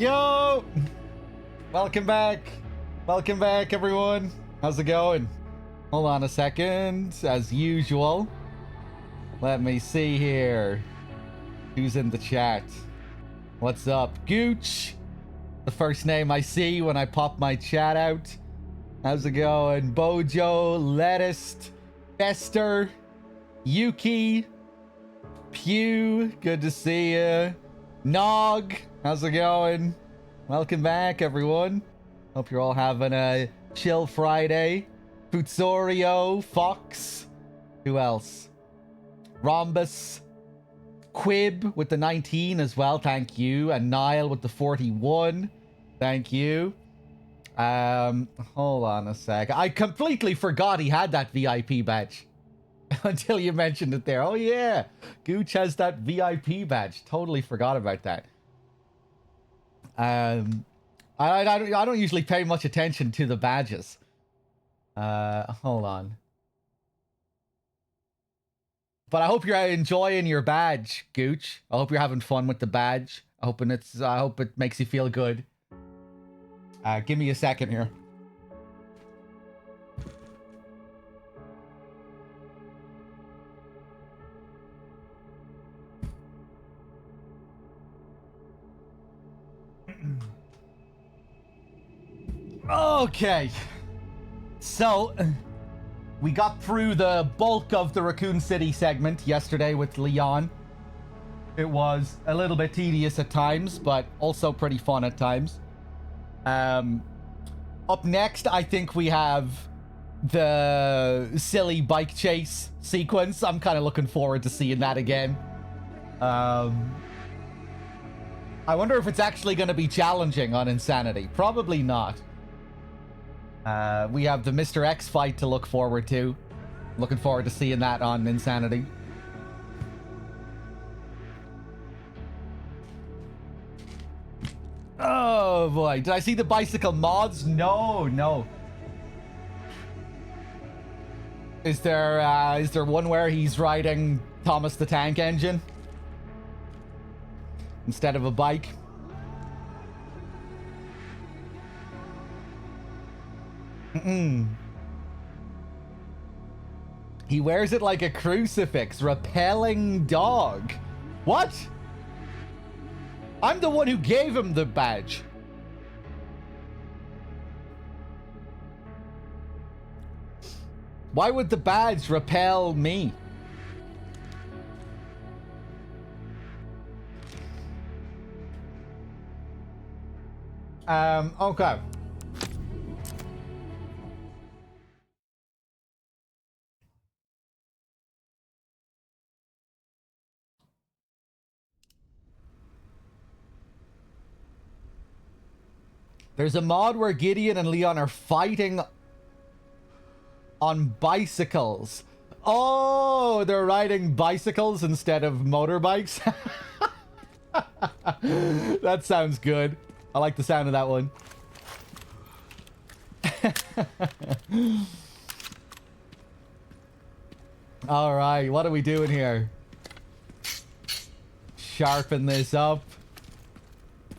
Yo! Welcome back. Welcome back, everyone. How's it going? Hold on a second. As usual. Let me see here. Who's in the chat? What's up? Gooch. The first name I see when I pop my chat out. How's it going? Bojo, Lettuce, Fester, Yuki, Pew. Good to see you. Nog. How's it going? Welcome back, everyone. Hope you're all having a chill Friday. Futsorio, Fox. Who else? Rhombus. Quib with the 19 as well. Thank you. And Nile with the 41. Thank you. Hold on a sec. I completely forgot he had that VIP badge. Until you mentioned it there. Oh, yeah. Gooch has that VIP badge. Totally forgot about that. I don't usually pay much attention to the badges. Hold on. But I hope you're enjoying your badge, Gooch. I hope you're having fun with the badge. I hope it makes you feel good. Give me a second here. Okay. So, we got through the bulk of the Raccoon City segment yesterday with Leon. It was a little bit tedious at times, but also pretty fun at times. Up next, I think we have the silly bike chase sequence. I'm kind of looking forward to seeing that again. I wonder if it's actually going to be challenging on Insanity. Probably not. We have the Mr. X fight to look forward to. Looking forward to seeing that on Insanity. Oh boy, did I see the bicycle mods? No. Is there one where he's riding Thomas the Tank Engine instead of a bike? He wears it like a crucifix. Repelling dog. What? I'm the one who gave him the badge. Why would the badge repel me? Okay. There's a mod where Gideon and Leon are fighting on bicycles. Oh, they're riding bicycles instead of motorbikes. That sounds good. I like the sound of that one. All right, what are we doing here? Sharpen this up.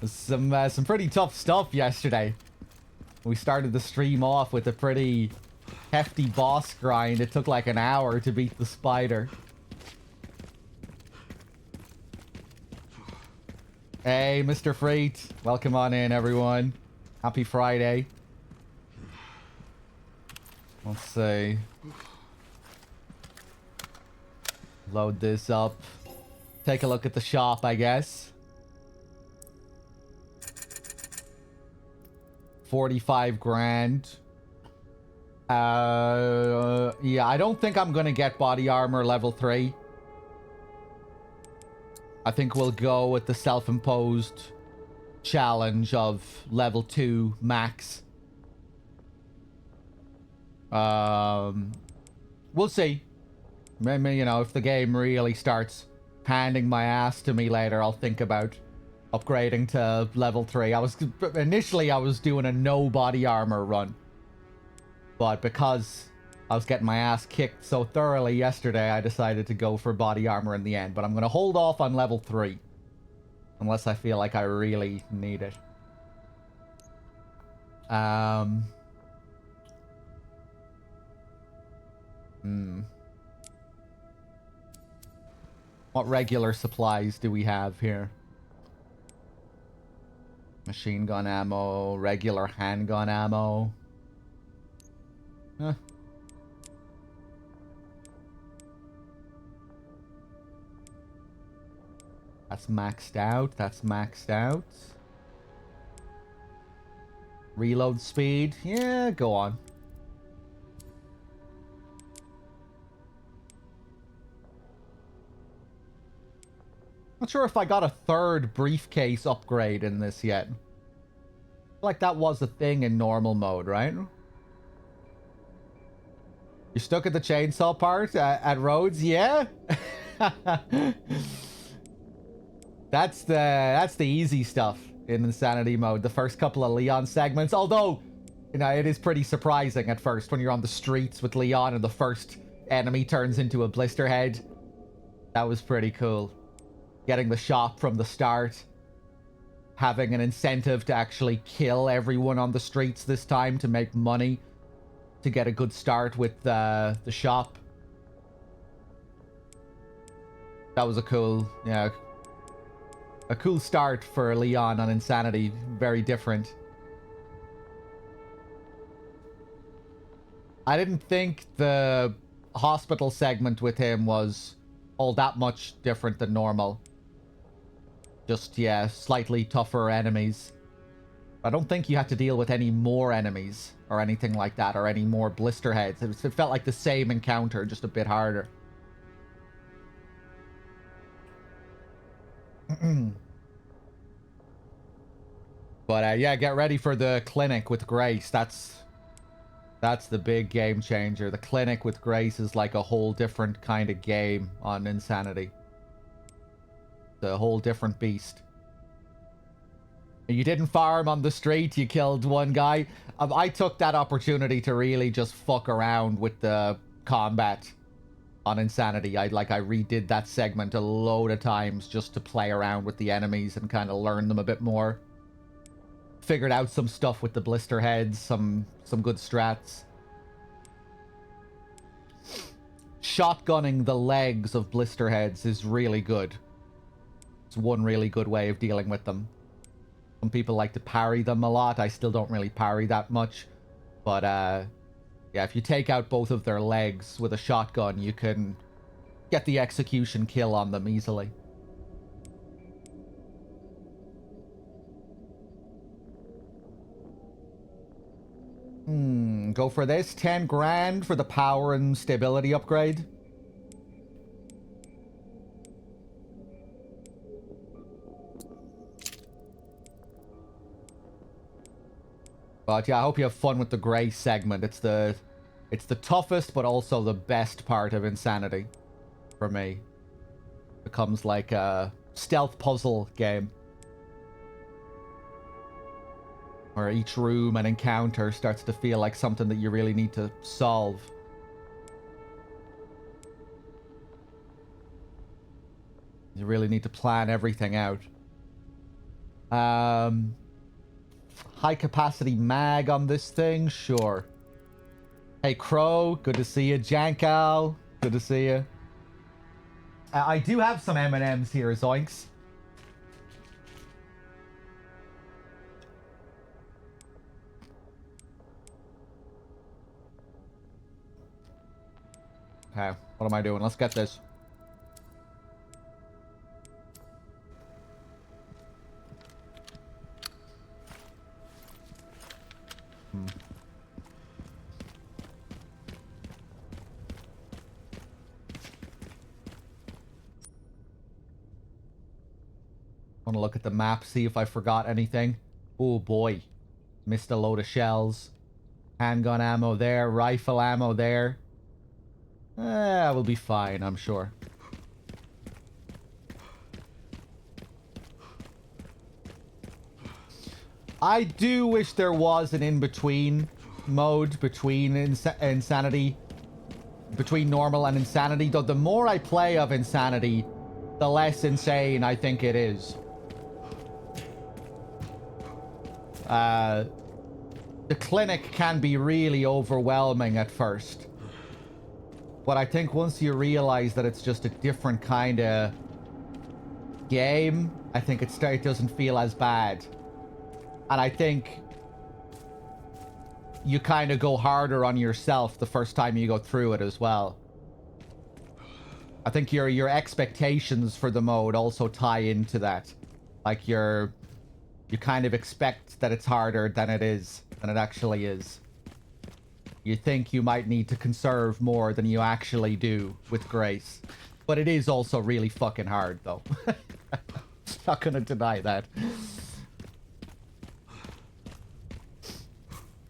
Some pretty tough stuff yesterday. We started the stream off with a pretty hefty boss grind. It took like an hour to beat the spider. Hey, Mr. Freight. Welcome on in, everyone. Happy Friday. Let's see. Load this up. Take a look at the shop, I guess. 45 grand. Yeah, I don't think I'm gonna get body armor level 3. I think we'll go with the self-imposed challenge of level 2 max. We'll see. Maybe, you know, if the game really starts handing my ass to me later, I'll think about upgrading to level 3. Initially I was doing a no body armor run, but because I was getting my ass kicked so thoroughly yesterday, I decided to go for body armor in the end. But I'm going to hold off on level 3 unless I feel like I really need it. Um. What regular supplies do we have here? Machine gun ammo, regular handgun ammo. Huh. That's maxed out. That's maxed out. Reload speed. Yeah, go on. Not sure if I got a third briefcase upgrade in this yet. I feel like that was a thing in normal mode, right? You're stuck at the chainsaw part at Rhodes? Yeah? That's the easy stuff in Insanity mode. The first couple of Leon segments. Although, you know, it is pretty surprising at first when you're on the streets with Leon and the first enemy turns into a blister head. That was pretty cool. Getting the shop from the start. Having an incentive to actually kill everyone on the streets this time to make money. To get a good start with the shop. That was a cool, yeah, a cool start for Leon on Insanity. Very different. I didn't think the hospital segment with him was all that much different than normal. Just, yeah, slightly tougher enemies. I don't think you had to deal with any more enemies or anything like that, or any more blister heads. It felt like the same encounter, just a bit harder. But yeah, get ready for the clinic with Grace. That's the big game changer. The clinic with Grace is like a whole different kind of game on Insanity. It's a whole different beast. You didn't farm on the street, you killed one guy. I took that opportunity to really just fuck around with the combat on Insanity. I redid that segment a load of times just to play around with the enemies and kind of learn them a bit more. Figured out some stuff with the blister heads, some good strats. Shotgunning the legs of blister heads is really good. It's one really good way of dealing with them. Some people like to parry them a lot. I still don't really parry that much. But, yeah, if you take out both of their legs with a shotgun, you can get the execution kill on them easily. Go for this. 10 grand for the power and stability upgrade. But yeah, I hope you have fun with the Grace segment. It's the toughest, but also the best part of Insanity for me. Becomes like a stealth puzzle game. Where each room and encounter starts to feel like something that you really need to solve. You really need to plan everything out. High capacity mag on this thing? Sure. Hey, Crow. Good to see you. Jankal. Good to see you. I do have some M&Ms here, Zoinks. Okay, what am I doing? Let's get this. Want to look at the map, see if I forgot anything. Oh boy. Missed a load of shells. Handgun ammo there, rifle ammo there. We'll be fine, I'm sure. I do wish there was an in-between mode between Insanity. Between normal and Insanity. Though the more I play of Insanity, the less insane I think it is. the clinic can be really overwhelming at first. But I think once you realize that it's just a different kind of game, I think it doesn't feel as bad. And I think you kind of go harder on yourself the first time you go through it as well. I think your expectations for the mode also tie into that. Like you kind of expect that it's harder than it actually is. You think you might need to conserve more than you actually do with Grace. But it is also really fucking hard, though. Not gonna deny that.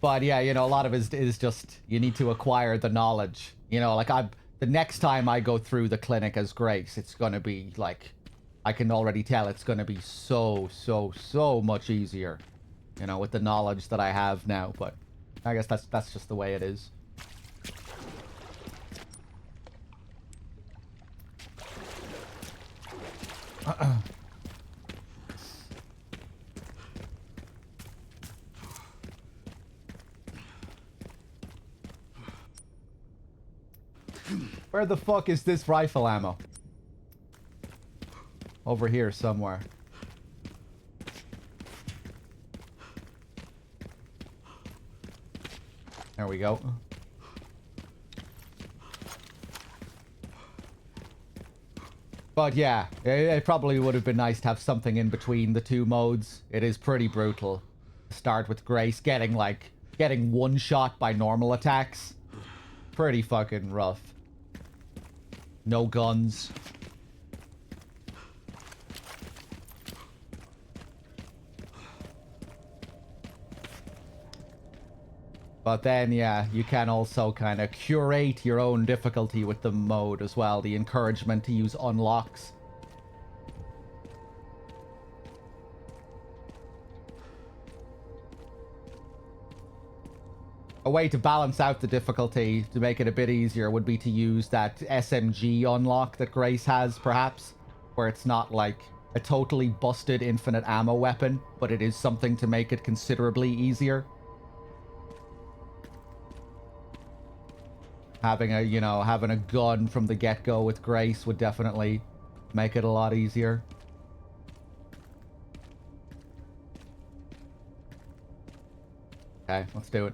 But yeah, you know, a lot of it is just, you need to acquire the knowledge. You know, like the next time I go through the clinic as Grace, it's gonna be like, I can already tell it's gonna be so much easier. You know, with the knowledge that I have now, but I guess that's just the way it is. Where the fuck is this rifle ammo? Over here somewhere. There we go. But yeah, it probably would have been nice to have something in between the two modes. It is pretty brutal. Start with Grace getting one shot by normal attacks. Pretty fucking rough. No guns. But then, yeah, you can also kind of curate your own difficulty with the mode as well. The encouragement to use unlocks. A way to balance out the difficulty to make it a bit easier would be to use that SMG unlock that Grace has, perhaps, where it's not like a totally busted infinite ammo weapon, but it is something to make it considerably easier. Having a gun from the get-go with Grace would definitely make it a lot easier. Okay, let's do it.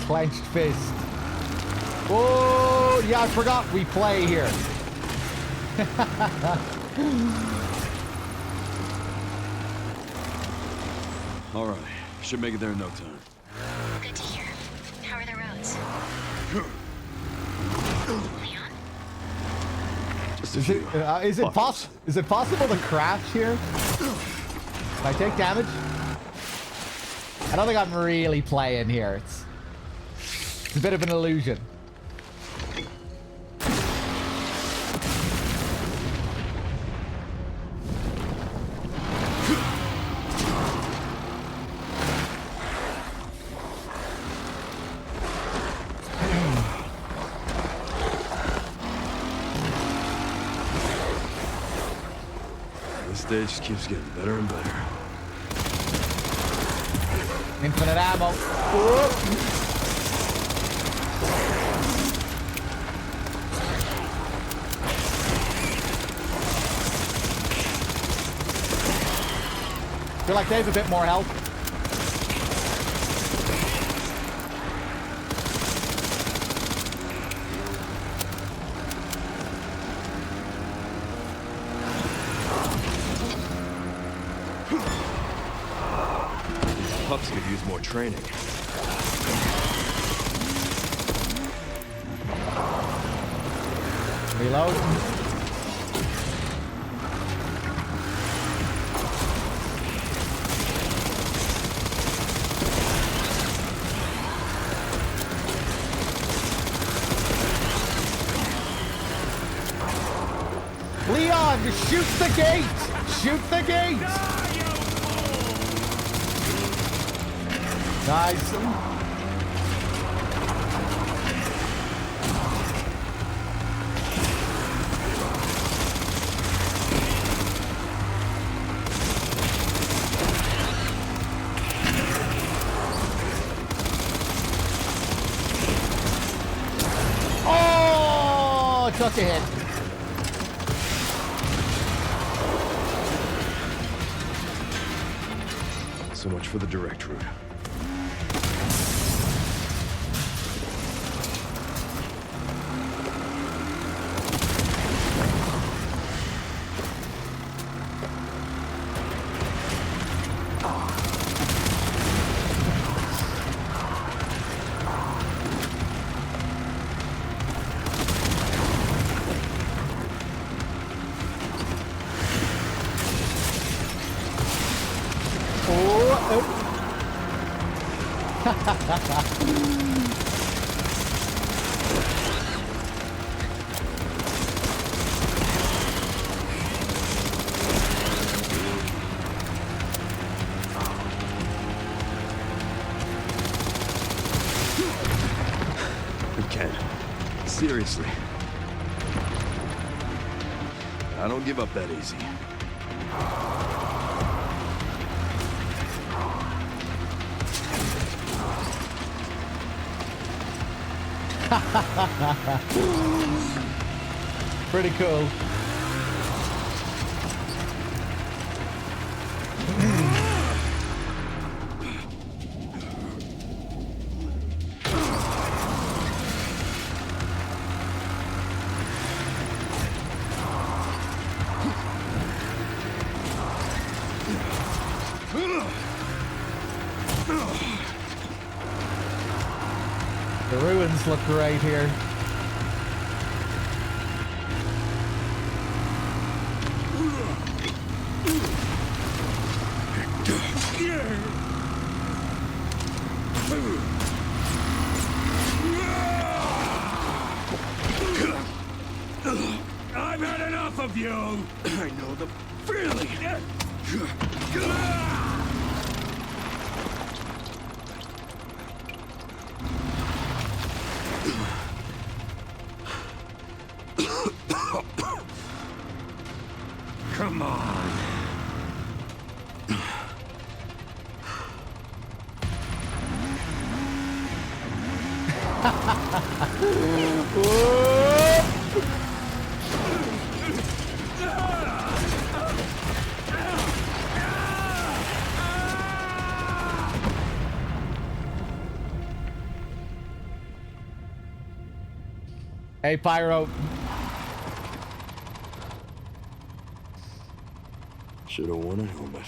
Clenched fist. Oh, yeah, I forgot we play here. All right, should make it there in no time. Good to hear. How are the roads? Leon? Is it possible to crash here? Can I take damage? I don't think I'm really playing here. It's a bit of an illusion. This stage just keeps getting better and better. Infinite ammo. Whoop. I feel like they have a bit more health. These pups could use more training. Reload. Leon, shoot the gate! Shoot the gate! Nice. Oh, took a hit. So much for the direct route. Ken, seriously. I don't give up that easy. Pretty cool. The ruins look great here. I've had enough of you! I know the feeling. Come on. Hey, Pyro. Should have worn a helmet.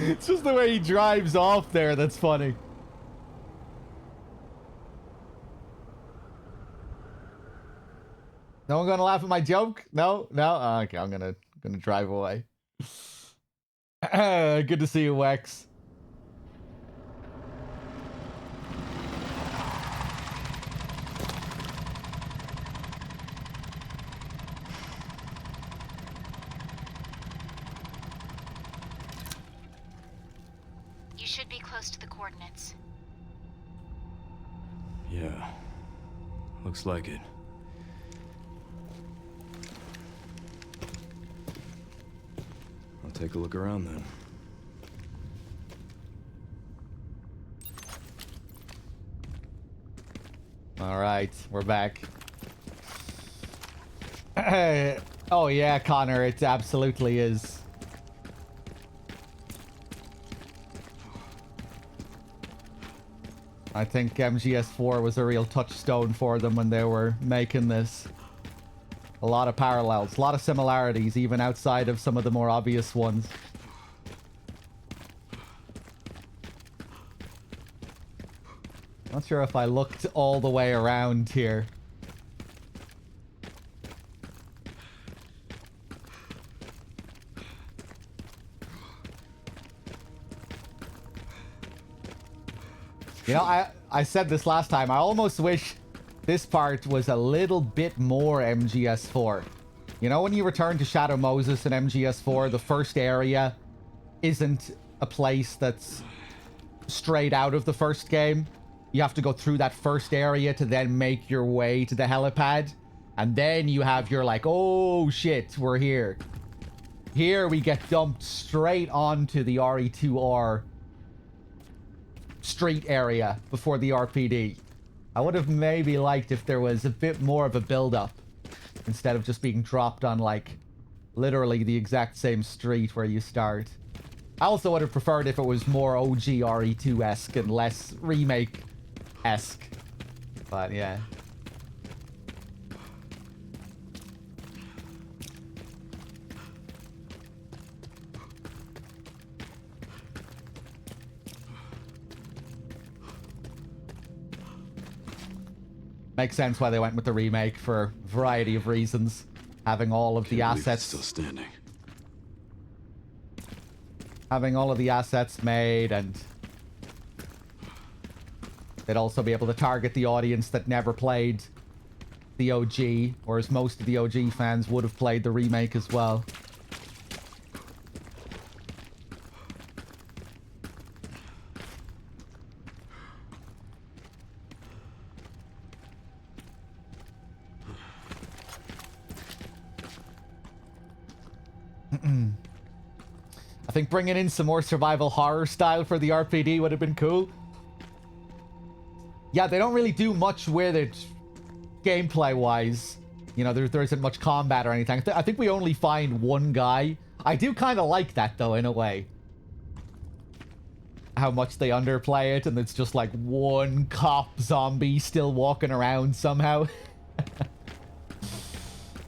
It's just the way he drives off there that's funny. No one gonna laugh at my joke? No? No? Oh, okay, I'm gonna drive away. Good to see you, Wex. You should be close to the coordinates. Yeah. Looks like it. I'll take a look around then. All right, we're back. Oh yeah, Connor, it absolutely is. I think MGS4 was a real touchstone for them when they were making this. A lot of parallels, a lot of similarities, even outside of some of the more obvious ones. Not sure if I looked all the way around here. You know, I said this last time. I almost wish this part was a little bit more MGS4. You know, when you return to Shadow Moses in MGS4, the first area isn't a place that's straight out of the first game. You have to go through that first area to then make your way to the helipad. And then you have your like, oh shit, we're here. Here we get dumped straight onto the RE2R street area before the RPD. I would have maybe liked if there was a bit more of a build-up instead of just being dropped on like literally the exact same street where you start. I also would have preferred if it was more OG RE2-esque and less remake-esque. But yeah. Makes sense why they went with the remake for a variety of reasons. Having all of the assets still standing. Having all of the assets made, and they'd also be able to target the audience that never played the OG, whereas most of the OG fans would have played the remake as well. I think bringing in some more survival horror style for the RPD would have been cool. Yeah, they don't really do much with it gameplay-wise. You know, there isn't much combat or anything. I think we only find one guy. I do kind of like that, though, in a way. How much they underplay it, and it's just like one cop zombie still walking around somehow.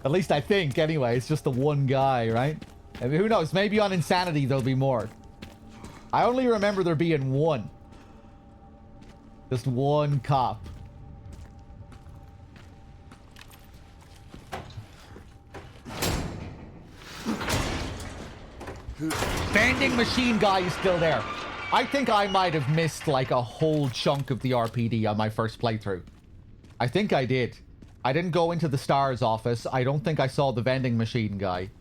At least I think, anyway. It's just the one guy, right? I mean, who knows? Maybe on Insanity there'll be more. I only remember there being one. Just one cop. Vending machine guy is still there. I think I might have missed like a whole chunk of the RPD on my first playthrough. I think I did. I didn't go into the STARS office. I don't think I saw the vending machine guy.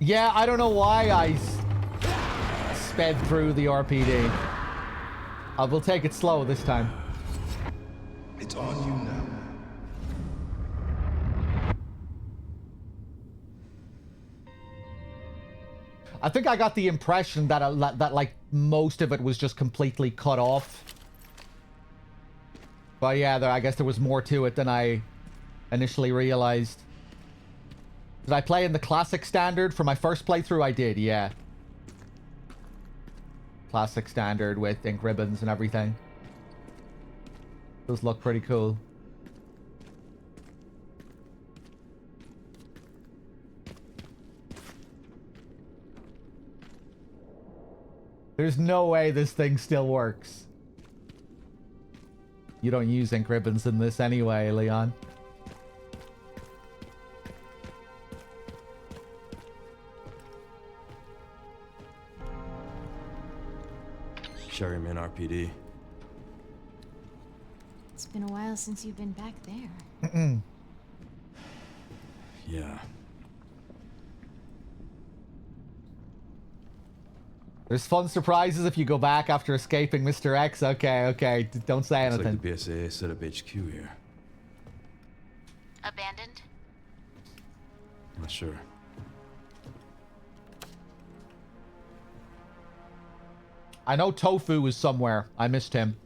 Yeah, I don't know why I sped through the RPD. I will take it slow this time. It's on you now. I think I got the impression that that like most of it was just completely cut off. But yeah, I guess there was more to it than I initially realized. Did I play in the classic standard for my first playthrough? I did, yeah. Classic standard with ink ribbons and everything. Does look pretty cool. There's no way this thing still works. You don't use ink ribbons in this anyway, Leon. Sherryman RPD. It's been a while since you've been back there. Yeah. There's fun surprises if you go back after escaping Mr. X. Okay. Don't say Looks anything. like the BSAA set up HQ here. Abandoned? Not sure. I know Tofu is somewhere. I missed him.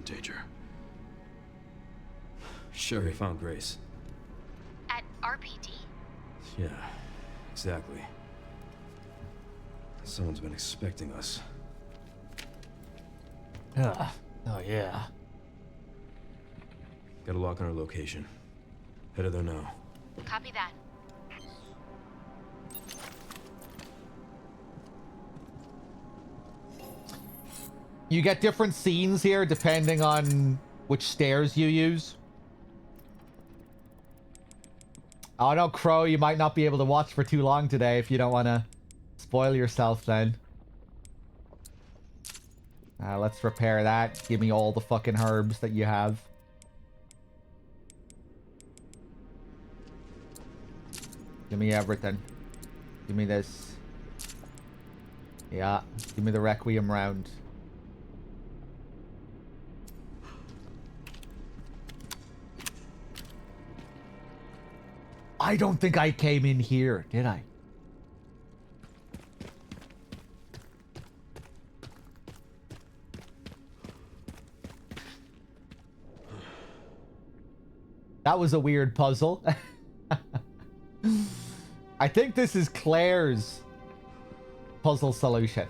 danger. Sure, we found Grace. At RPD? Yeah, exactly. Someone's been expecting us. Oh, yeah. Got a lock on our location. Headed there now. Copy that. You get different scenes here depending on which stairs you use. Oh no, Crow, you might not be able to watch for too long today if you don't want to spoil yourself then. Let's repair that. Give me all the fucking herbs that you have. Give me everything. Give me this. Yeah, give me the Requiem round. I don't think I came in here, did I? That was a weird puzzle. I think this is Claire's puzzle solution.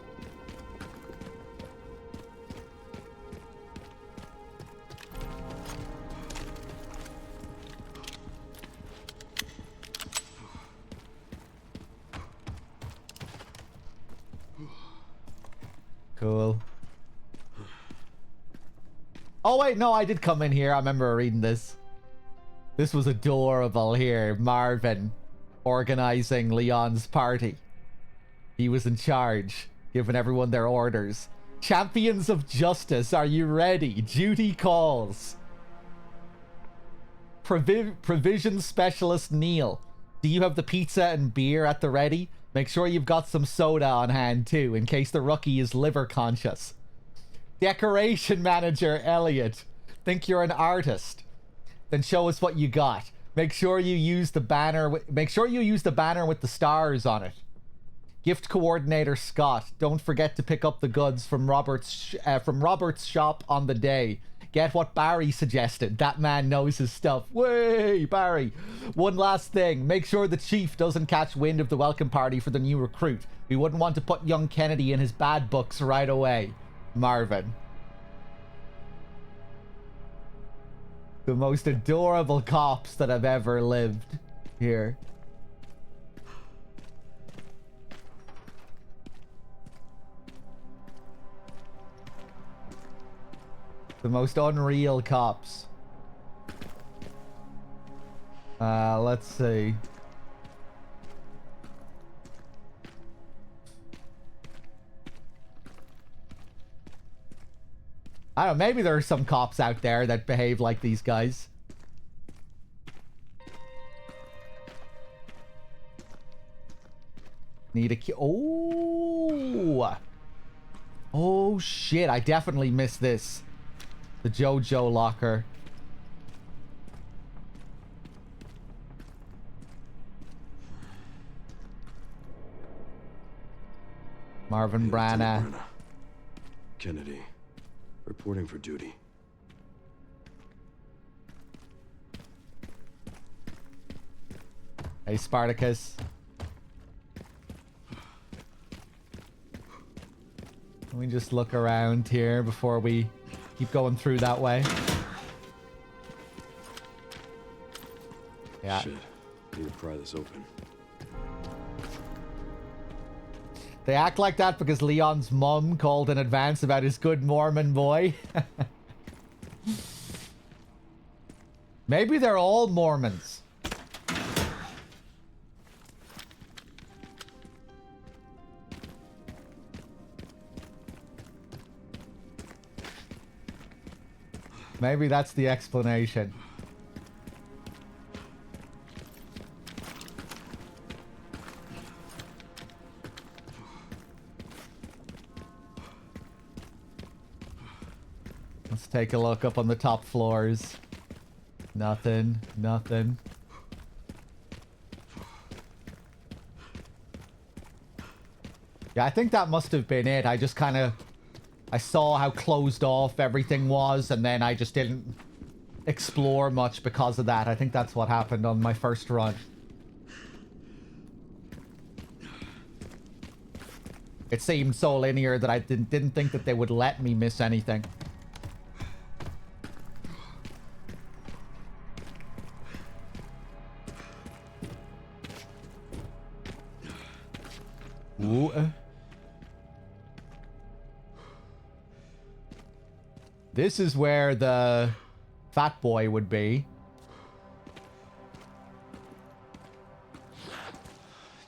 Cool. Oh wait, no, I did come in here. I remember reading this. This was adorable here. Marvin organizing Leon's party. He was in charge, giving everyone their orders. Champions of Justice, are you ready? Duty calls. Provision Specialist Neil, do you have the pizza and beer at the ready? Make sure you've got some soda on hand too, in case the rookie is liver conscious. Decoration Manager Elliot, think you're an artist? Then show us what you got. Make sure you use the banner. Make sure you use the banner with the stars on it. Gift Coordinator Scott, don't forget to pick up the goods from Robert's shop on the day. Get what Barry suggested. That man knows his stuff. Way, Barry. One last thing. Make sure the chief doesn't catch wind of the welcome party for the new recruit. We wouldn't want to put young Kennedy in his bad books right away. Marvin. The most adorable cops that have ever lived here. The most unreal cops. Let's see. I don't know, maybe there are some cops out there that behave like these guys. Need a key. Oh! Oh shit, I definitely missed this. The JoJo locker. Marvin Branagh. Kennedy, reporting for duty. Hey, Spartacus. Let me just look around here before we keep going through that way. Yeah. Shit. Need to pry this open. They act like that because Leon's mum called in advance about his good Mormon boy. Maybe they're all Mormons. Maybe that's the explanation. Let's take a look up on the top floors. Nothing, nothing. Yeah, I think that must have been it. I just kind of I saw how closed off everything was, and then I just didn't explore much because of that. I think that's what happened on my first run. It seemed so linear that I didn't think that they would let me miss anything. Ooh. This is where the fat boy would be.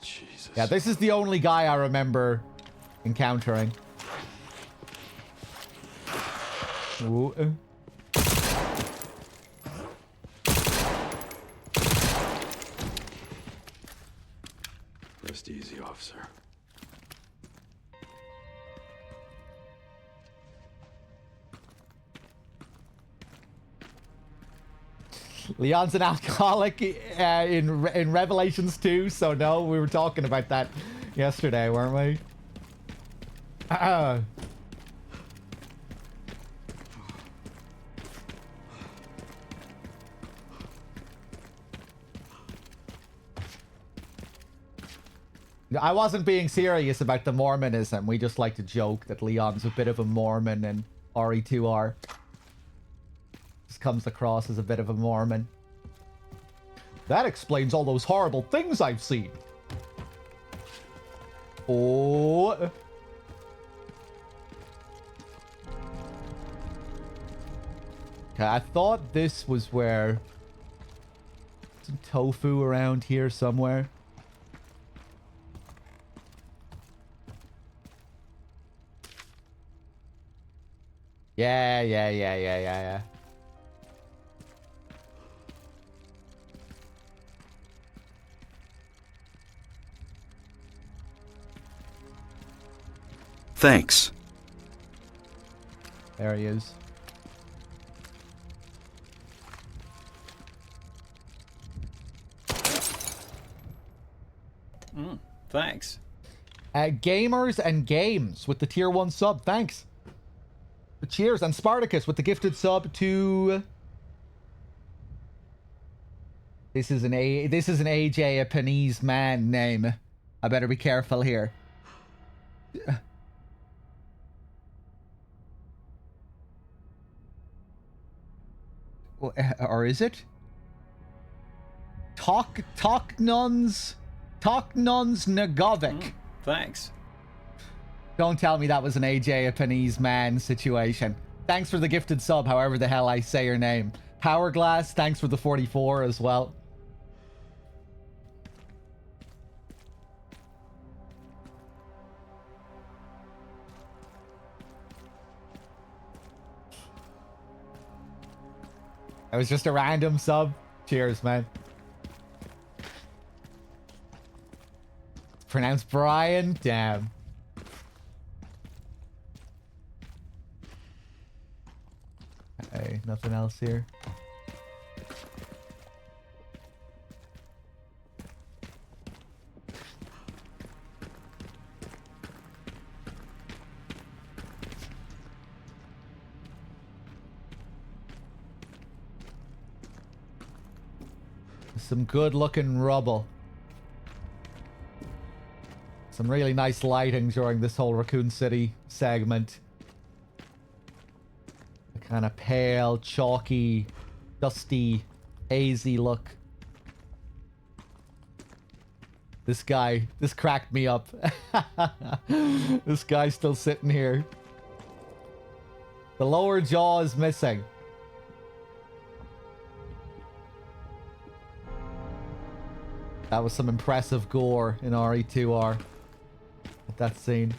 Jesus. Yeah, this is the only guy I remember encountering. Ooh. Rest easy, officer. Leon's an alcoholic in Revelations 2, so no, we were talking about that yesterday, weren't we? I wasn't being serious about the Mormonism. We just like to joke that Leon's a bit of a Mormon and RE2R just comes across as a bit of a Mormon. That explains all those horrible things I've seen. Oh. Okay, I thought this was where... some tofu around here somewhere. Yeah. Thanks. There he is. Thanks. Gamers and Games with the tier 1 sub. Thanks. Cheers. And Spartacus with the gifted sub to... This is an AJ, a Penese man name. I better be careful here. Or is it? Toknuns Nagovic. Thanks. Don't tell me that was an AJ, a Penese man situation. Thanks for the gifted sub, however the hell I say your name. Powerglass, thanks for the 44 as well. It was just a random sub. Cheers, man. It's pronounced Brian? Damn. Hey, nothing else here. Some good looking rubble. Some really nice lighting during this whole Raccoon City segment. A kind of pale, chalky, dusty, hazy look. This cracked me up. This guy's still sitting here. The lower jaw is missing. That was some impressive gore in RE2R at that scene.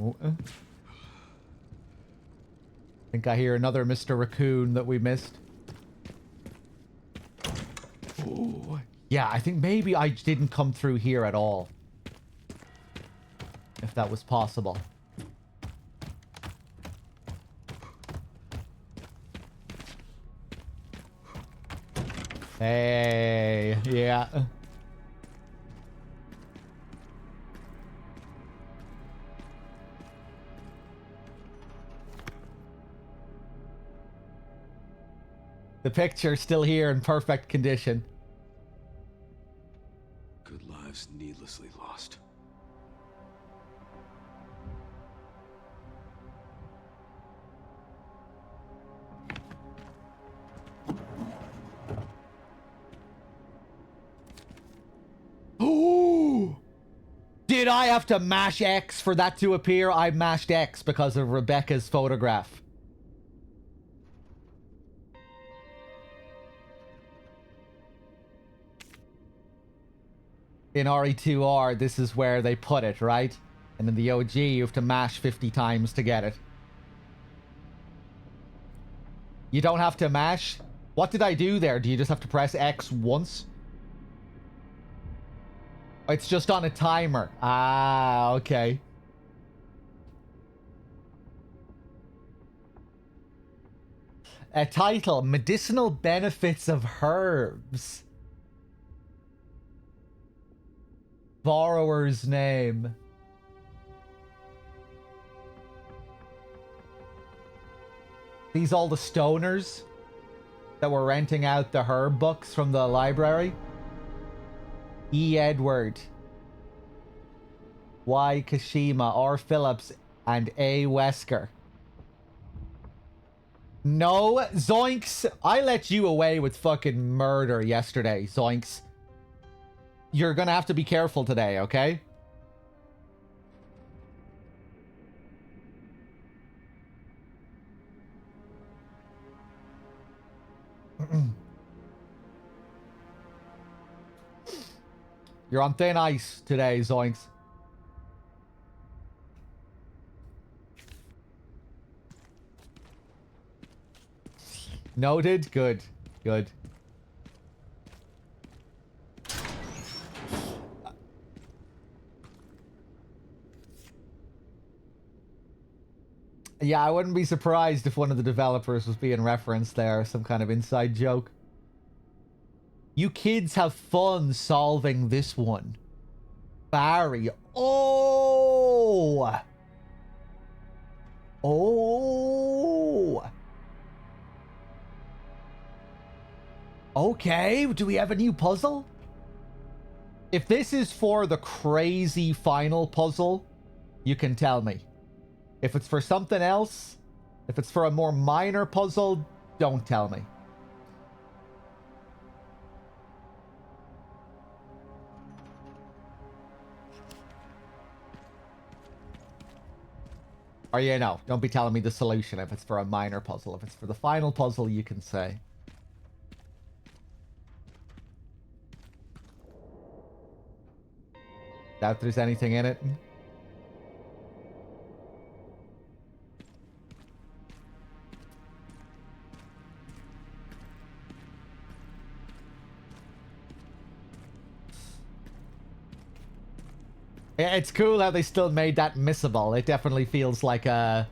Oh, think I hear another Mr. Raccoon that we missed. Oh, yeah, I think maybe I didn't come through here at all. If that was possible. Hey, yeah. The picture's still here in perfect condition. Good lives needlessly lost. Oh! Did I have to mash X for that to appear? I mashed X because of Rebecca's photograph. In RE2R, this is where they put it, right? And in the OG, you have to mash 50 times to get it. You don't have to mash? What did I do there? Do you just have to press X once? It's just on a timer. Ah, okay. A title, Medicinal Benefits of Herbs. Borrower's name. These all the stoners that were renting out the herb books from the library. E. Edward, Y. Kashima, R. Phillips, and A. Wesker. No, Zoinks, I let you away with fucking murder yesterday, Zoinks. You're gonna have to be careful today, okay? You're on thin ice today, Zoinks. Noted. Good. Good. Yeah, I wouldn't be surprised if one of the developers was being referenced there, some kind of inside joke. You kids have fun solving this one. Barry. Oh! Oh! Okay, do we have a new puzzle? If this is for the crazy final puzzle, you can tell me. If it's for something else, if it's for a more minor puzzle, don't tell me. Or, you know, don't be telling me the solution if it's for a minor puzzle. If it's for the final puzzle, you can say. Doubt there's anything in it. Yeah, it's cool how they still made that missable. It definitely feels like a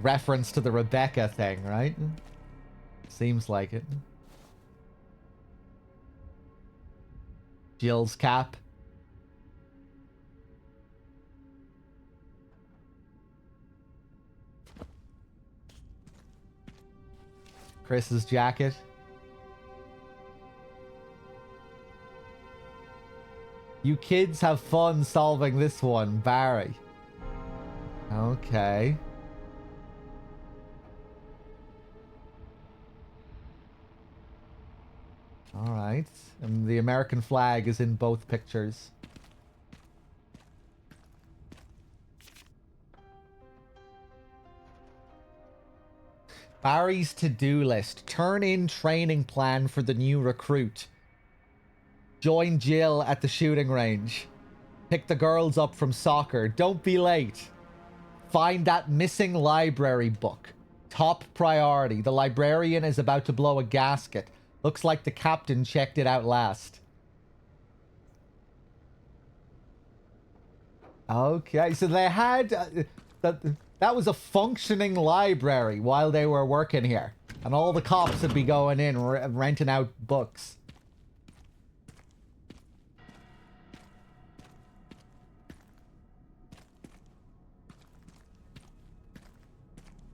reference to the Rebecca thing, right? Seems like it. Jill's cap. Chris's jacket. You kids have fun solving this one, Barry. Okay. Alright. And the American flag is in both pictures. Barry's to-do list. Turn in training plan for the new recruit. Join Jill at the shooting range. Pick the girls up from soccer. Don't be late. Find that missing library book. Top priority. The librarian is about to blow a gasket. Looks like the captain checked it out last. Okay, so they had... that was a functioning library while they were working here. And all the cops would be going in, renting out books.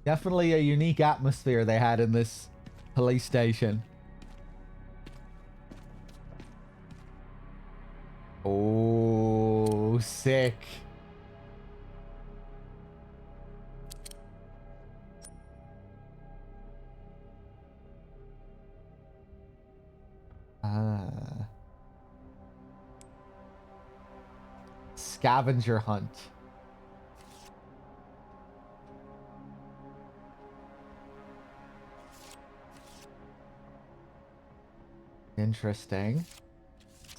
Definitely a unique atmosphere they had in this police station. Oh, sick. Scavenger hunt. Interesting.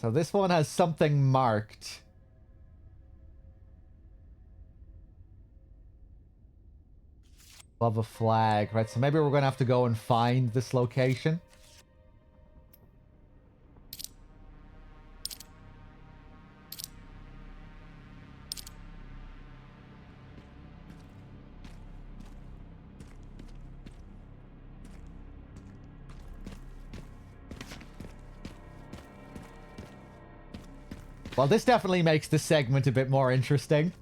So this one has something marked. Above a flag, right? So maybe we're going to have to go and find this location. Well, this definitely makes this segment a bit more interesting.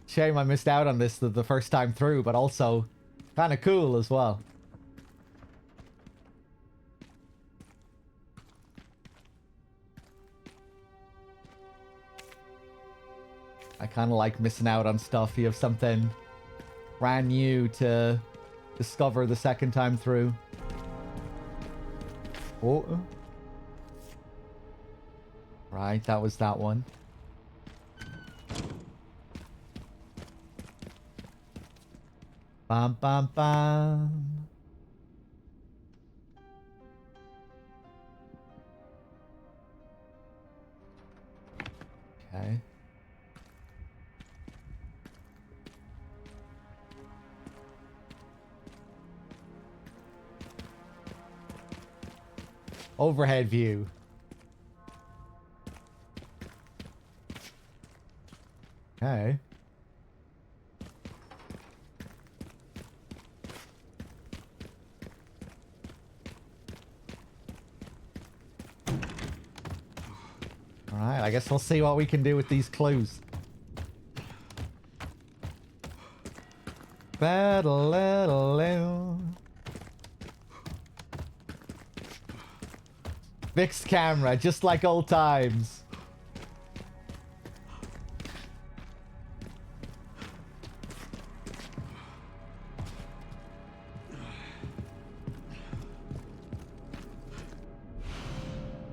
Shame I missed out on this the first time through, but also kind of cool as well. I kind of like missing out on stuff. You have something brand new to discover the second time through. Oh. Right, that was that one. Bam, bam, bam. Okay. Overhead view. Okay. Alright, I guess we'll see what we can do with these clues. Fixed camera, just like old times.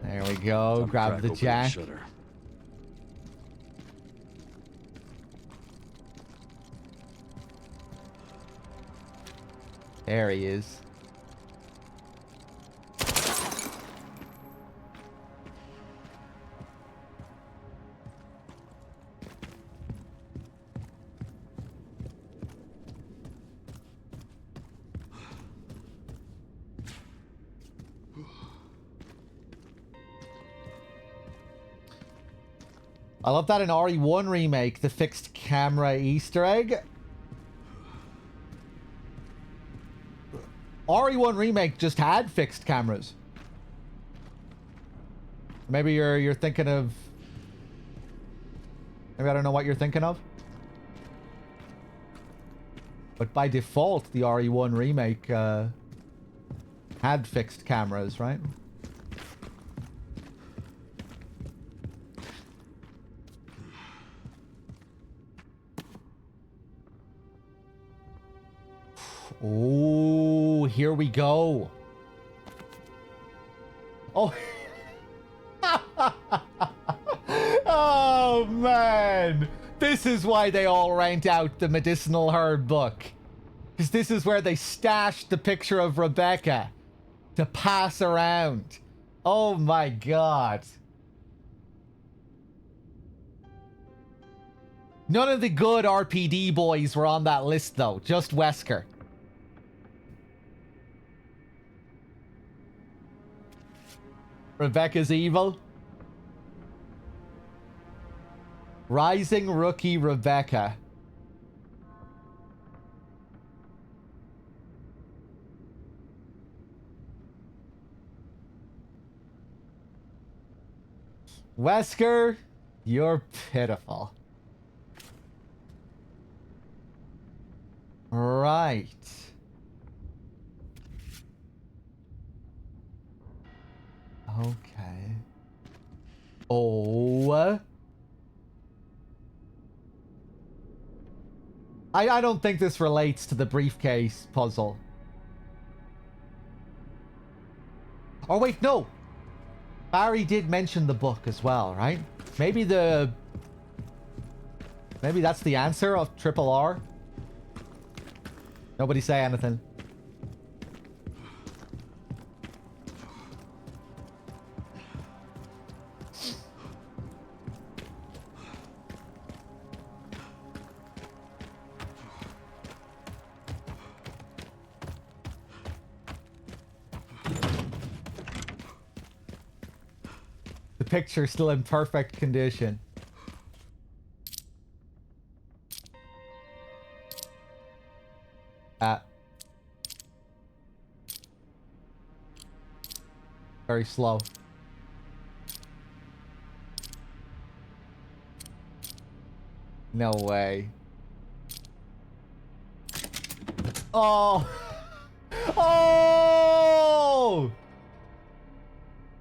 There we go. Grab the jack. There he is. I love that in RE1 remake, the fixed camera Easter egg. RE1 remake just had fixed cameras. Maybe you're thinking of... Maybe I don't know what you're thinking of. But by default, the RE1 remake had fixed cameras, right? Oh, here we go. Oh. Oh, man. This is why they all rent out the medicinal herb book. Because this is where they stashed the picture of Rebecca to pass around. Oh, my God. None of the good RPD boys were on that list, though. Just Wesker. Rebecca's evil. Rising rookie Rebecca. Wesker, you're pitiful. Right. Okay. Oh. I don't think this relates to the briefcase puzzle. Oh, wait, no. Barry did mention the book as well, right? Maybe that's the answer of Triple R. Nobody say anything. The picture's still in perfect condition. Very slow. No way. Oh! Oh!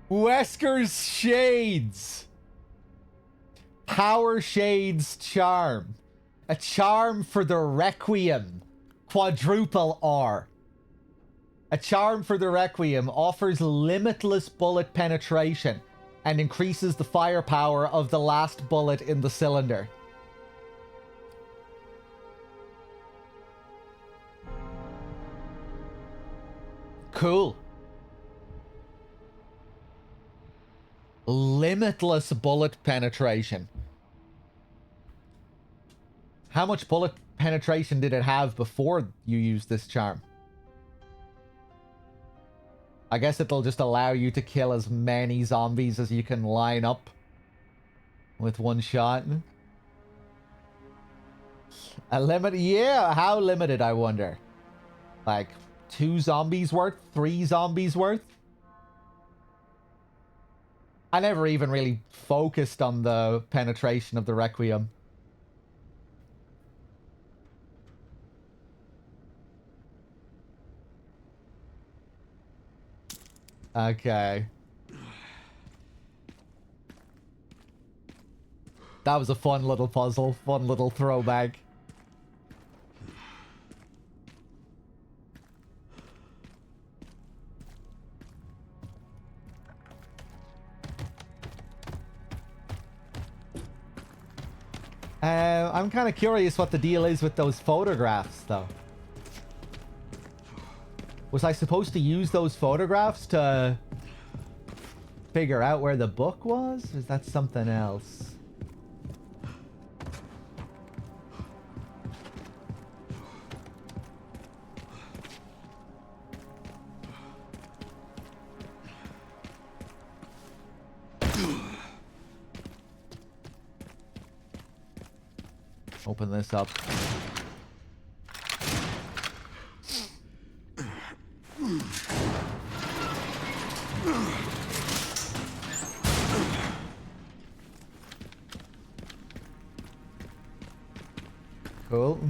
Wesker's Shades. Power Shades Charm. A charm for the Requiem. Quadruple R. A charm for the Requiem offers limitless bullet penetration and increases the firepower of the last bullet in the cylinder. Cool. Limitless bullet penetration. How much bullet penetration did it have before you used this charm? I guess it'll just allow you to kill as many zombies as you can line up with one shot. A limit? Yeah, how limited, I wonder? Like 2 zombies worth? 3 zombies worth? I never even really focused on the penetration of the Requiem. Okay. That was a fun little puzzle, fun little throwback. I'm kind of curious what the deal is with those photographs, though. Was I supposed to use those photographs to figure out where the book was? Or is that something else? Open this up. Cool.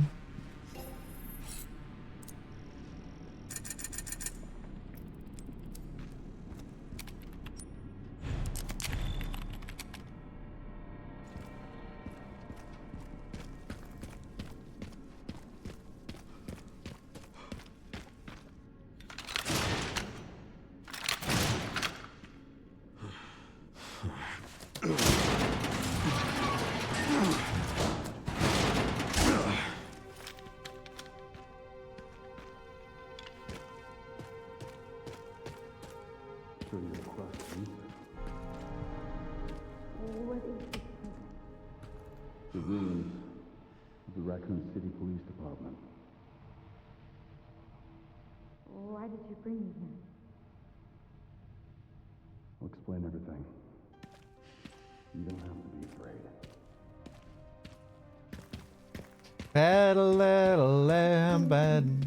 The Raccoon City Police Department. Why did you bring me here? I'll explain everything. You don't have to be afraid. Little lamb bed.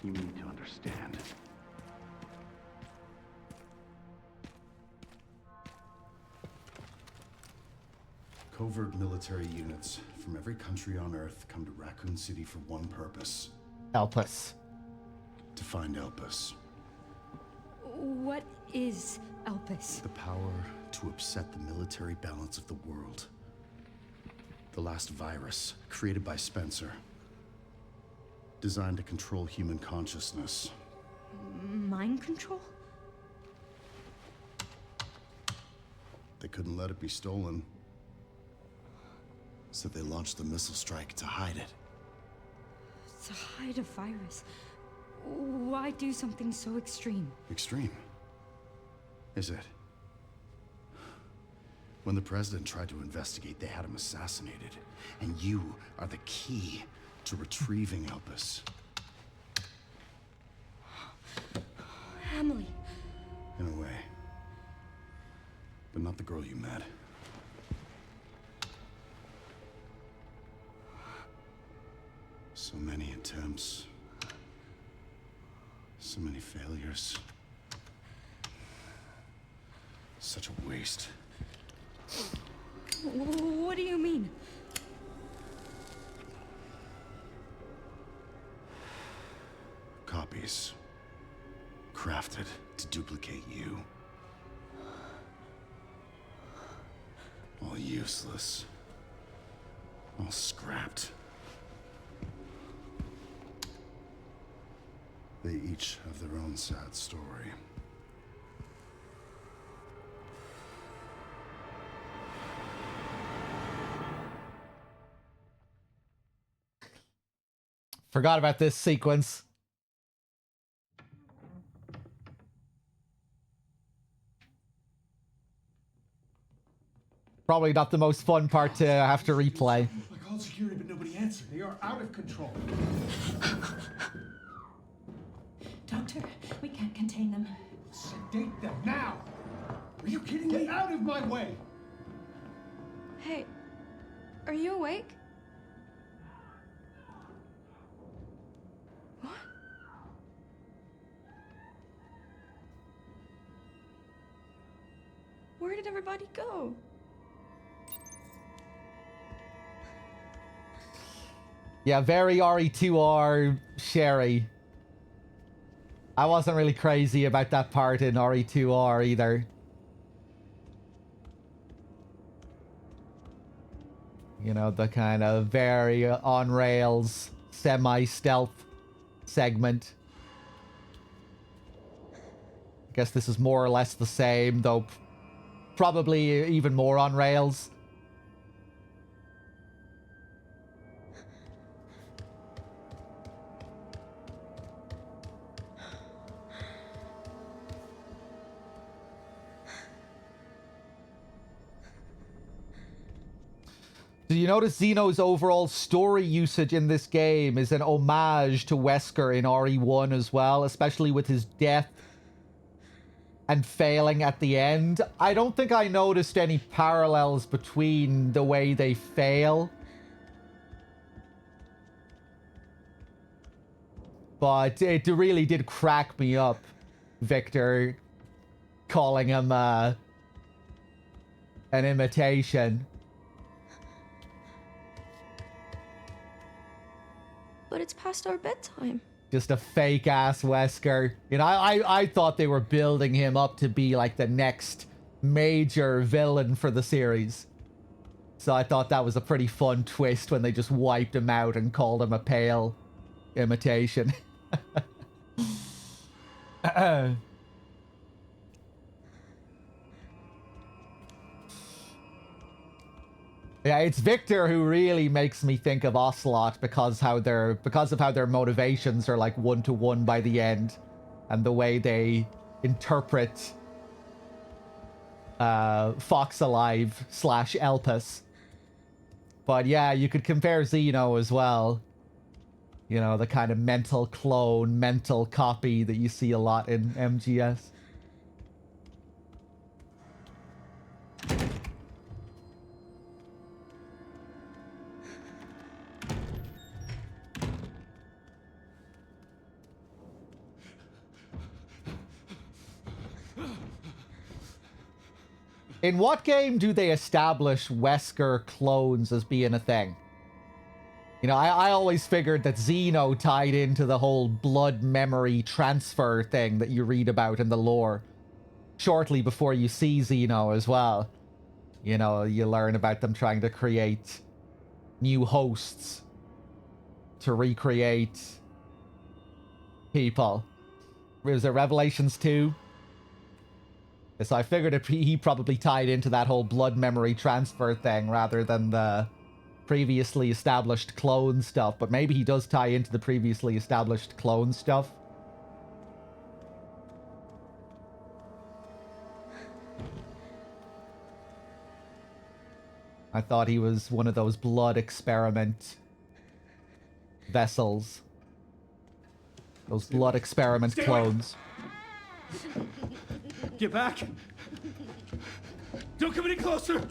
You need to understand. Covert military units from every country on Earth come to Raccoon City for one purpose. Elpis. To find Elpis. What is Elpis? The power to upset the military balance of the world. The last virus, created by Spencer. Designed to control human consciousness. Mind control? They couldn't let it be stolen. So they launched the missile strike to hide it. To hide a virus? Why do something so extreme? Extreme? Is it? When the president tried to investigate, they had him assassinated. And you are the key to retrieving Elpis. Emily. In a way. But not the girl you met. So many attempts. So many failures. Such a waste. What do you mean? Copies. Crafted to duplicate you. All useless. All scrapped. They each have their own sad story. Forgot about this sequence. Probably not the most fun part to have to replay. I called security, but nobody answered. They are out of control. Doctor, we can't contain them. Sedate them now! Are you kidding me? Get out of my way! Hey, are you awake? What? Where did everybody go? Yeah, very RE2R Sherry. I wasn't really crazy about that part in RE2R either. You know, the kind of very on rails, semi-stealth segment. I guess this is more or less the same, though probably even more on rails. Do you notice Zeno's overall story usage in this game is an homage to Wesker in RE1 as well, especially with his death and failing at the end? I don't think I noticed any parallels between the way they fail. But it really did crack me up, Victor calling him an imitation. But it's past our bedtime. Just a fake-ass Wesker. You know, I thought they were building him up to be, like, the next major villain for the series. So I thought that was a pretty fun twist when they just wiped him out and called him a pale imitation. Yeah, it's Victor who really makes me think of Ocelot because of how their motivations are like one-to-one by the end, and the way they interpret Fox Alive / Elpis. But yeah, you could compare Xeno as well. You know, the kind of mental clone, mental copy that you see a lot in MGS. In what game do they establish Wesker clones as being a thing? You know, I always figured that Xeno tied into the whole blood memory transfer thing that you read about in the lore. Shortly before you see Xeno as well. You know, you learn about them trying to create new hosts to recreate people. Was it Revelations 2? So I figured he probably tied into that whole blood memory transfer thing rather than the previously established clone stuff. But maybe he does tie into the previously established clone stuff. I thought he was one of those blood experiment vessels. Those blood experiment clones. Get back! Don't come any closer!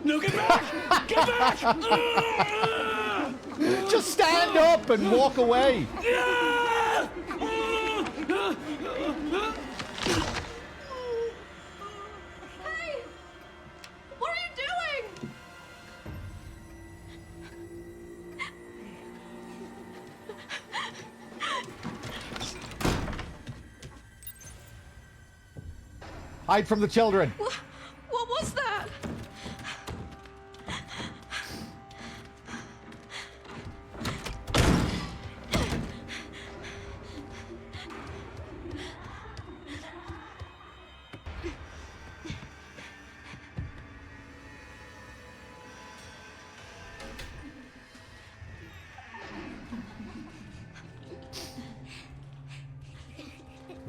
No, get back! Get back! Just stand up and walk away. What are you doing? Hide from the children. What was that?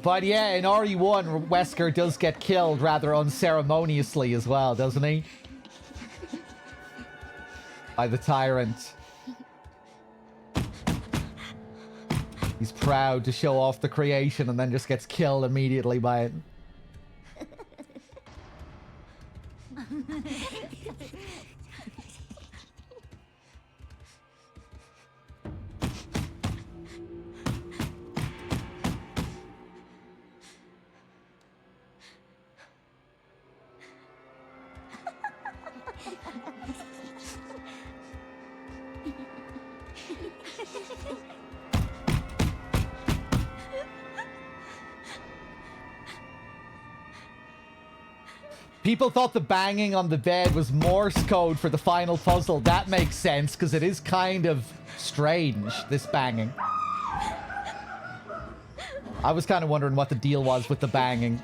But yeah, in RE1, Wesker does get killed rather unceremoniously as well, doesn't he? By the tyrant. He's proud to show off the creation and then just gets killed immediately by it. People thought the banging on the bed was Morse code for the final puzzle. That makes sense, because it is kind of strange, this banging. I was kind of wondering what the deal was with the banging.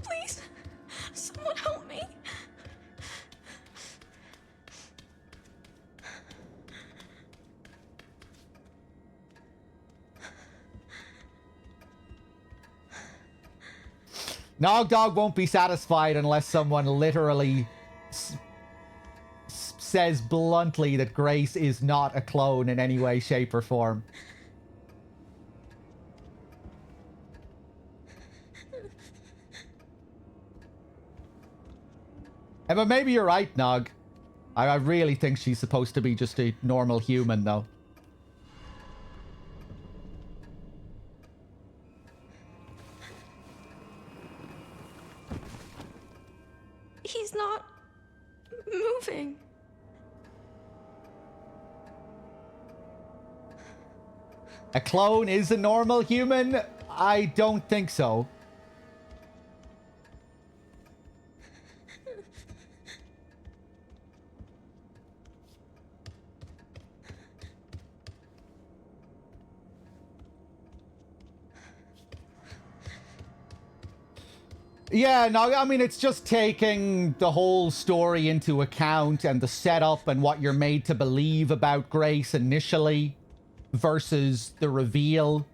Please, someone help me. Threedogg won't be satisfied unless someone literally says bluntly that Grace is not a clone in any way, shape, or form. But maybe you're right, Nog. I really think she's supposed to be just a normal human, though. He's not moving. A clone is a normal human? I don't think so. Yeah, no, I mean, it's just taking the whole story into account and the setup and what you're made to believe about Grace initially versus the reveal.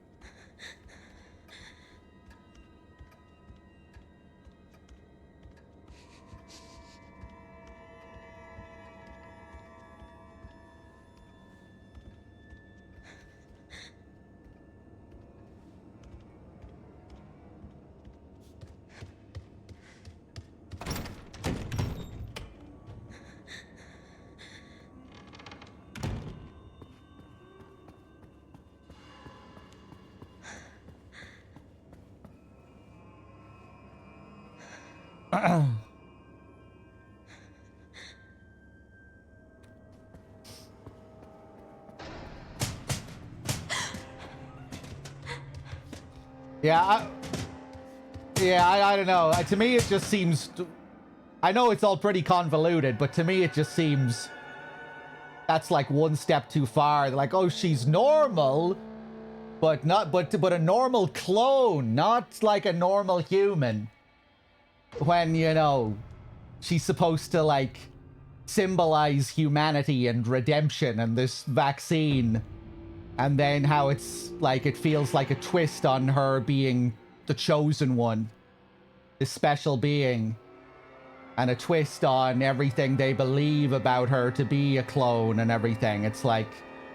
Yeah, I don't know. To me, it just seems... I know it's all pretty convoluted, but to me, it just seems... That's like one step too far. Like, oh, she's normal, but a normal clone, not like a normal human. When, you know, she's supposed to, like, symbolize humanity and redemption and this vaccine. And then how it's, like, it feels like a twist on her being the chosen one. This special being. And a twist on everything they believe about her to be a clone and everything. It's like,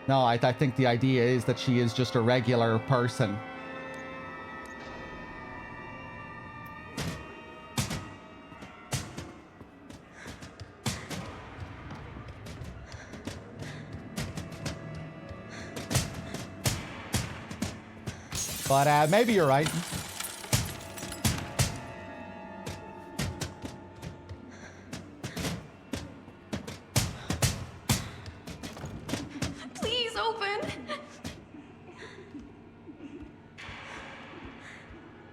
no, I think the idea is that she is just a regular person. But maybe you're right. Please open.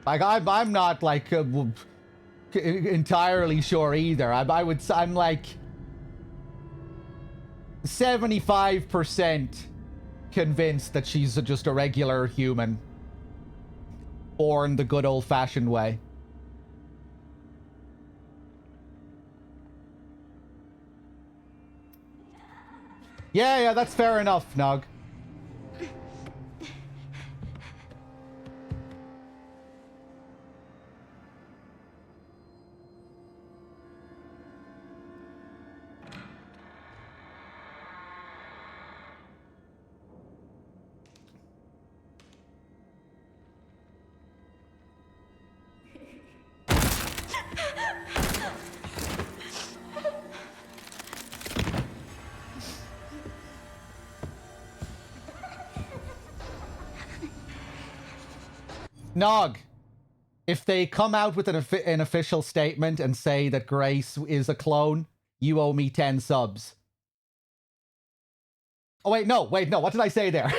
Like, I'm not, like, entirely sure either. I'm like 75% convinced that she's just a regular human. Born the good old-fashioned way. Yeah, that's fair enough, Nog. Nog, if they come out with an official statement and say that Grace is a clone, you owe me 10 subs. Oh, wait, no, what did I say there?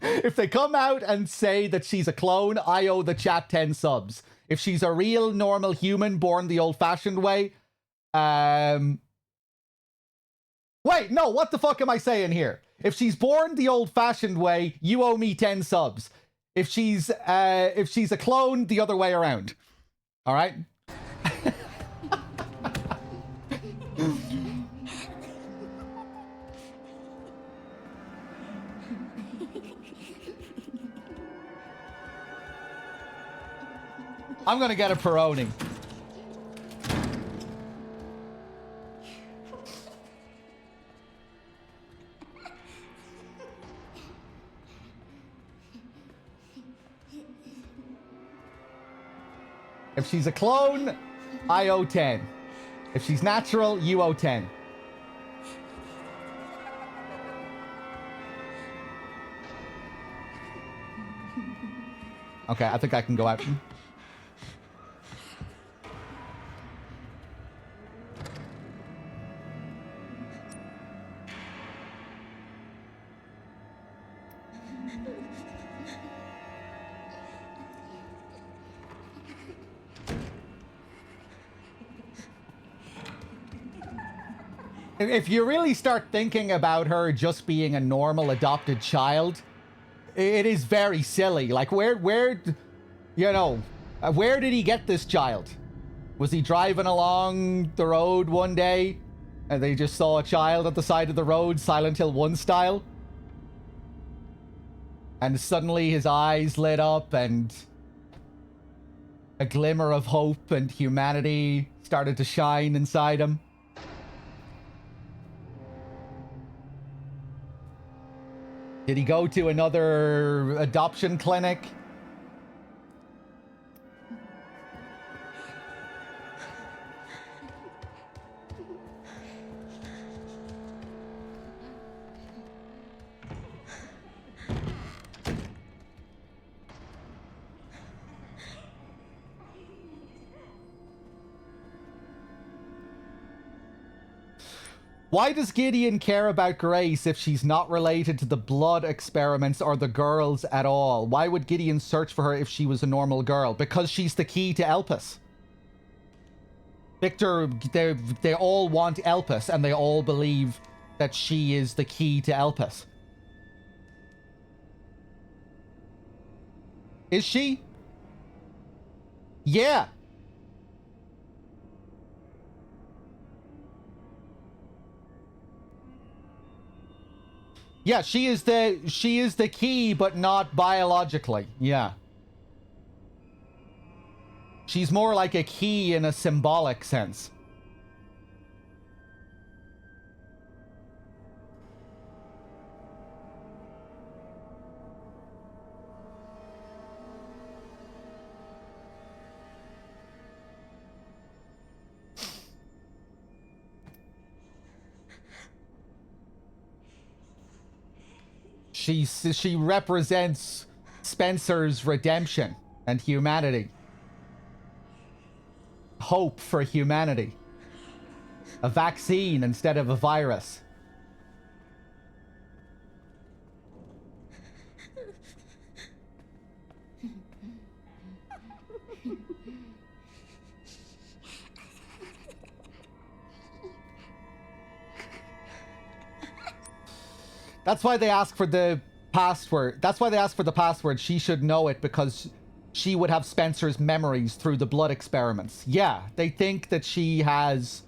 If they come out and say that she's a clone, I owe the chat 10 subs. If she's a real, normal human born the old-fashioned way, wait, no, what the fuck am I saying here? If she's born the old-fashioned way, you owe me 10 subs. If she's a clone, the other way around. All right? I'm gonna get a Peroni. If she's a clone, I owe 10. If she's natural, you owe 10. Okay, I think I can go out. If you really start thinking about her just being a normal adopted child, it is very silly. Like, where did he get this child? Was he driving along the road one day and they just saw a child at the side of the road, Silent Hill 1 style? And suddenly his eyes lit up and a glimmer of hope and humanity started to shine inside him. Did he go to another adoption clinic? Why does Gideon care about Grace if she's not related to the blood experiments or the girls at all? Why would Gideon search for her if she was a normal girl? Because she's the key to Elpis. Victor, they all want Elpis, and they all believe that she is the key to Elpis. Is she? Yeah. Yeah, she is the key, but not biologically. Yeah. She's more like a key in a symbolic sense. She represents Spencer's redemption and humanity. Hope for humanity. A vaccine instead of a virus. That's why they ask for the password. That's why they ask for the password. She should know it because she would have Spencer's memories through the blood experiments. Yeah, they think that she was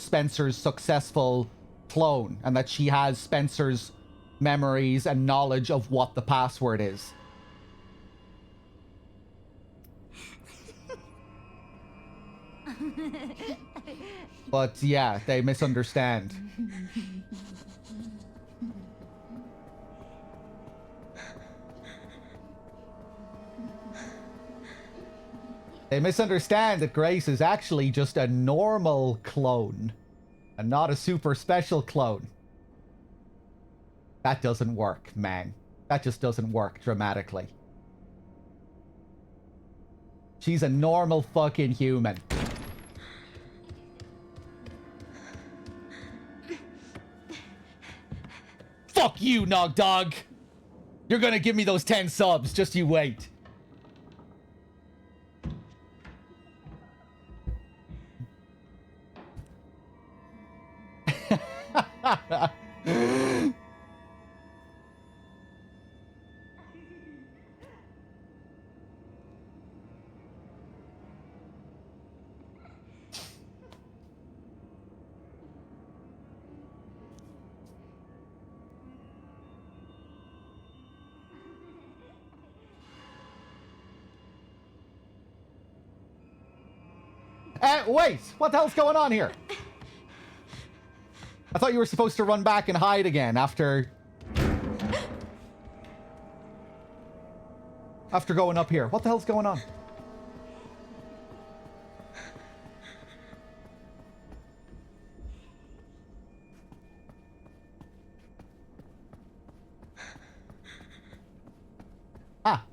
Spencer's successful clone and that she has Spencer's memories and knowledge of what the password is. But yeah, they misunderstand. They misunderstand that Grace is actually just a normal clone and not a super special clone. That doesn't work, man. That just doesn't work dramatically. She's a normal fucking human. Fuck you, Nog Dog! You're gonna give me those 10 subs, just you wait. Wait! What the hell's going on here? I thought you were supposed to run back and hide again after going up here. What the hell's going on? Ah.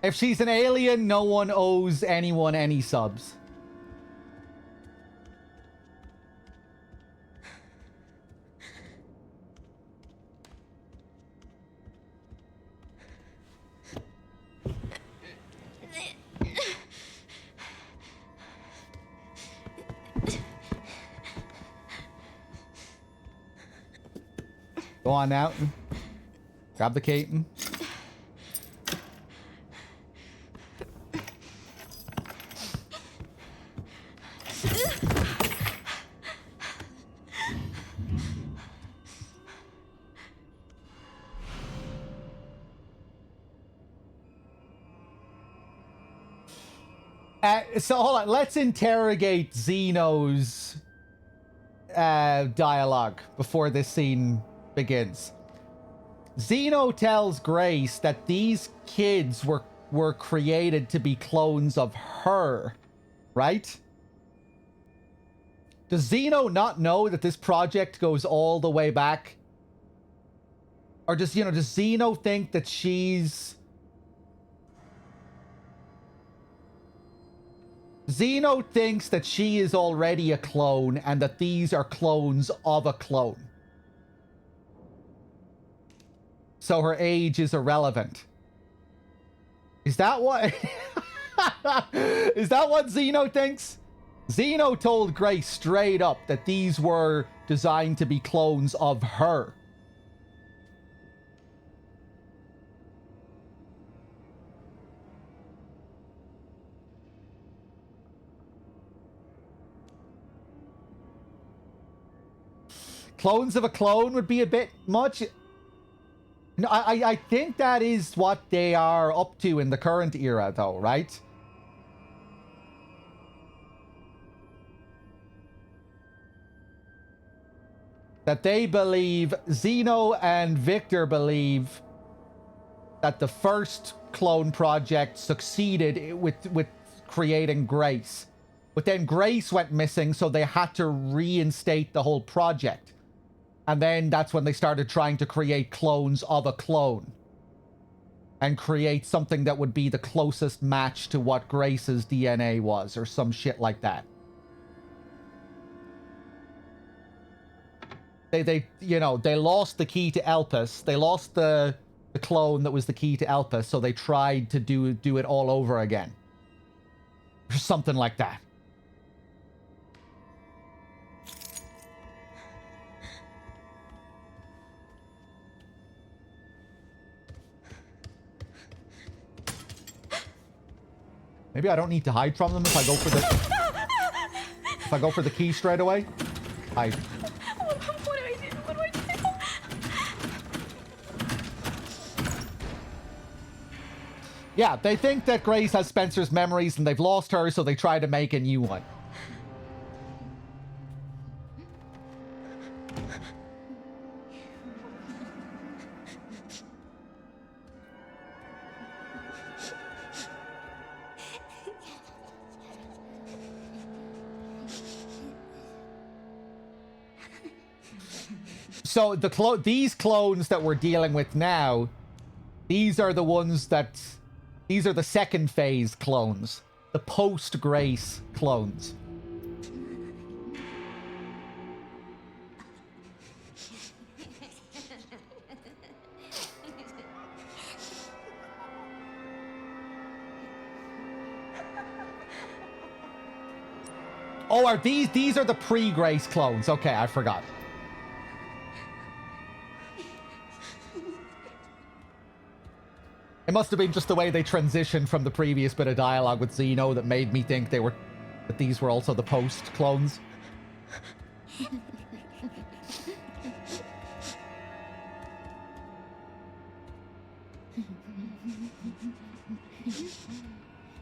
If she's an alien, no one owes anyone any subs. Go on now. Grab the Caton. So hold on, let's interrogate Zeno's dialogue before this scene begins. Zeno tells Grace that these kids were created to be clones of her, right? Does Zeno not know that this project goes all the way back? Or does Zeno think that she's... Zeno thinks that she is already a clone and that these are clones of a clone. So her age is irrelevant. Is that what... Is that what Zeno thinks? Zeno told Grace straight up that these were designed to be clones of her. Clones of a clone would be a bit much. No, I think that is what they are up to in the current era, though, right? That they believe, Zeno and Victor believe, that the first clone project succeeded with creating Grace. But then Grace went missing, so they had to reinstate the whole project. And then that's when they started trying to create clones of a clone. And create something that would be the closest match to what Grace's DNA was, or some shit like that. They lost the key to Elpis. They lost the clone that was the key to Elpis, so they tried to do it all over again. Or something like that. Maybe I don't need to hide from them if I go for the key straight away. Hide. What do I do? What do I do? Yeah, they think that Grace has Spencer's memories and they've lost her, so they try to make a new one. So these clones that we're dealing with now, these are the ones that... These are the second phase clones. The post-Grace clones. Oh, are these are the pre-Grace clones. Okay, I forgot. It must have been just the way they transitioned from the previous bit of dialogue with Zeno that made me think that these were also the post clones.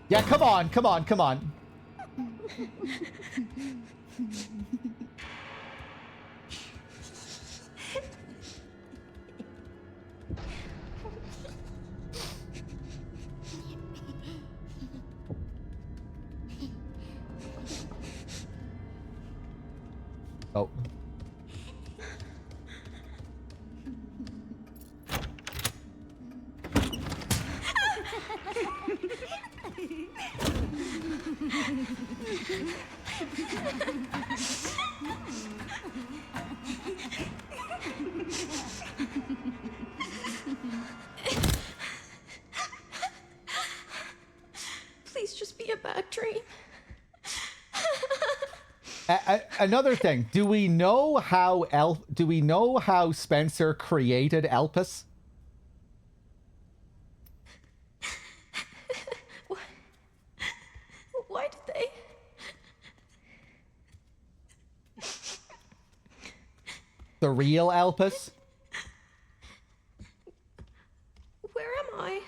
Yeah, come on, come on, come on. Oh. Please just be a bad dream. Another thing, do we know how Spencer created Elpis? Why did they? The real Elpis? Where am I?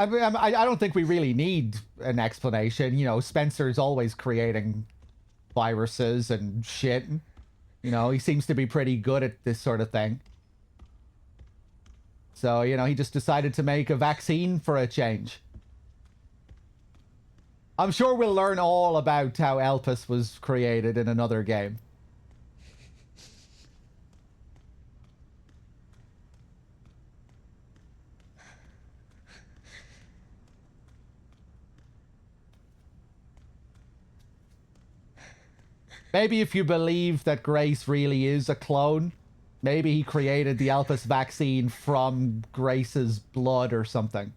I mean, I don't think we really need an explanation. You know, Spencer's always creating viruses and shit. You know, he seems to be pretty good at this sort of thing. So, you know, he just decided to make a vaccine for a change. I'm sure we'll learn all about how Elpis was created in another game. Maybe if you believe that Grace really is a clone, maybe he created the Elpis vaccine from Grace's blood or something.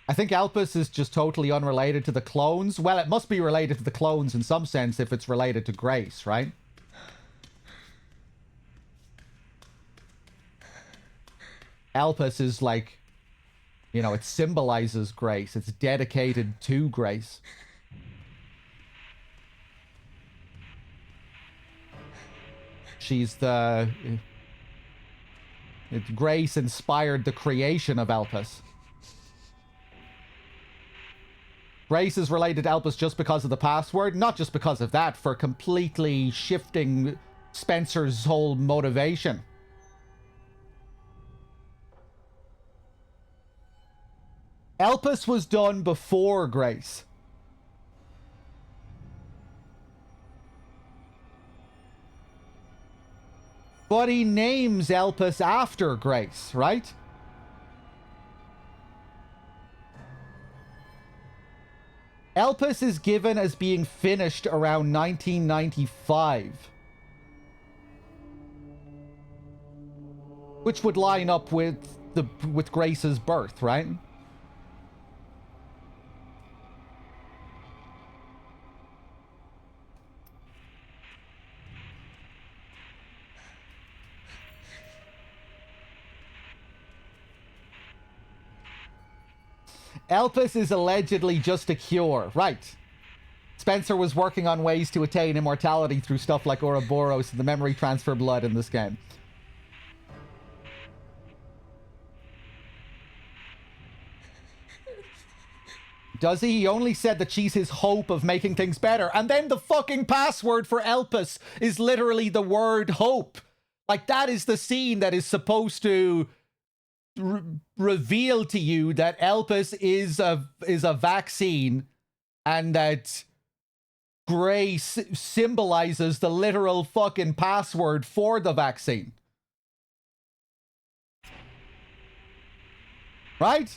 I think Elpis is just totally unrelated to the clones. Well, it must be related to the clones in some sense if it's related to Grace, right? Elpis is like, you know, it symbolizes Grace. It's dedicated to Grace. She's the... Grace inspired the creation of Elpis. Grace is related to Elpis just because of the password, not just because of that, for completely shifting Spencer's whole motivation. Elpis was done before Grace. But he names Elpis after Grace, right? Elpis is given as being finished around 1995. Which would line up with Grace's birth, right? Elpis is allegedly just a cure. Right. Spencer was working on ways to attain immortality through stuff like Ouroboros and the memory transfer blood in this game. Does he? He only said that she's his hope of making things better. And then the fucking password for Elpis is literally the word hope. Like, that is the scene that is supposed to reveal to you that Elpis is a vaccine and that Grace symbolizes the literal fucking password for the vaccine. Right?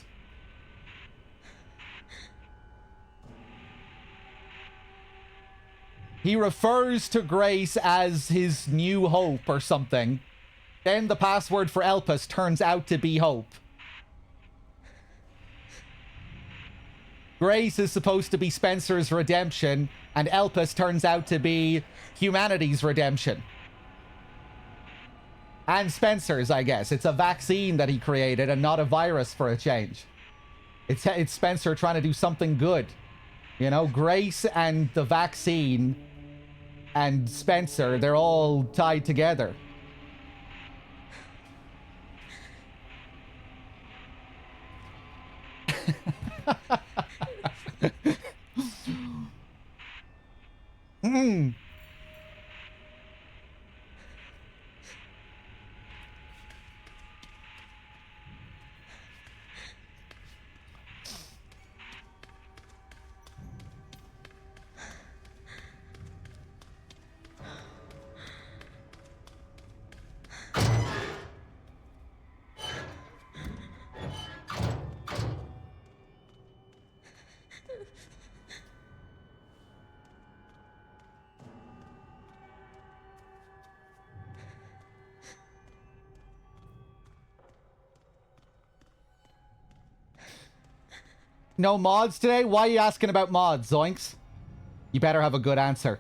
He refers to Grace as his new hope or something. Then the password for Elpis turns out to be hope. Grace is supposed to be Spencer's redemption, and Elpis turns out to be humanity's redemption. And Spencer's, I guess. It's a vaccine that he created and not a virus for a change. It's Spencer trying to do something good. You know, Grace and the vaccine and Spencer, they're all tied together. No mods today? Why are you asking about mods, Zoinks? You better have a good answer.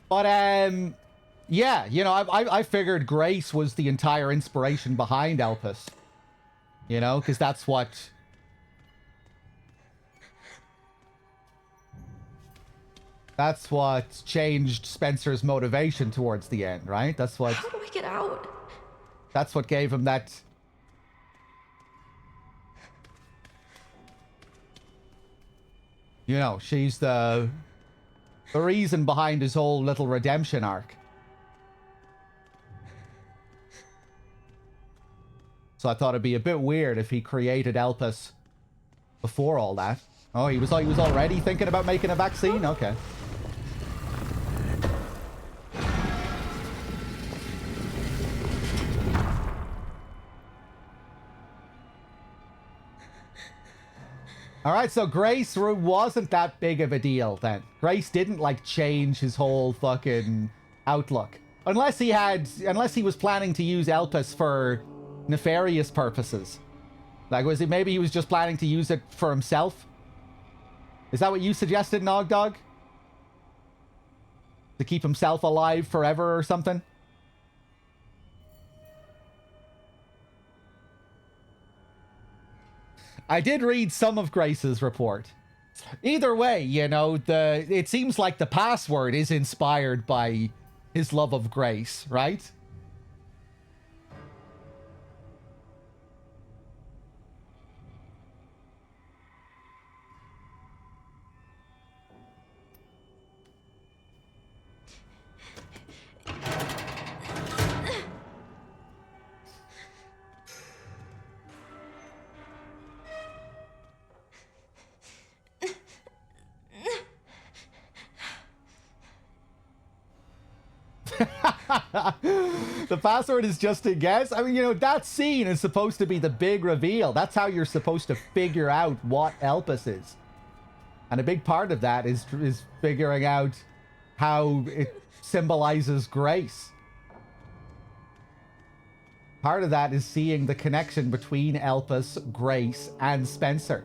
But, yeah, you know, I figured Grace was the entire inspiration behind Elpis. You know, because that's what... That's what changed Spencer's motivation towards the end, right? That's what... How do we get out? That's what gave him that... You know, she's the reason behind his whole little redemption arc. So I thought it'd be a bit weird if he created Elpis before all that. Oh, he was already thinking about making a vaccine? Okay. All right, so Grace wasn't that big of a deal then. Grace didn't like change his whole fucking outlook. Unless he was planning to use Elpis for nefarious purposes. Like, maybe he was just planning to use it for himself? Is that what you suggested, Nog Dog? To keep himself alive forever or something? I did read some of Grace's report. Either way, you know, it seems like the password is inspired by his love of Grace, right? The password is just a guess. I mean, you know, that scene is supposed to be the big reveal. That's how you're supposed to figure out what Elpis is. And a big part of that is figuring out how it symbolizes Grace. Part of that is seeing the connection between Elpis, Grace, and Spencer.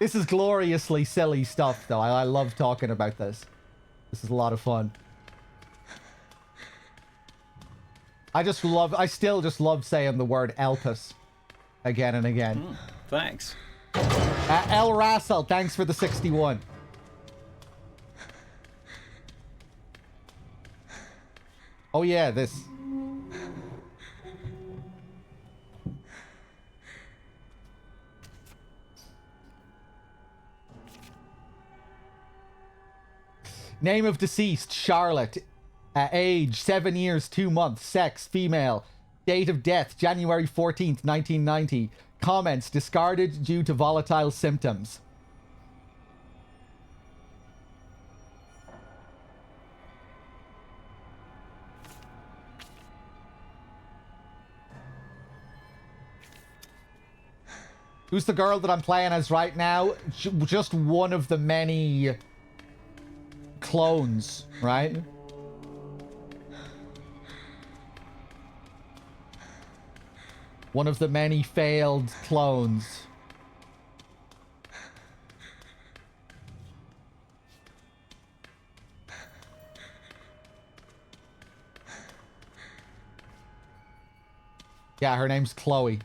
This is gloriously silly stuff, though. I love talking about this. This is a lot of fun. I still just love saying the word Elpis again and again. Thanks. El Rassel, thanks for the 61. Oh yeah, this. Name of deceased, Charlotte. Age, 7 years, 2 months. Sex, female. Date of death, January 14th, 1990. Comments, discarded due to volatile symptoms. Who's the girl that I'm playing as right now? Just one of the many clones, right? One of the many failed clones. Yeah, her name's Chloe.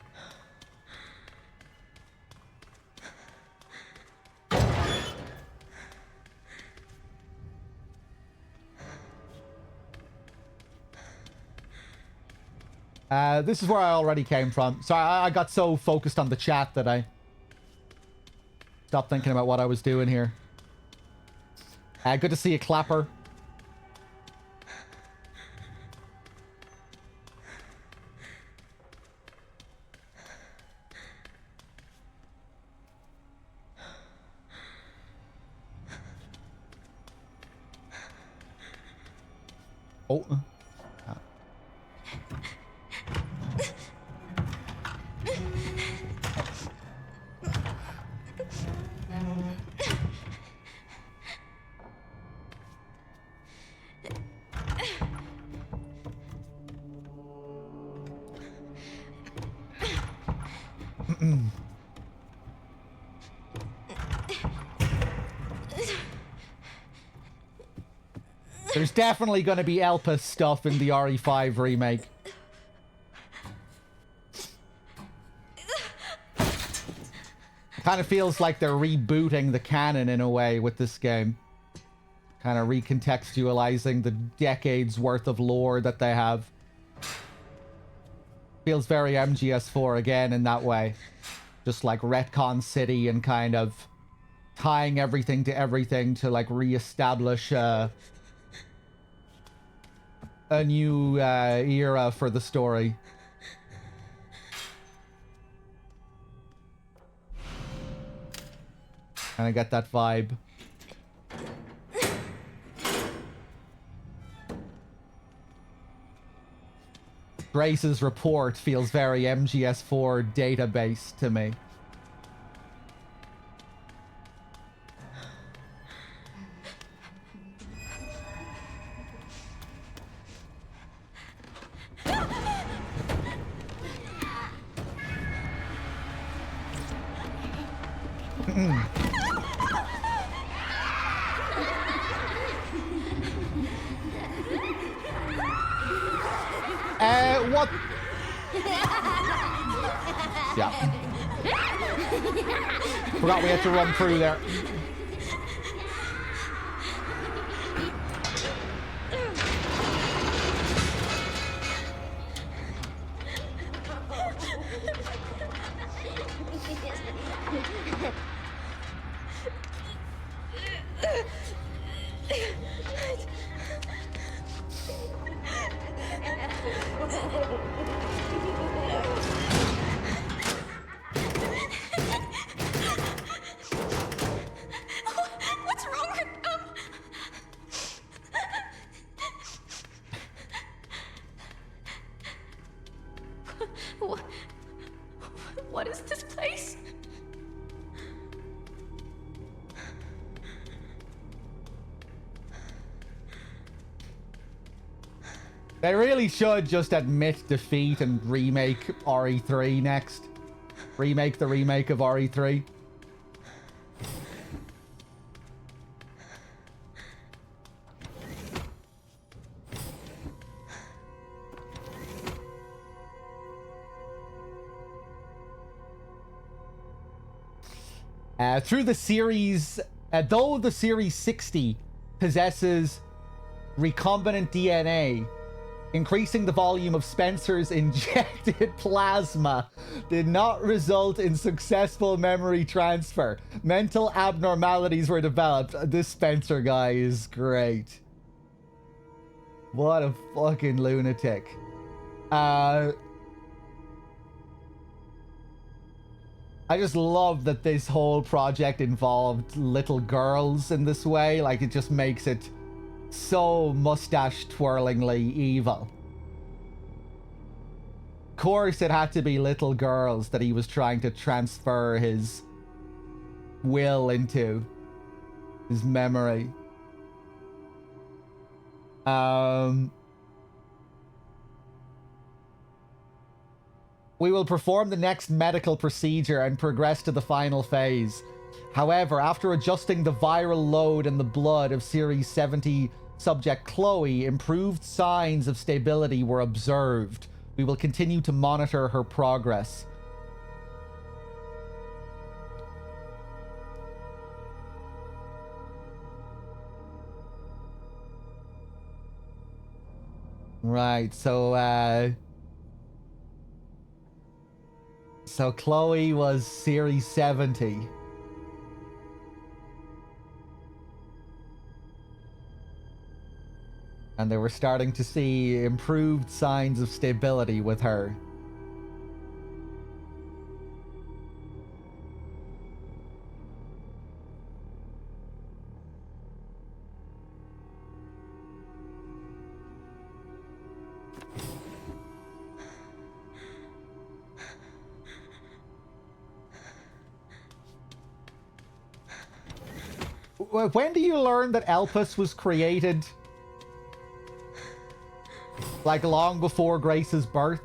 This is where I already came from. So I got so focused on the chat that I stopped thinking about what I was doing here. Good to see you, Clapper. Oh. There's definitely going to be Elpis stuff in the RE5 remake. Kind of feels like they're rebooting the canon in a way with this game. Kind of recontextualizing the decades worth of lore that they have. Feels very MGS4 again in that way. Just like Retcon City and kind of tying everything to like reestablish a new era for the story. And I get that vibe. Grace's report feels very MGS4 database to me. What? Yeah. Forgot we had to run through there. What's wrong with them? What is this place? They really should just admit defeat and remake RE3 next. Remake the remake of RE3. Through the series, though the Series 60 possesses recombinant DNA, increasing the volume of Spencer's injected plasma did not result in successful memory transfer. Mental abnormalities were developed. This Spencer guy is great. What a fucking lunatic. I just love that this whole project involved little girls in this way. Like, it just makes it so mustache-twirlingly evil. Of course it had to be little girls that he was trying to transfer his will into. His memory. We will perform the next medical procedure and progress to the final phase. However, after adjusting the viral load in the blood of Series 70 subject Chloe, improved signs of stability were observed. We will continue to monitor her progress. Right, so Chloe was Series 70. And they were starting to see improved signs of stability with her. When do you learn that Elpis was created? Like long before Grace's birth?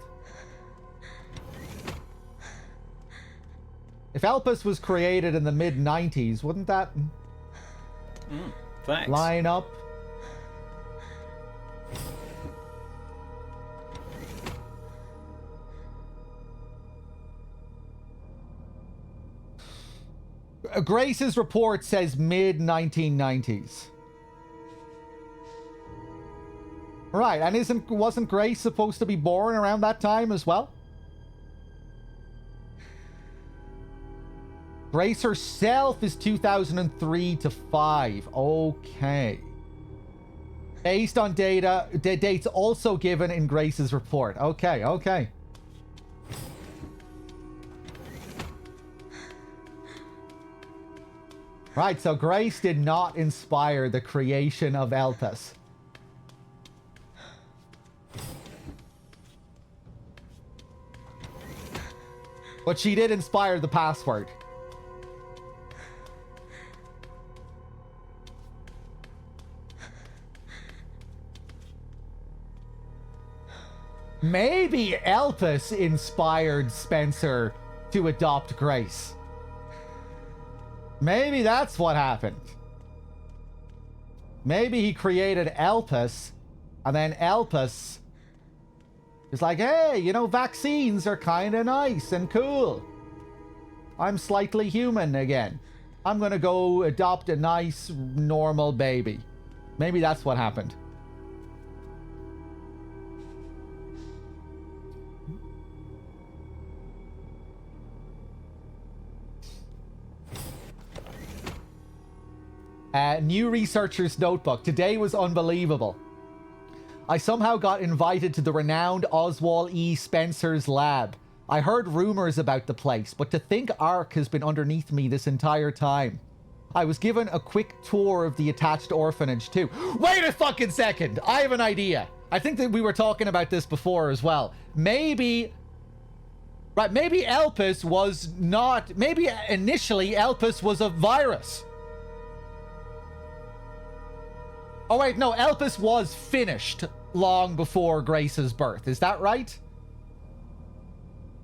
If Elpis was created in the mid-90s, wouldn't that Thanks. line up? Grace's report says mid-1990s. Right, and wasn't Grace supposed to be born around that time as well? Grace herself is 2003 to 5. Okay. Based on data, the dates also given in Grace's report. Okay, okay. Right, so Grace did not inspire the creation of Elpis. But she did inspire the password. Maybe Elpis inspired Spencer to adopt Grace. Maybe that's what happened. Maybe he created Elpis, and then Elpis is like, hey, you know, vaccines are kind of nice and cool. I'm slightly human again. I'm gonna go adopt a nice, normal baby. Maybe that's what happened. New researcher's notebook. Today was unbelievable. I somehow got invited to the renowned Oswald E. Spencer's lab. I heard rumors about the place, but to think Ark has been underneath me this entire time. I was given a quick tour of the attached orphanage too. Wait a fucking second! I have an idea. I think that we were talking about this before as well. Maybe... Right, maybe Elpis was not... Maybe initially Elpis was a virus. Oh wait, no, Elpis was finished long before Grace's birth. Is that right?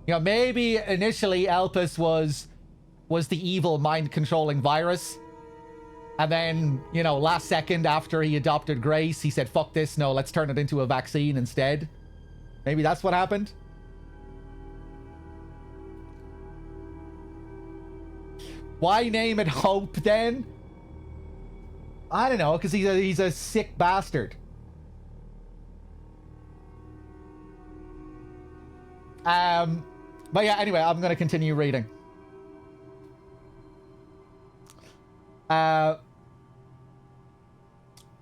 You know, maybe initially Elpis was the evil mind-controlling virus. And then, you know, last second after he adopted Grace, he said, fuck this, no, let's turn it into a vaccine instead. Maybe that's what happened? Why name it Hope then? I don't know, because he's a sick bastard. But yeah, anyway, I'm going to continue reading. I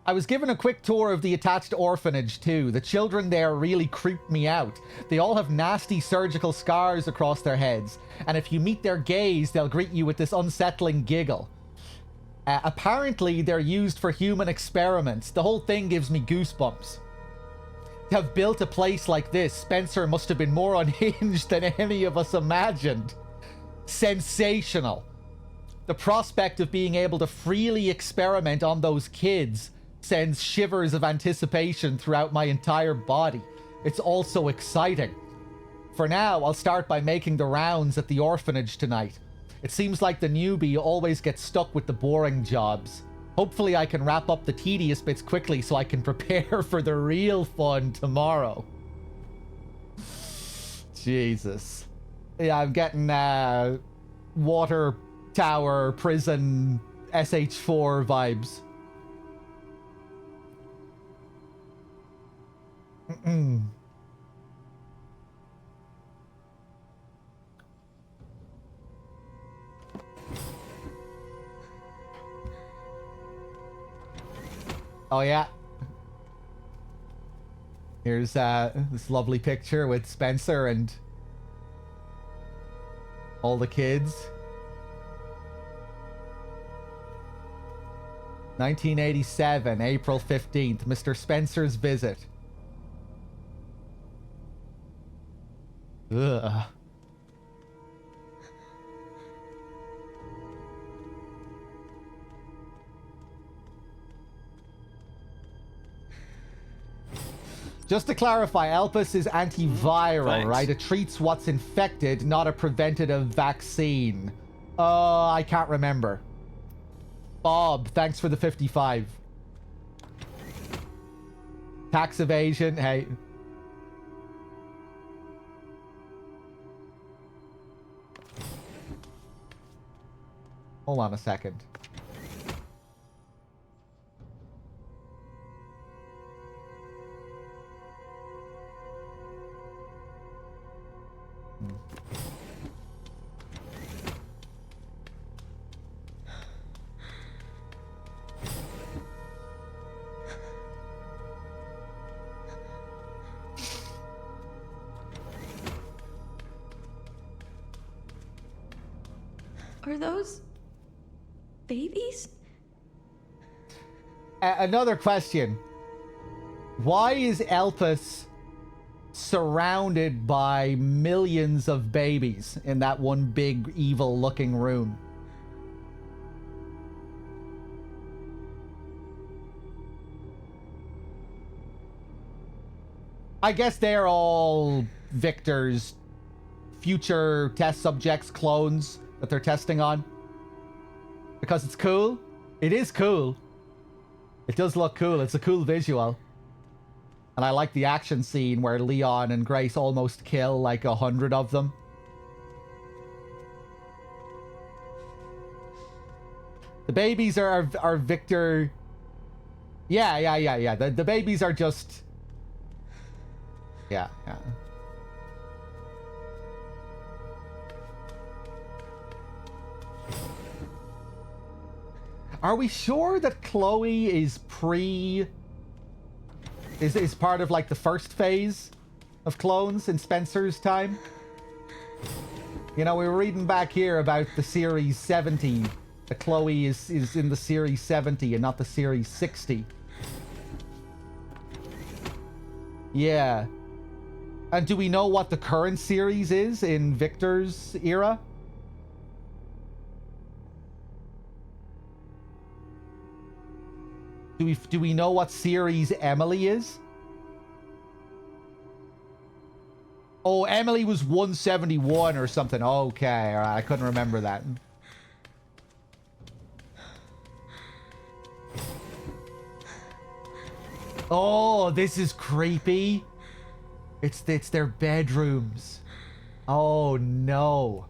was given a quick tour of the attached orphanage too. The children there really creeped me out. They all have nasty surgical scars across their heads, and if you meet their gaze, they'll greet you with this unsettling giggle. Apparently, they're used for human experiments. The whole thing gives me goosebumps. To have built a place like this, Spencer must have been more unhinged than any of us imagined. Sensational. The prospect of being able to freely experiment on those kids sends shivers of anticipation throughout my entire body. It's also exciting. For now, I'll start by making the rounds at the orphanage tonight. It seems like the newbie always gets stuck with the boring jobs. Hopefully I can wrap up the tedious bits quickly so I can prepare for the real fun tomorrow. Jesus. Yeah, I'm getting water tower prison SH4 vibes. Oh yeah. Here's this lovely picture with Spencer and all the kids. 1987, April 15th, Mr. Spencer's visit. Ugh. Just to clarify, Elpis is antiviral, Thanks. right? It treats what's infected, not a preventative vaccine. I can't remember. Bob, thanks for the 55. Tax evasion, hey. Hold on a second. Are those babies? Another question. Why is Elpis surrounded by millions of babies in that one big evil looking room? I guess they're all Victor's future test subjects, clones that they're testing on. Because it's cool. It is cool. It does look cool. It's a cool visual. And I like the action scene where Leon and Grace almost kill like 100 of them. The babies are Victor... Yeah. The babies are just... Yeah. Are we sure that Chloe is is part of like the first phase of clones in Spencer's time? You know, we were reading back here about the Series 70. That Chloe is in the Series 70 and not the Series 60. Yeah. And do we know what the current series is in Victor's era? Do we know what series Emily is? Oh, Emily was 171 or something. Okay, all right, I couldn't remember that. Oh, this is creepy. It's their bedrooms. Oh no.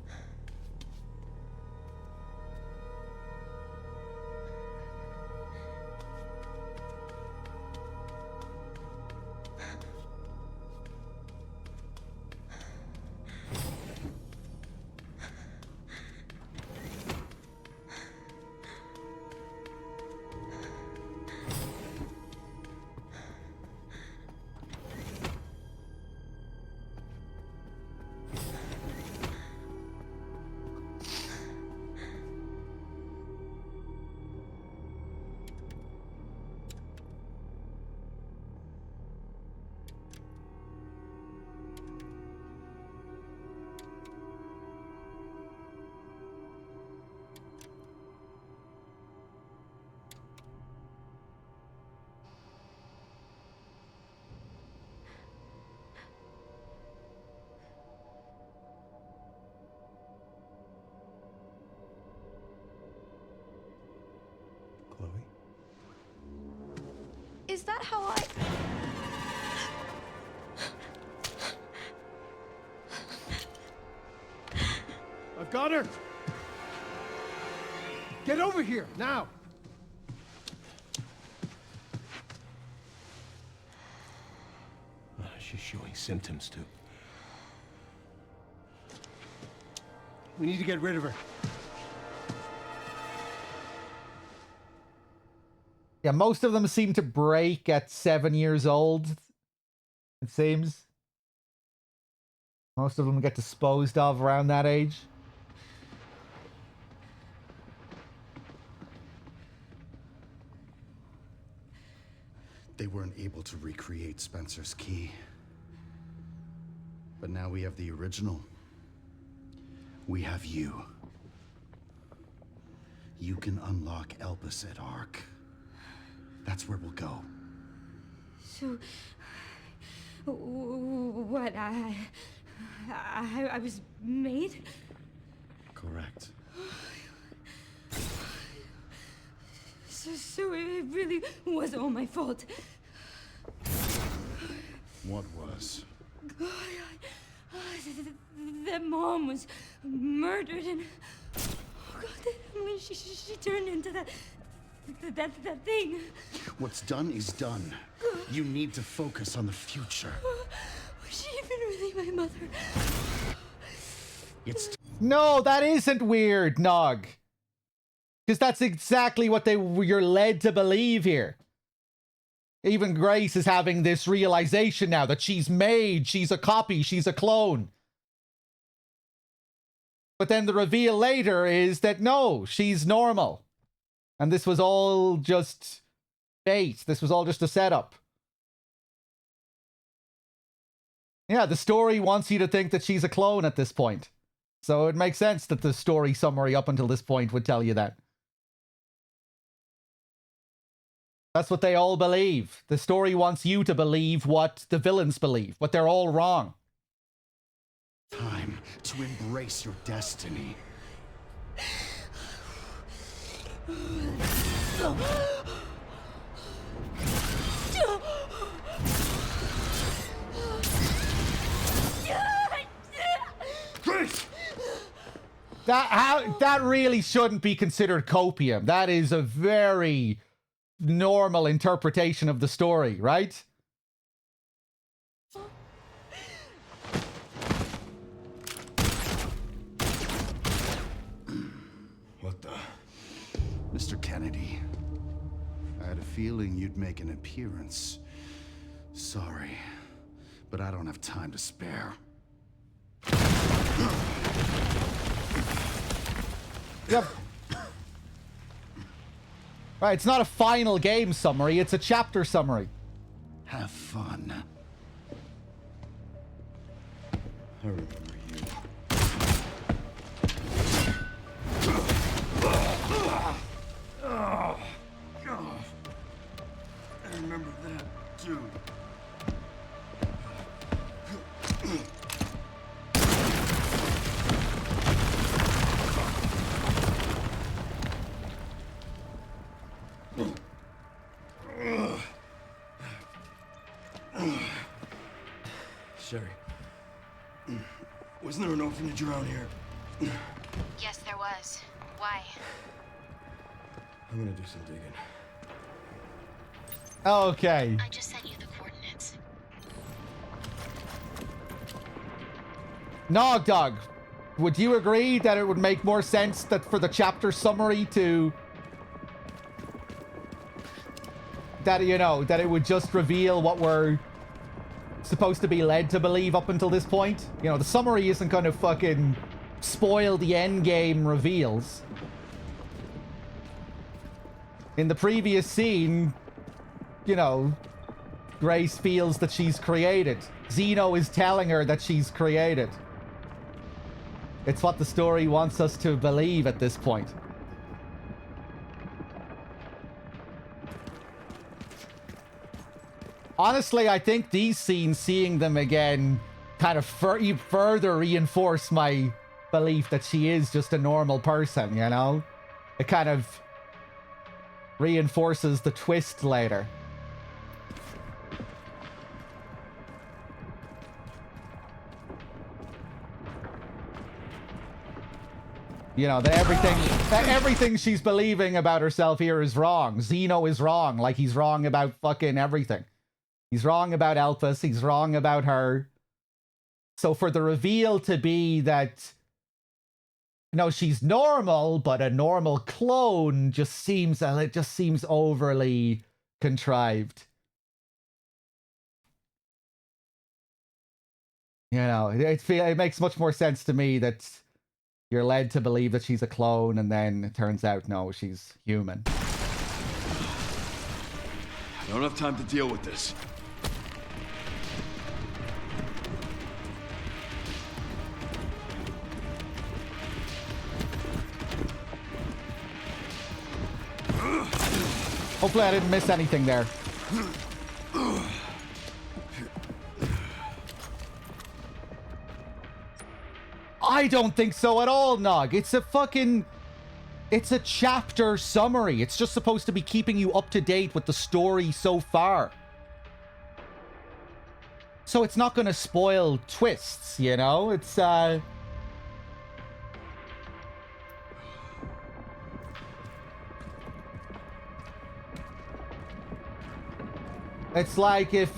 that how I... I've got her! Get over here, now! She's showing symptoms, too. We need to get rid of her. Yeah, most of them seem to break at 7 years old, it seems. Most of them get disposed of around that age. They weren't able to recreate Spencer's key. But now we have the original. We have you. You can unlock Elpis at Ark. That's where we'll go. So... what, I was made? Correct. So it really was all my fault. What was? That Mom was murdered, and oh God, Emily, she turned into that thing. What's done is done. You need to focus on the future. Was she even really my mother? It's No, that isn't weird, Nog. Because that's exactly what you're led to believe here. Even Grace is having this realization now that she's made, she's a copy, she's a clone. But then the reveal later is that no, she's normal. And this was all just bait. This was all just a setup. Yeah, the story wants you to think that she's a clone at this point. So it makes sense that the story summary up until this point would tell you that. That's what they all believe. The story wants you to believe what the villains believe, but they're all wrong. time to embrace your destiny. That really shouldn't be considered copium. That is a very normal interpretation of the story, right? What the? Mr. Kennedy, I had a feeling you'd make an appearance. Sorry, but I don't have time to spare. Yep. Right, it's not a final game summary, it's a chapter summary. Have fun. I remember you. Oh, God. I remember that, too. Sherry. Wasn't there an orphanage around here? Yes, there was. Why? I'm gonna do some digging. Okay. I just sent you the coordinates. Nog Dog, would you agree that it would make more sense that for the chapter summary to... that, you know, that it would just reveal what we're supposed to be led to believe up until this point? You know, the summary isn't going to fucking spoil the end game reveals. In the previous scene, you know, Grace feels that she's created. Zeno is telling her that she's created. It's what the story wants us to believe at this point. Honestly, I think these scenes, seeing them again, kind of further reinforce my belief that she is just a normal person, you know? It kind of reinforces the twist later. You know, that everything she's believing about herself here is wrong. Zeno is wrong. Like, he's wrong about fucking everything. He's wrong about Elpis. He's wrong about her. So for the reveal to be that, you know, she's normal, but a normal clone just seems overly contrived. You know, it makes much more sense to me that you're led to believe that she's a clone, and then it turns out, no, she's human. I don't have time to deal with this. Hopefully I didn't miss anything there. I don't think so at all, Nog. It's a chapter summary. It's just supposed to be keeping you up to date with the story so far. So it's not going to spoil twists, you know? It's like if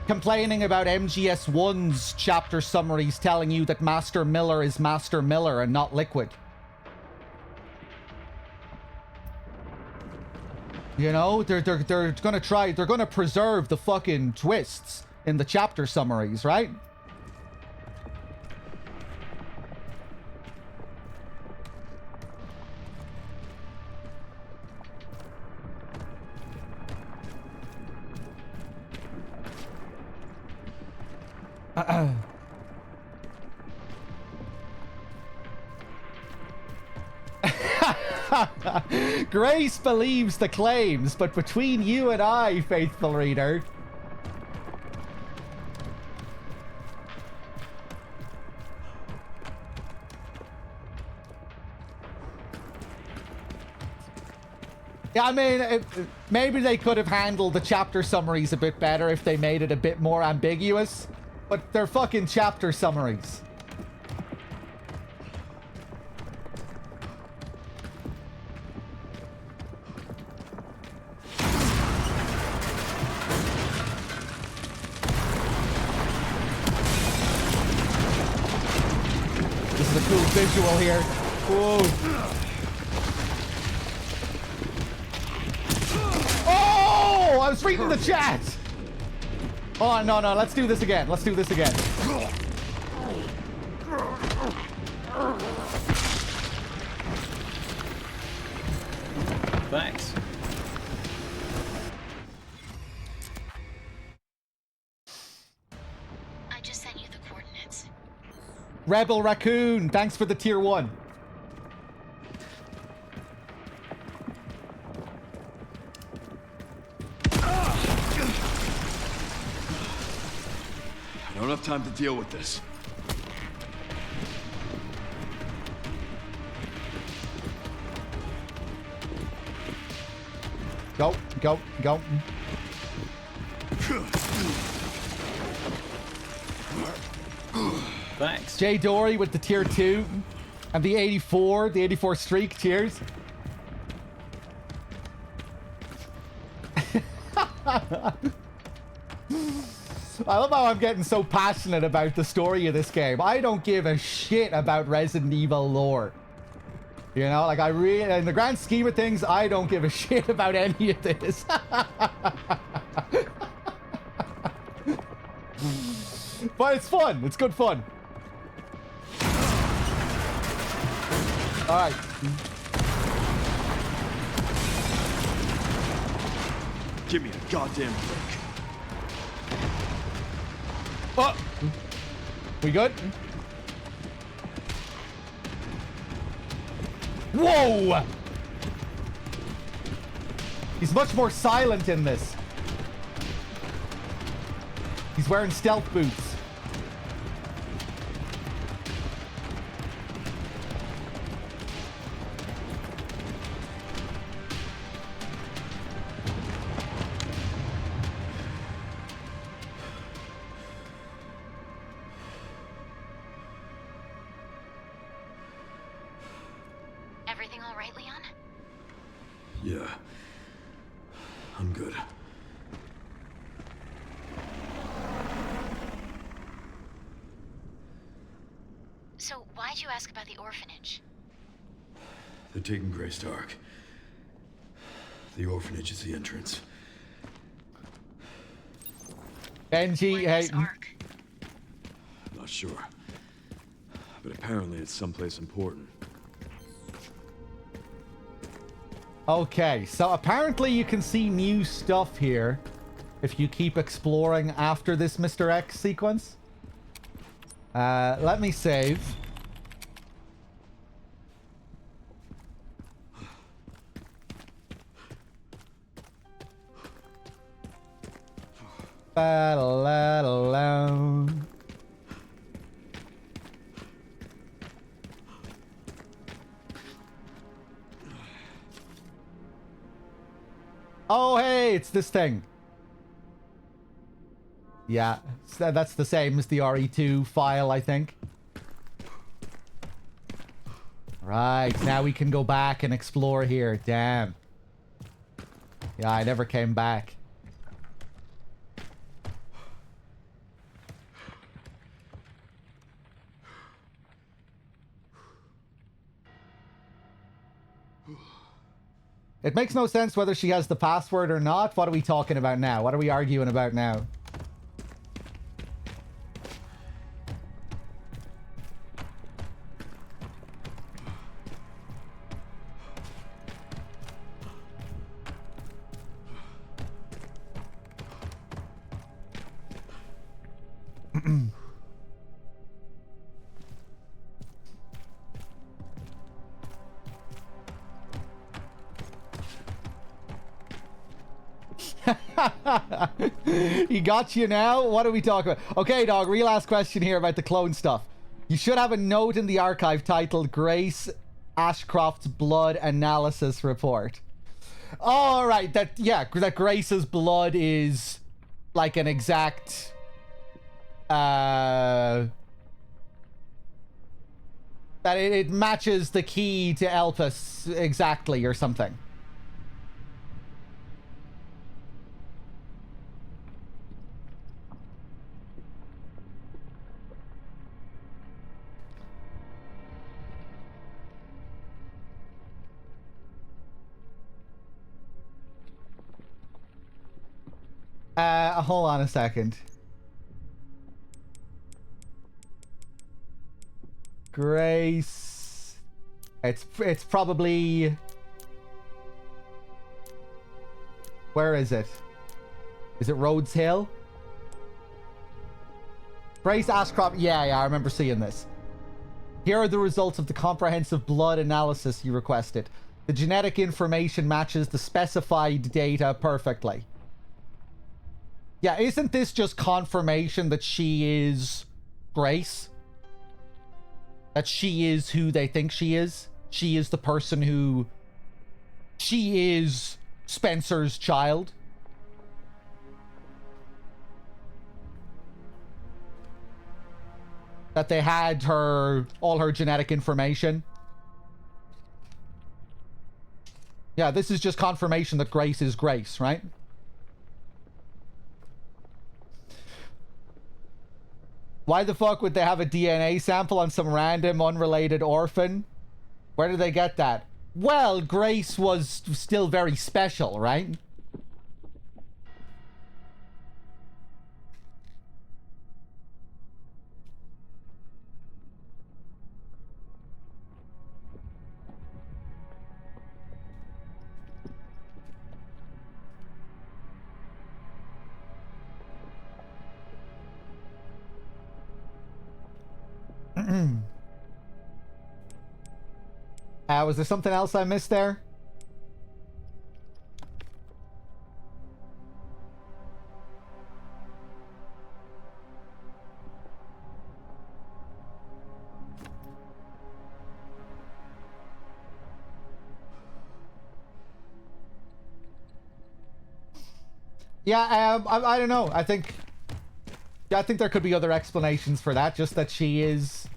complaining about MGS1's chapter summaries telling you that Master Miller is Master Miller and not Liquid. You know, they're gonna preserve the fucking twists in the chapter summaries, right? Grace believes the claims, but between you and I, faithful reader, yeah, I mean, maybe they could have handled the chapter summaries a bit better if they made it a bit more ambiguous, but they're fucking chapter summaries. This is a cool visual here. Whoa. Oh, I was reading the chat. Oh, no, let's do this again. Let's do this again. Thanks. I just sent you the coordinates. Rebel Raccoon, thanks for the tier 1. I don't have time to deal with this. Go. Thanks. Jay Dory with the tier 2 and the 84 streak. Cheers. I love how I'm getting so passionate about the story of this game. I don't give a shit about Resident Evil lore. You know, like I really, in the grand scheme of things, I don't give a shit about any of this. But it's fun. It's good fun. All right. Give me a goddamn break. Oh, we good? Whoa! He's much more silent in this. He's wearing stealth boots. everything all right, Leon? Yeah. I'm good. So, why'd you ask about the orphanage? They're taking Grace to Ark. The orphanage is the entrance. Benji, Where hey. is Ark? Not sure. But apparently it's someplace important. Okay, so apparently you can see new stuff here if you keep exploring after this Mr. X sequence. Let me save. Ba-da-la-da-la. Oh, hey, it's this thing. Yeah, so that's the same as the RE2 file, I think. Right, now we can go back and explore here. Damn. Yeah, I never came back. It makes no sense whether she has the password or not. What are we talking about now? What are we arguing about now? He got you now? What are we talking about? Okay, dog, real last question here about the clone stuff. You should have a note in the archive titled Grace Ashcroft's Blood Analysis Report. All right, that Grace's blood is like an exact that it matches the key to Elpis exactly or something. Hold on a second. Grace. It's probably... Where is it? Is it Rhodes Hill? Grace Ashcroft. Yeah, I remember seeing this. Here are the results of the comprehensive blood analysis you requested. The genetic information matches the specified data perfectly. Yeah, isn't this just confirmation that she is Grace? That she is who they think she is? She is the person who... She is Spencer's child? That they had all her genetic information? Yeah, this is just confirmation that Grace is Grace, right? Why the fuck would they have a DNA sample on some random unrelated orphan? Where did they get that? Well, Grace was still very special, right? Was there something else I missed there? Yeah, I don't know. I think there could be other explanations for that. Just that she is...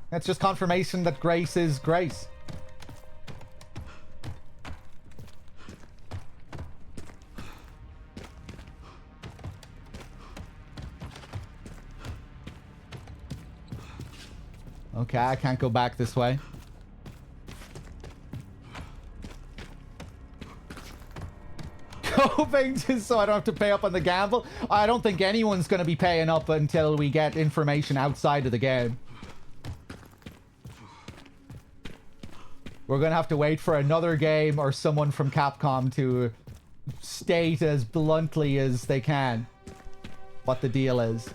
That's just confirmation that Grace is Grace. Okay, I can't go back this way. Hoping to, so I don't have to pay up on the gamble. I don't think anyone's going to be paying up until we get information outside of the game. We're going to have to wait for another game or someone from Capcom to state as bluntly as they can what the deal is.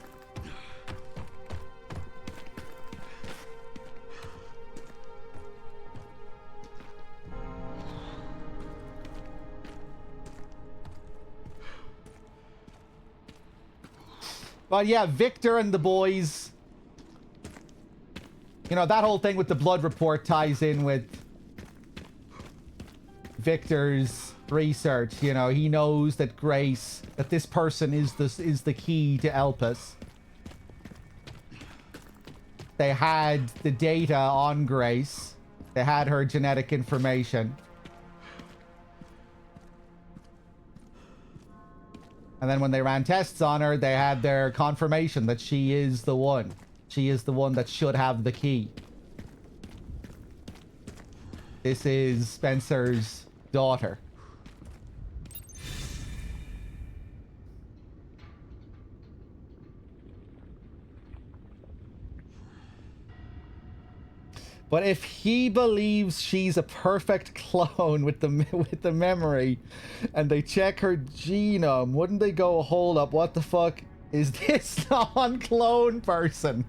But yeah, Victor and the boys. You know, that whole thing with the blood report ties in with Victor's research. You know, he knows that Grace, that this person is the key to Elpis. They had the data on Grace. They had her genetic information. And then when they ran tests on her, they had their confirmation that she is the one. She is the one that should have the key. This is Spencer's daughter. But if he believes she's a perfect clone with the memory, and they check her genome, wouldn't they go, hold up, what the fuck is this non-clone person?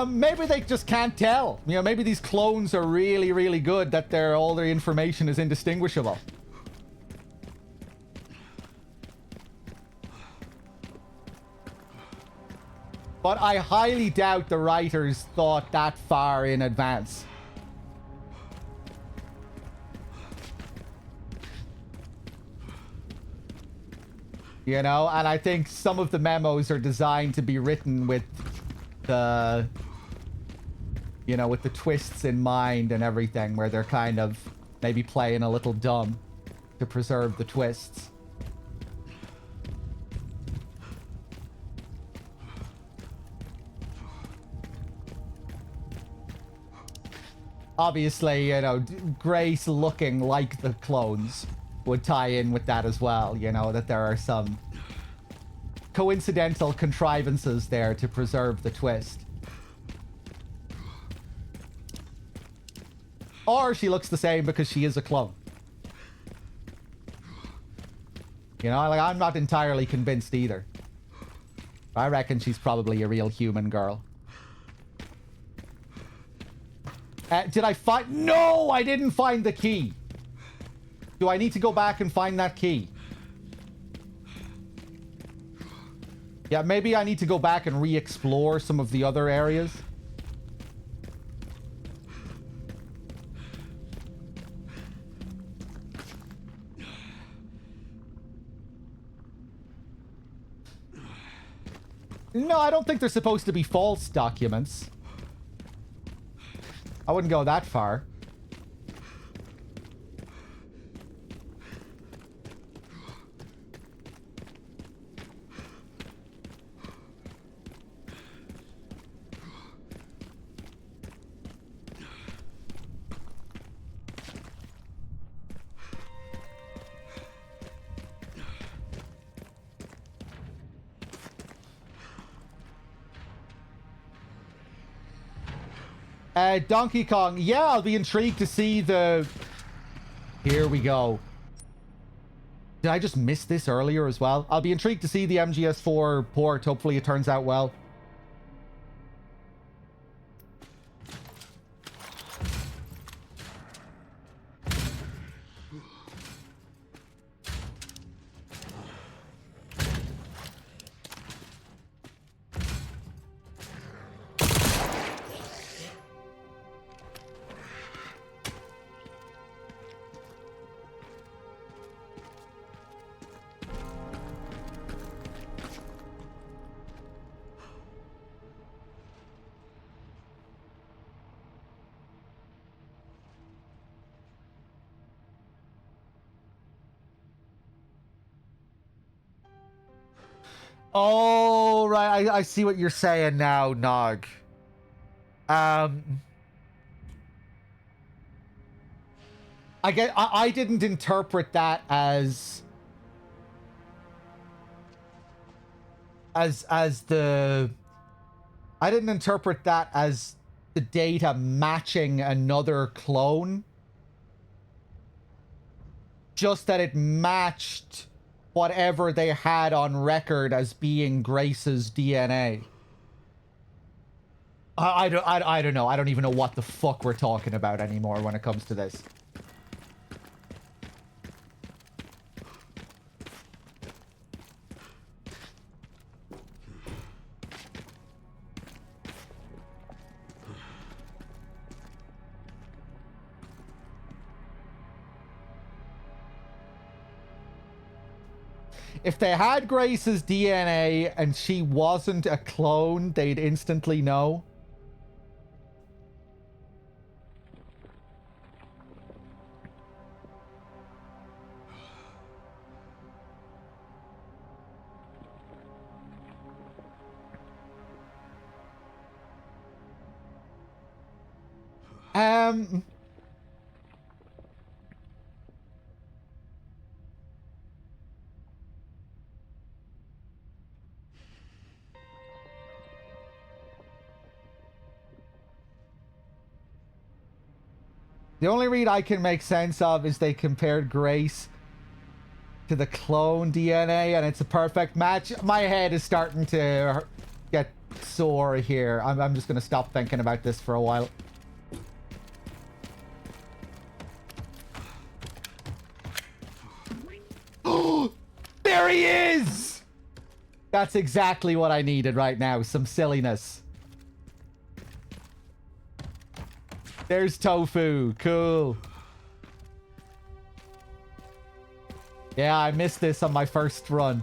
Maybe they just can't tell. You know, maybe these clones are really, really good that all their information is indistinguishable. But I highly doubt the writers thought that far in advance. You know, and I think some of the memos are designed to be written with the, you know, with the twists in mind and everything, where they're kind of maybe playing a little dumb to preserve the twists. Obviously, you know, Grace looking like the clones would tie in with that as well, you know, that there are some coincidental contrivances there to preserve the twist. Or she looks the same because she is a clone. You know, like, I'm not entirely convinced either. I reckon she's probably a real human girl. Did I find... No, I didn't find the key. Do I need to go back and find that key? Yeah, maybe I need to go back and re-explore some of the other areas. No, I don't think they're supposed to be false documents. I wouldn't go that far. Donkey Kong. Yeah, I'll be intrigued to see the... Here we go. Did I just miss this earlier as well? I'll be intrigued to see the MGS4 port. Hopefully it turns out well. Oh, right. I see what you're saying now, Nog. I didn't interpret that as the... I didn't interpret that as the data matching another clone. Just that it matched whatever they had on record as being Grace's DNA. I don't know. I don't even know what the fuck we're talking about anymore when it comes to this. If they had Grace's DNA and she wasn't a clone, they'd instantly know. The only read I can make sense of is they compared Grace to the clone DNA, and it's a perfect match. My head is starting to get sore here. I'm just going to stop thinking about this for a while. There he is! That's exactly what I needed right now. Some silliness. There's Tofu. Cool. Yeah, I missed this on my first run.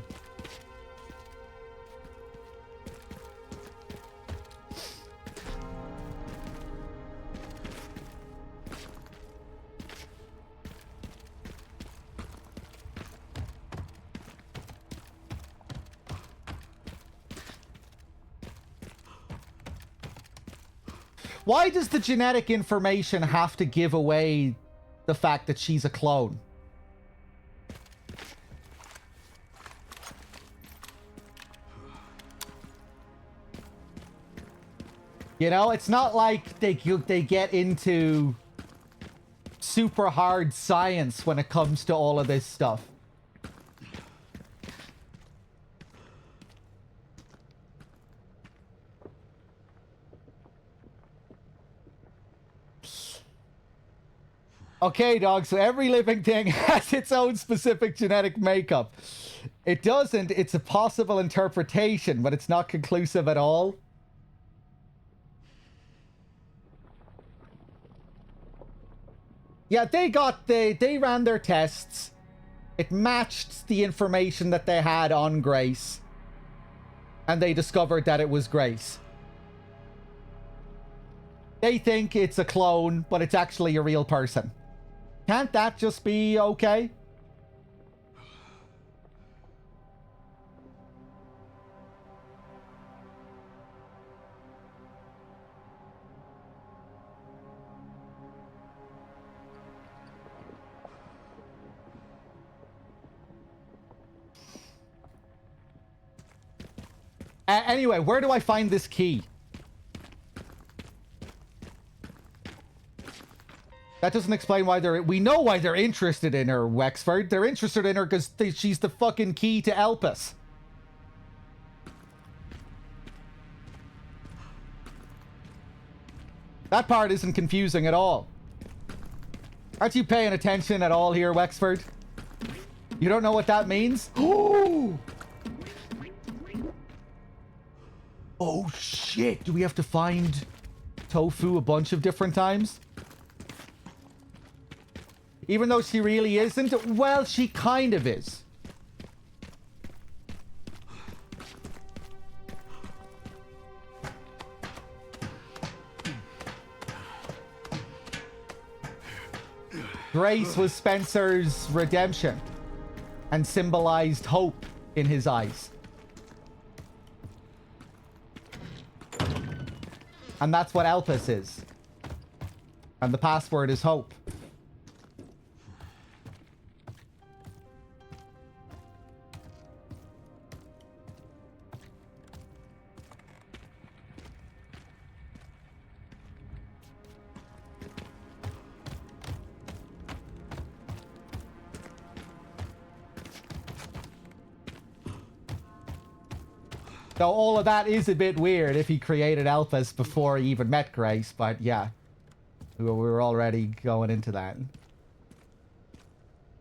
Why does the genetic information have to give away the fact that she's a clone? You know, it's not like they get into super hard science when it comes to all of this stuff. Okay, dog, so every living thing has its own specific genetic makeup. It doesn't. It's a possible interpretation, but it's not conclusive at all. Yeah, they ran their tests. It matched the information that they had on Grace. And they discovered that it was Grace. They think it's a clone, but it's actually a real person. Can't that just be okay? Anyway, where do I find this key? That doesn't explain why they're... We know why they're interested in her, Wexford. They're interested in her because she's the fucking key to Elpis. That part isn't confusing at all. Aren't you paying attention at all here, Wexford? You don't know what that means? Oh! Oh, shit. Do we have to find Tofu a bunch of different times? Even though she really isn't? Well, she kind of is. Grace was Spencer's redemption and symbolized hope in his eyes. And that's what Elpis is. And the password is hope. So all of that is a bit weird if he created Elpis before he even met Grace, but yeah. We were already going into that.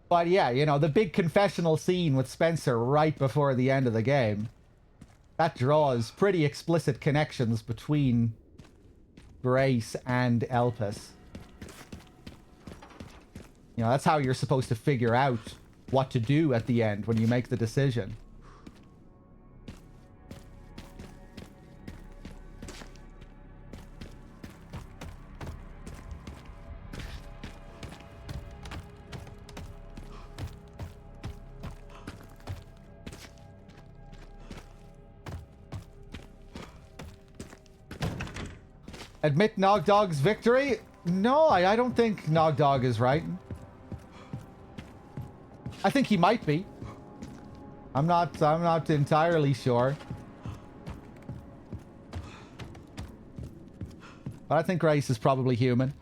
But yeah, you know, the big confessional scene with Spencer right before the end of the game. That draws pretty explicit connections between Grace and Elpis. You know, that's how you're supposed to figure out what to do at the end when you make the decision. Admit Nogdog's victory? No, I don't think Nogdog is right. I think he might be. I'm not entirely sure. But I think Grace is probably human.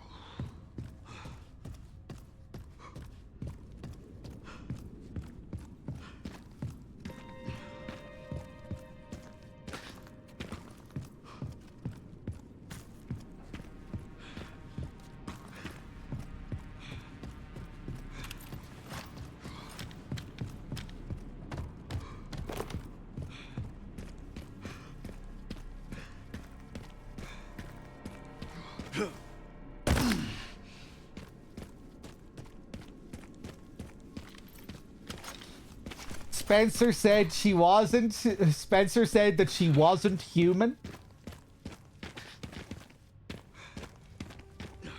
Spencer said she wasn't. Spencer said that she wasn't human.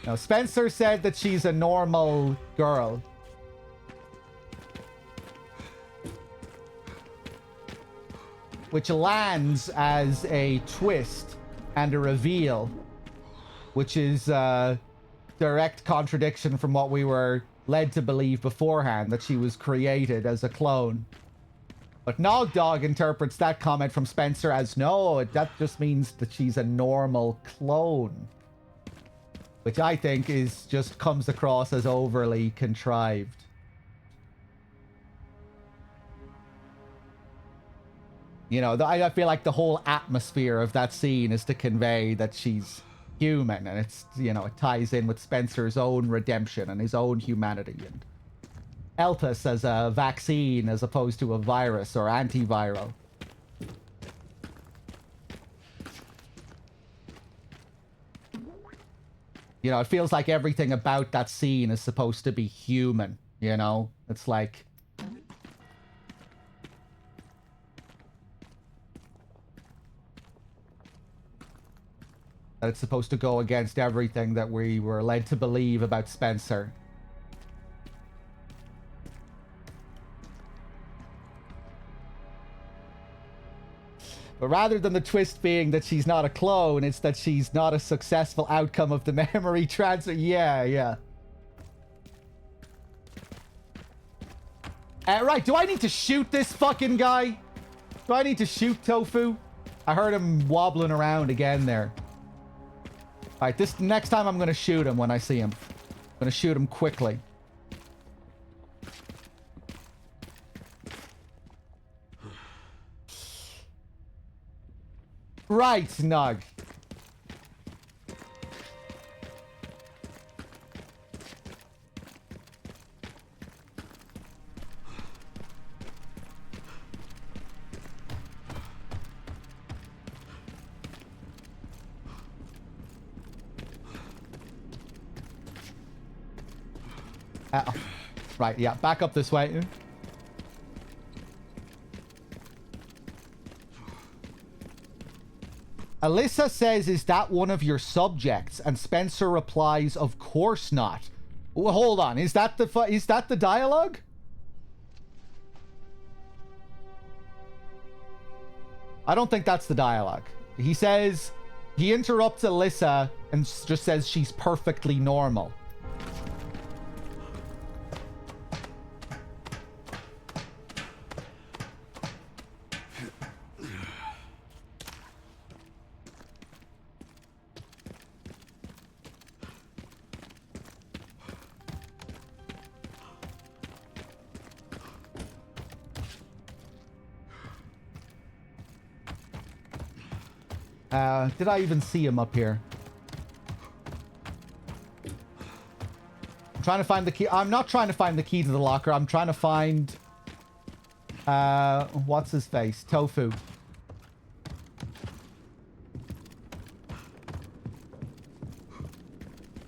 No, Spencer said that she's a normal girl. Which lands as a twist and a reveal. Which is a direct contradiction from what we were led to believe beforehand, that she was created as a clone. But Nogdog interprets that comment from Spencer as, no, that just means that she's a normal clone. Which I think just comes across as overly contrived. You know, I feel like the whole atmosphere of that scene is to convey that she's human. And it's, you know, it ties in with Spencer's own redemption and his own humanity. And Elpis as a vaccine as opposed to a virus or antiviral. You know, it feels like everything about that scene is supposed to be human, you know? It's like... that it's supposed to go against everything that we were led to believe about Spencer. But rather than the twist being that she's not a clone, it's that she's not a successful outcome of the memory transfer. Yeah. Right, do I need to shoot this fucking guy? Do I need to shoot Tofu? I heard him wobbling around again there. Alright, this next time I'm gonna shoot him when I see him. I'm gonna shoot him quickly. Right, Nog. Right, yeah, back up this way. Alyssa says, is that one of your subjects? And Spencer replies, of course not. Well, hold on, is that the dialogue? I don't think that's the dialogue. He says, He interrupts Alyssa and just says she's perfectly normal. Did I even see him up here? I'm trying to find the key. I'm not trying to find the key to the locker. I'm trying to find... what's his face? Tofu.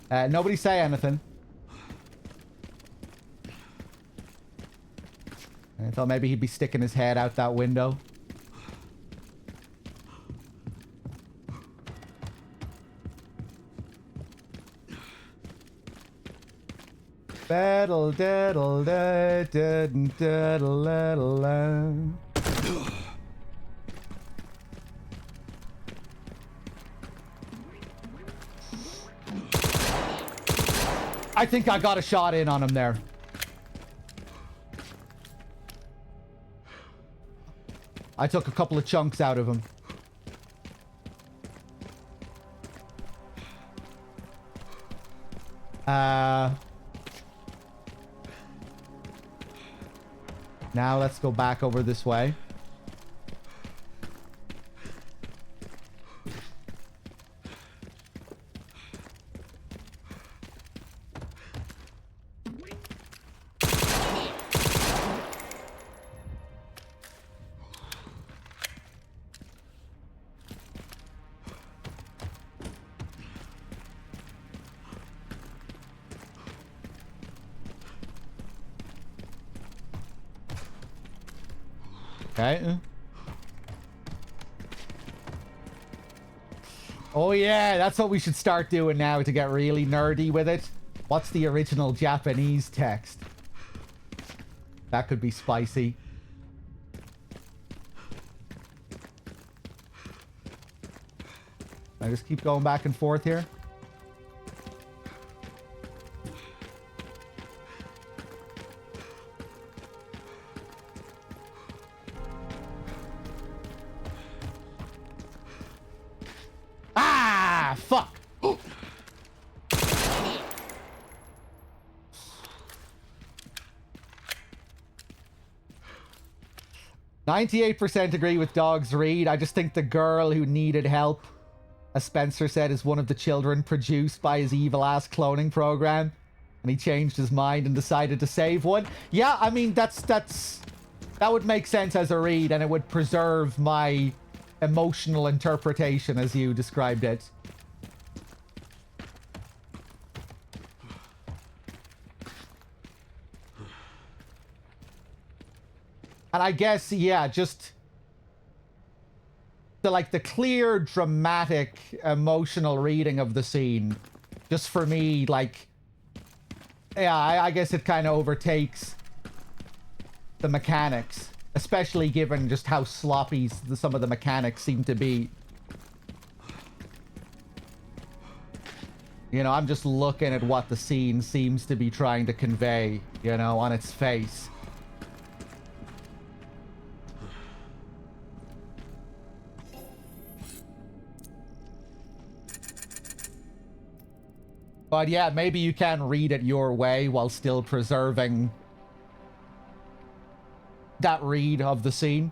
Nobody say anything. I thought maybe he'd be sticking his head out that window. Battle, daddle, da, da, daddle, daddle, da. I think I got a shot in on him there. I took a couple of chunks out of him. Now let's go back over this way. Okay. Oh yeah, that's what we should start doing now to get really nerdy with it. What's the original Japanese text? That could be spicy. I just keep going back and forth here. Fuck! 98% agree with Dogg's read. I just think the girl who needed help, as Spencer said, is one of the children produced by his evil-ass cloning program. And he changed his mind and decided to save one. Yeah, I mean, that would make sense as a read, and it would preserve my emotional interpretation as you described it. And I guess, yeah, just the clear, dramatic, emotional reading of the scene. Just for me, yeah, I guess it kind of overtakes the mechanics. Especially given just how sloppy some of the mechanics seem to be. You know, I'm just looking at what the scene seems to be trying to convey, you know, on its face. But yeah, maybe you can read it your way while still preserving that read of the scene.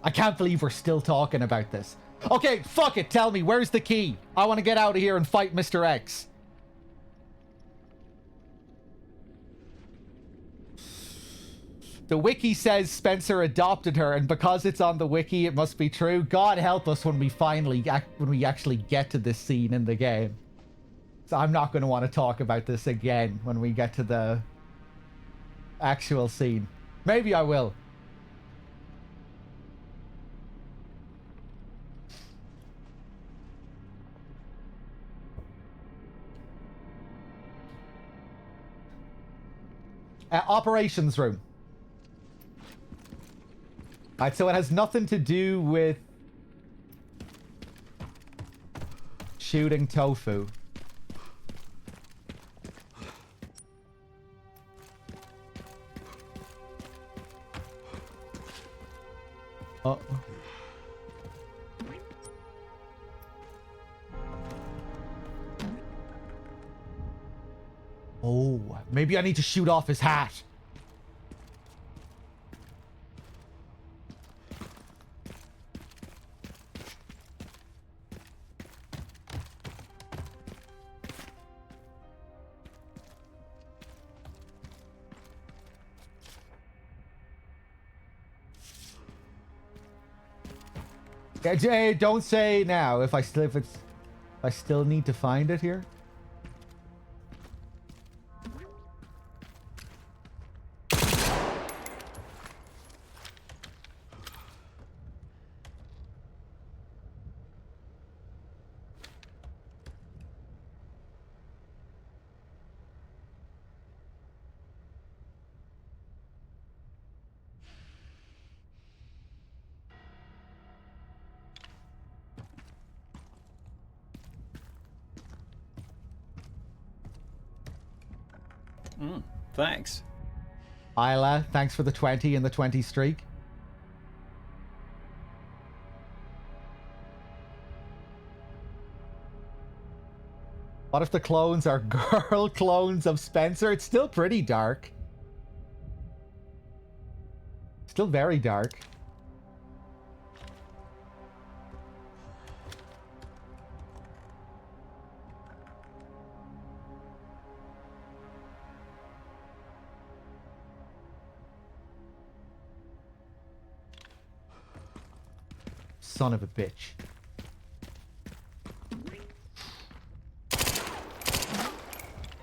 I can't believe we're still talking about this. Okay, fuck it. Tell me, where's the key? I want to get out of here and fight Mr. X. The wiki says Spencer adopted her, and because it's on the wiki, it must be true. God help us when we actually get to this scene in the game. So I'm not going to want to talk about this again when we get to the actual scene. Maybe I will. Operations room. Alright, so it has nothing to do with shooting tofu. Oh. Oh, maybe I need to shoot off his hat. Jay, don't say now if I still need to find it here. Thanks. Isla, thanks for the 20 and the 20 streak. What if the clones are girl clones of Spencer? It's still pretty dark. Still very dark. Son of a bitch.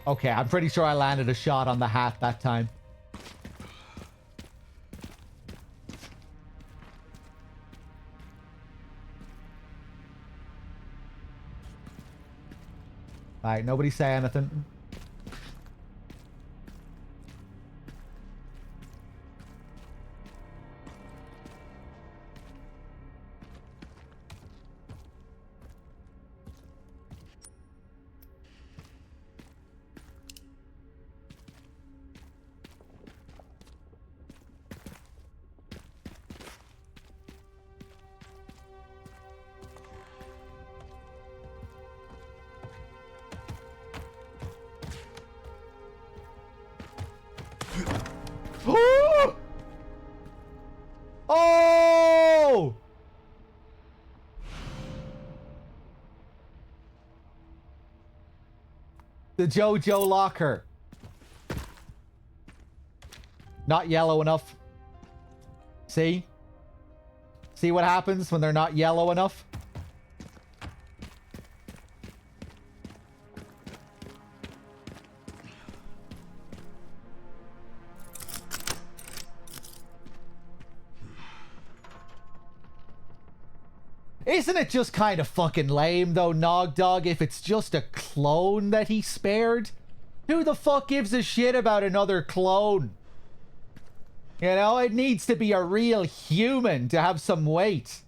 Okay, I'm pretty sure I landed a shot on the hat that time. Alright, nobody say anything. Oh! The JoJo locker. Not yellow enough. See? See what happens when they're not yellow enough? Isn't it just kind of fucking lame, though, Nog Dog, if it's just a clone that he spared? Who the fuck gives a shit about another clone? You know, it needs to be a real human to have some weight.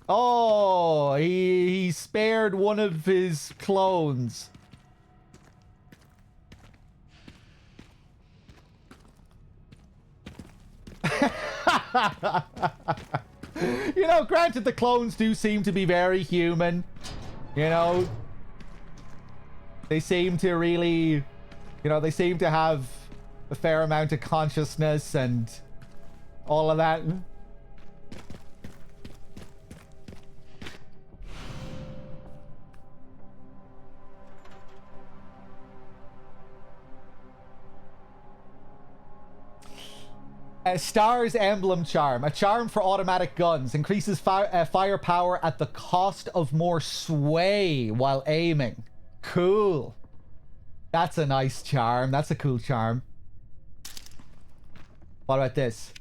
Oh, he spared one of his clones. You know, granted, the clones do seem to be very human. You know, they seem to really, you know, they seem to have a fair amount of consciousness and all of that. Star's Emblem Charm. A charm for automatic guns. Increases firepower at the cost of more sway while aiming. Cool. That's a nice charm. That's a cool charm. What about this?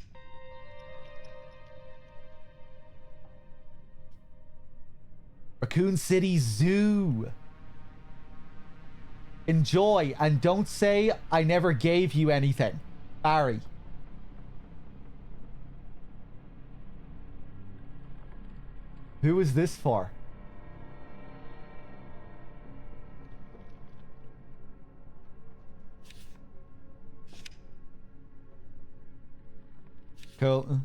Raccoon City Zoo. Enjoy and don't say I never gave you anything. Barry. Who is this for? Cool.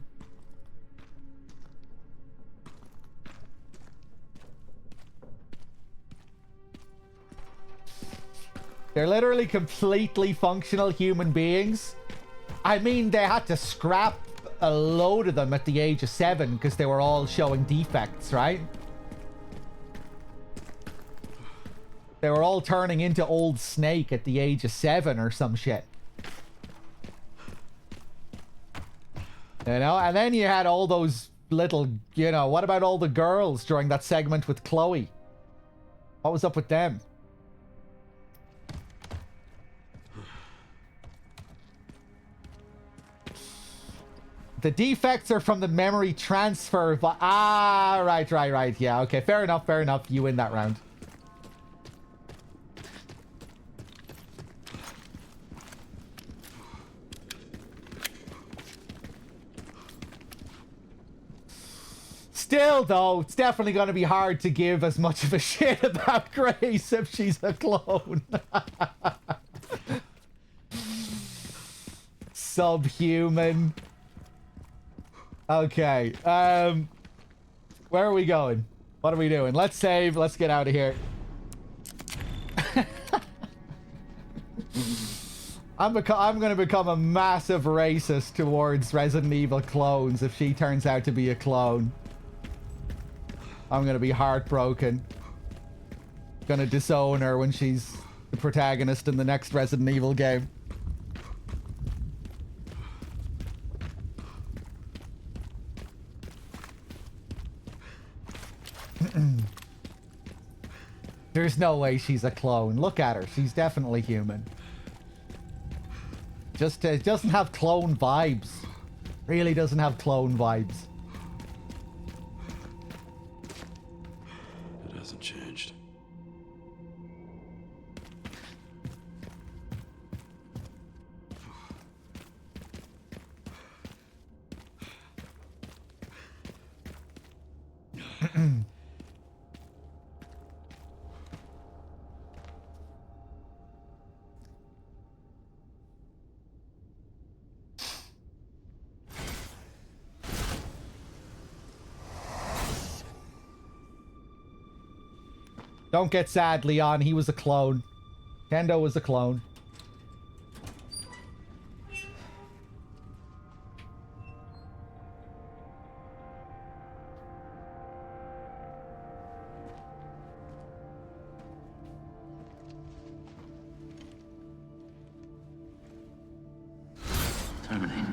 They're literally completely functional human beings. I mean, they had to scrap a load of them at the age of 7 because they were all showing defects, right? They were all turning into old Snake at the age of 7 or some shit. You know, and then you had all those little, you know, what about all the girls during that segment with Chloe? What was up with them? The defects are from the memory transfer. Ah, right. Yeah, okay, fair enough. You win that round. Still, though, it's definitely going to be hard to give as much of a shit about Grace if she's a clone. Subhuman. Okay, where are we going? What are we doing? Let's save. Let's get out of here. I'm going to become a massive racist towards Resident Evil clones if she turns out to be a clone. I'm going to be heartbroken. Going to disown her when she's the protagonist in the next Resident Evil game. There's no way she's a clone. Look at her. She's definitely human. Just doesn't have clone vibes. Really doesn't have clone vibes. It hasn't changed. Don't get sad, Leon. He was a clone. Kendo was a clone. Terminate.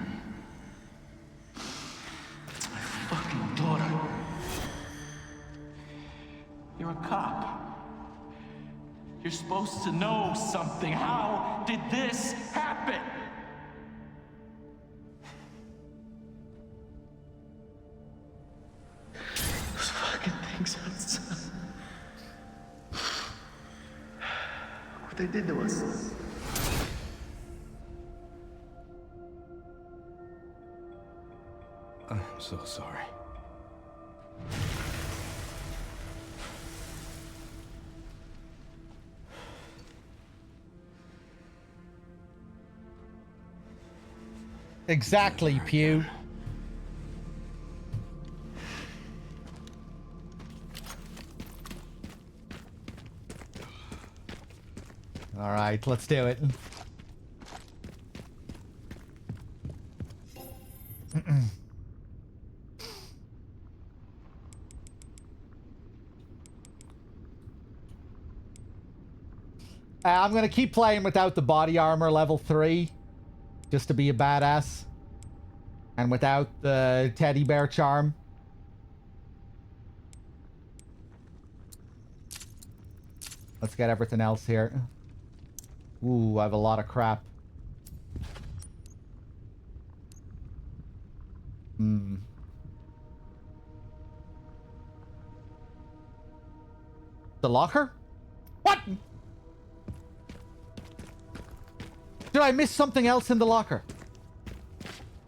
It's my fucking daughter. You're a cop. You're supposed to know something. How did this happen? Those fucking things outside. What they did to us. I'm so sorry. Exactly, Pew. All right, let's do it. I'm going to keep playing without the body armor level 3. Just to be a badass. And without the teddy bear charm. Let's get everything else here. Ooh, I have a lot of crap. The locker? What? Did I miss something else in the locker?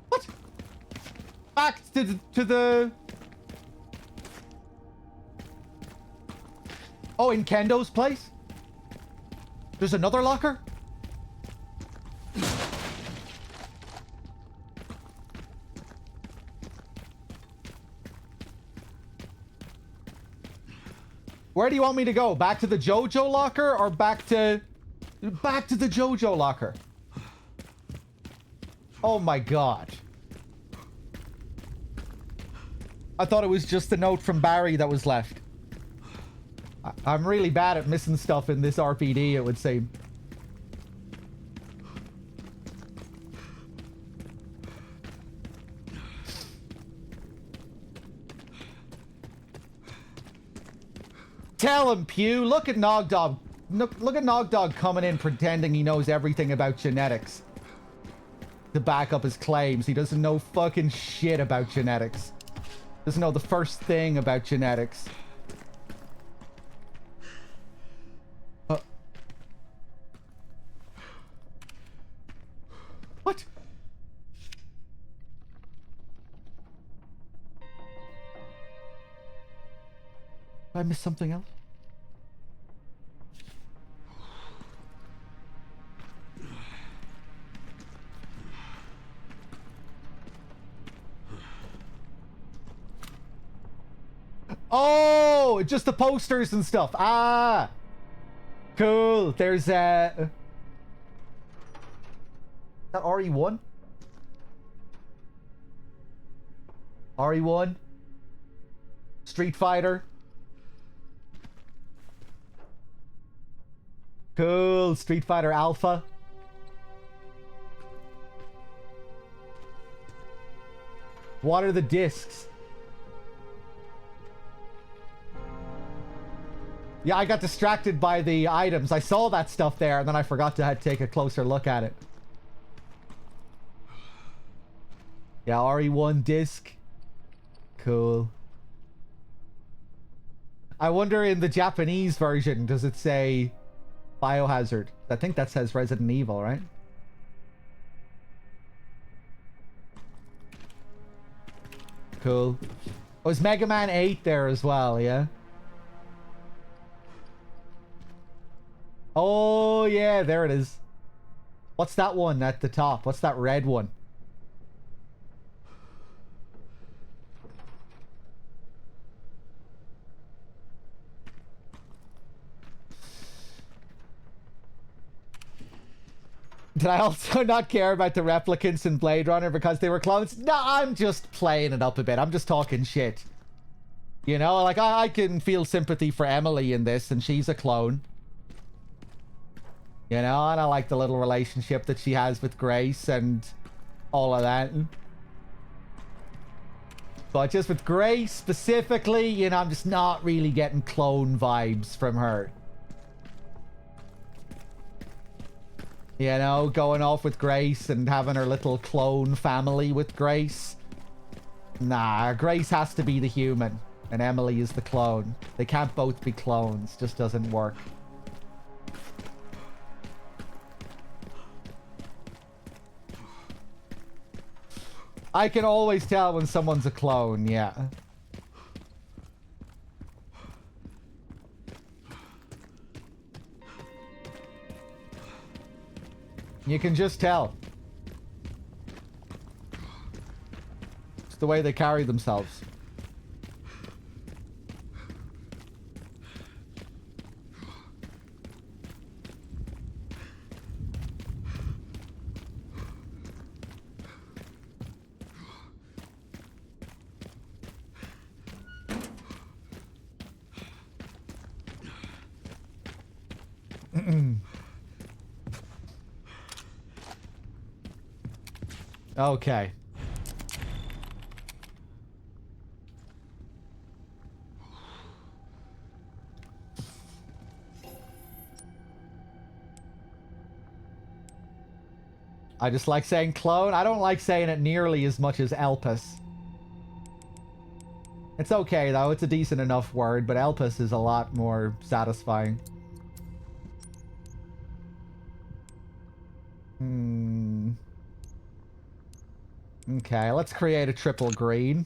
What? Back to the... Oh, in Kendo's place? There's another locker? Where do you want me to go? Back to the JoJo locker or back to the JoJo locker? Oh my god. I thought it was just a note from Barry that was left. I'm really bad at missing stuff in this RPD, it would seem. Tell him, Pew. Look at Nogdog. Look at Nogdog coming in pretending he knows everything about genetics to back up his claims. He doesn't know fucking shit about genetics. Doesn't know the first thing about genetics. What? Did I miss something else? Oh, just the posters and stuff. Ah, cool. There's that RE1? RE1? Street Fighter? Cool. Street Fighter Alpha. What are the discs? Yeah, I got distracted by the items. I saw that stuff there, and then I forgot to take a closer look at it. Yeah, RE1 disc. Cool. I wonder in the Japanese version, does it say Biohazard? I think that says Resident Evil, right? Cool. Was Mega Man 8 there as well, yeah? Oh, yeah, there it is. What's that one at the top? What's that red one? Did I also not care about the replicants in Blade Runner because they were clones? No, I'm just playing it up a bit. I'm just talking shit. You know, like, I can feel sympathy for Emily in this, and she's a clone. You know, and I like the little relationship that she has with Grace and all of that. But just with Grace specifically, you know, I'm just not really getting clone vibes from her. You know, going off with Grace and having her little clone family with Grace. Nah, Grace has to be the human and Emily is the clone. They can't both be clones. Just doesn't work. I can always tell when someone's a clone, yeah. You can just tell. It's the way they carry themselves. Okay. I just like saying clone. I don't like saying it nearly as much as Elpis. It's okay though, it's a decent enough word, but Elpis is a lot more satisfying. Okay, let's create a triple green.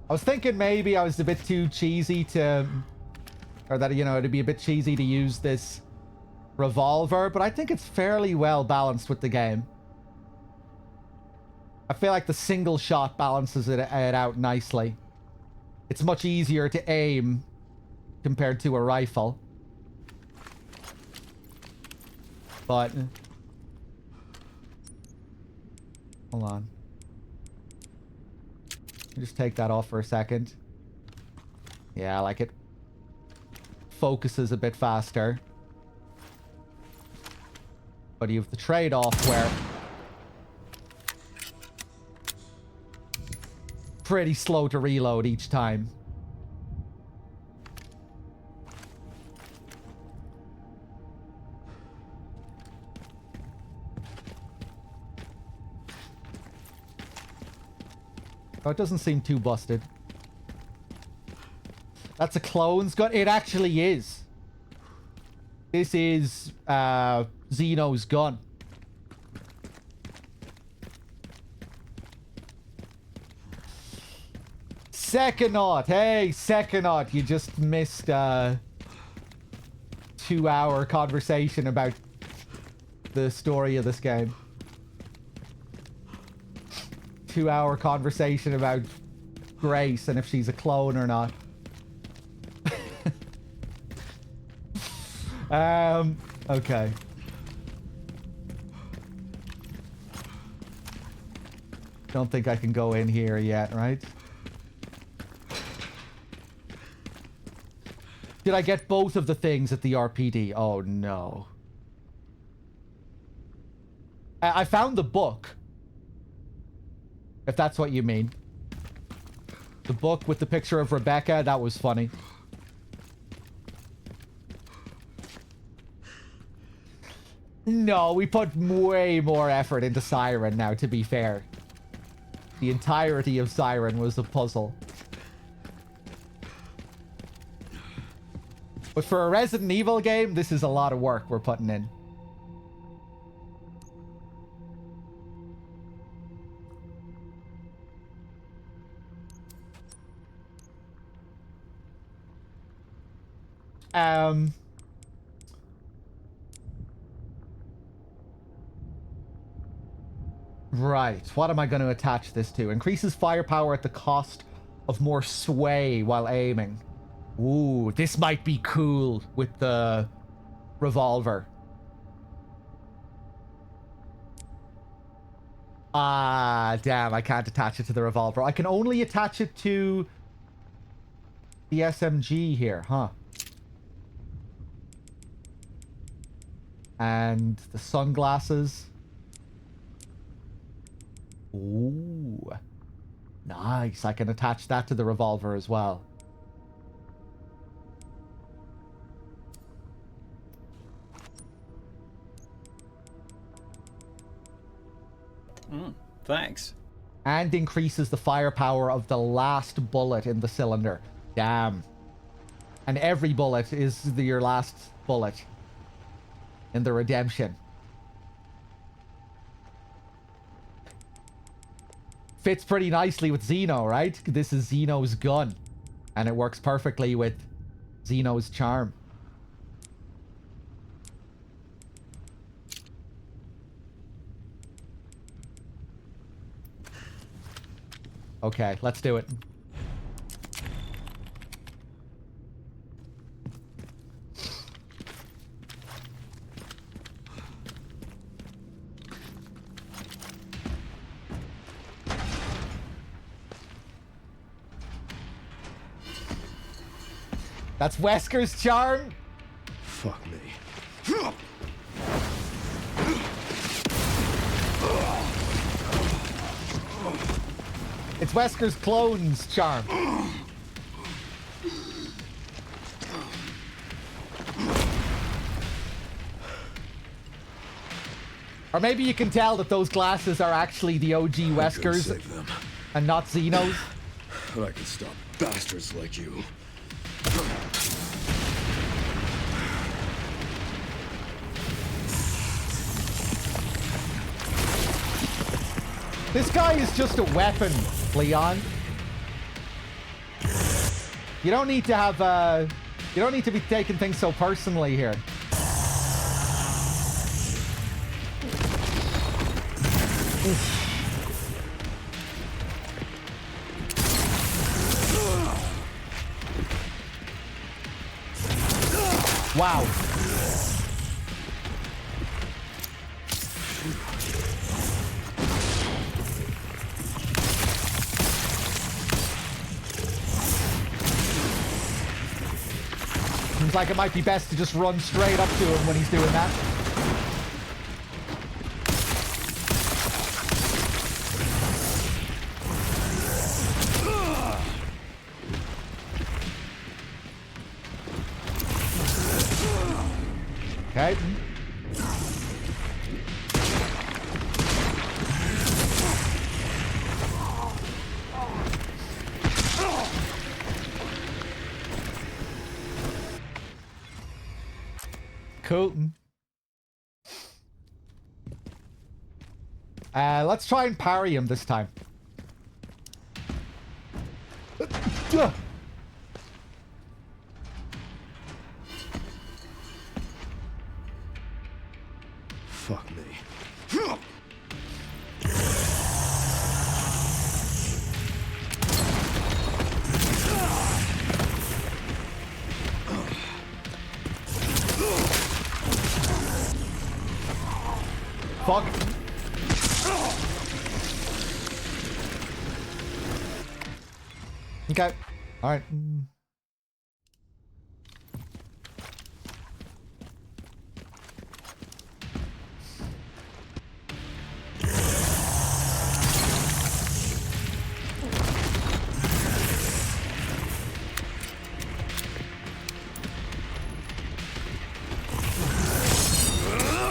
I was thinking maybe I was a bit too cheesy to... Or that, you know, it'd be a bit cheesy to use this revolver, but I think it's fairly well balanced with the game. I feel like the single shot balances it out nicely. It's much easier to aim compared to a rifle. But... hold on. Just take that off for a second. Yeah, I like it. Focuses a bit faster. But you have the trade-off where... pretty slow to reload each time. Oh, it doesn't seem too busted. That's a clone's gun? It actually is. This is Xeno's gun. Second-Naut. Hey, Second-Naut. You just missed a 2-hour conversation about the story of this game. 2-hour conversation about Grace and if she's a clone or not. Okay. Don't think I can go in here yet, right? Did I get both of the things at the RPD? Oh, no. I found the book. If that's what you mean. The book with the picture of Rebecca, that was funny. No, we put way more effort into Siren now, to be fair. The entirety of Siren was a puzzle. But for a Resident Evil game, this is a lot of work we're putting in. Right, what am I going to attach this to? Increases firepower at the cost of more sway while aiming. Ooh, this might be cool with the revolver. Ah, damn, I can't attach it to the revolver. I can only attach it to the SMG here, huh? And the sunglasses. Ooh. Nice. I can attach that to the revolver as well. Thanks. And increases the firepower of the last bullet in the cylinder. Damn. And every bullet is your last bullet in the redemption. Fits pretty nicely with Xeno, right? This is Xeno's gun. And it works perfectly with Xeno's charm. Okay, let's do it. That's Wesker's charm? Fuck me. It's Wesker's clone's charm. Or maybe you can tell that those glasses are actually the OG Wesker's and not Xeno's. But I can stop bastards like you. This guy is just a weapon, Leon. You don't need to have, you don't need to be taking things so personally here. Wow. Seems like it might be best to just run straight up to him when he's doing that. Okay. Cool. Let's try and parry him this time. Fuck me. Fuck. Okay. All right.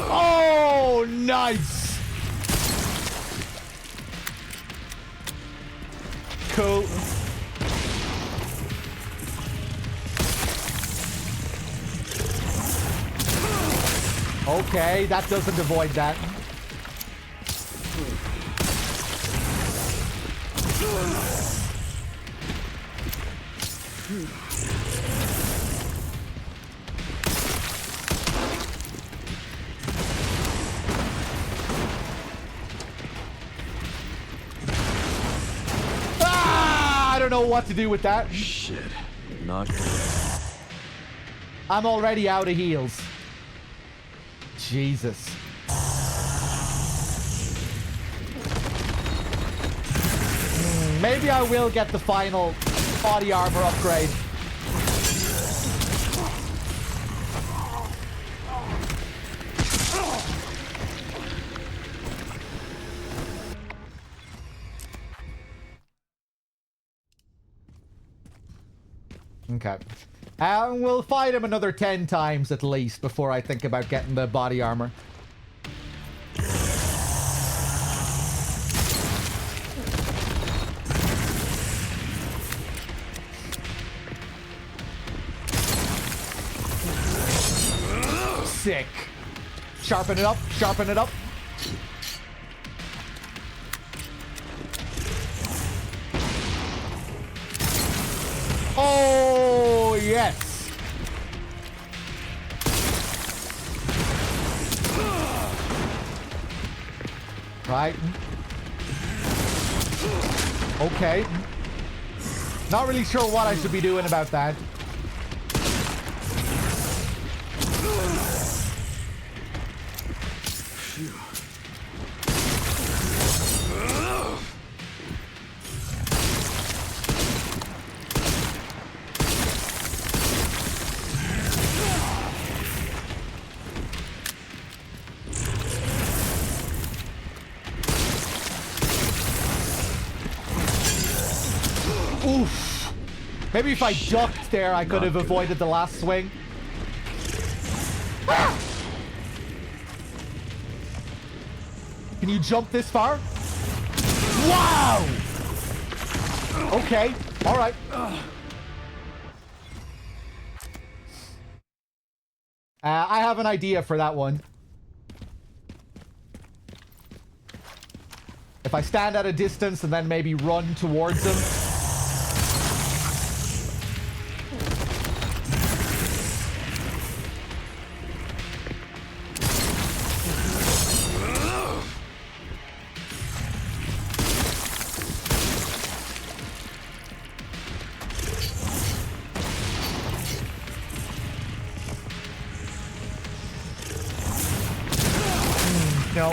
Oh, nice. Cool. Okay, that doesn't avoid that. I don't know what to do with that. Shit. Not good. I'm already out of heals. Jesus. Maybe I will get the final body armor upgrade. Okay. We'll fight him another 10 times at least before I think about getting the body armor. Sick. Sharpen it up. Sharpen it up. Oh, yes. Right. Okay. Not really sure what I should be doing about that. Oof. Maybe if I ducked there, I could have avoided the last swing. Ah! Can you jump this far? Wow! Okay. All right. I have an idea for that one. If I stand at a distance and then maybe run towards them. No.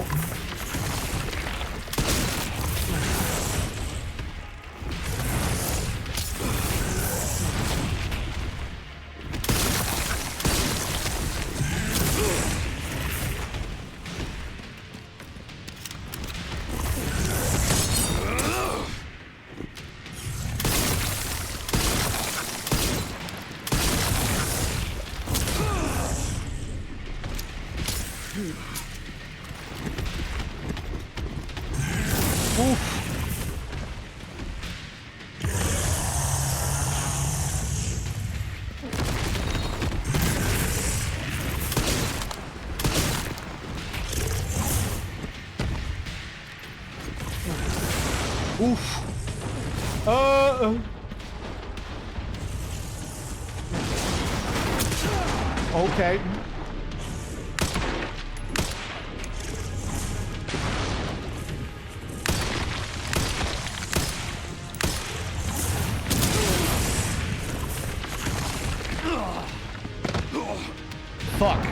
Oof. Okay. Fuck.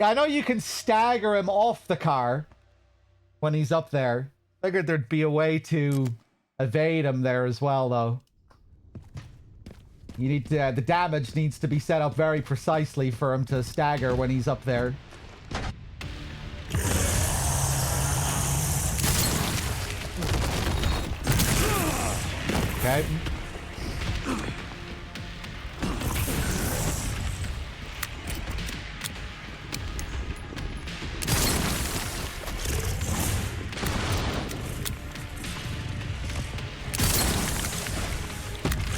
I know you can stagger him off the car when he's up there. Figured there'd be a way to evade him there as well, though. You need to, the damage needs to be set up very precisely for him to stagger when he's up there. Okay.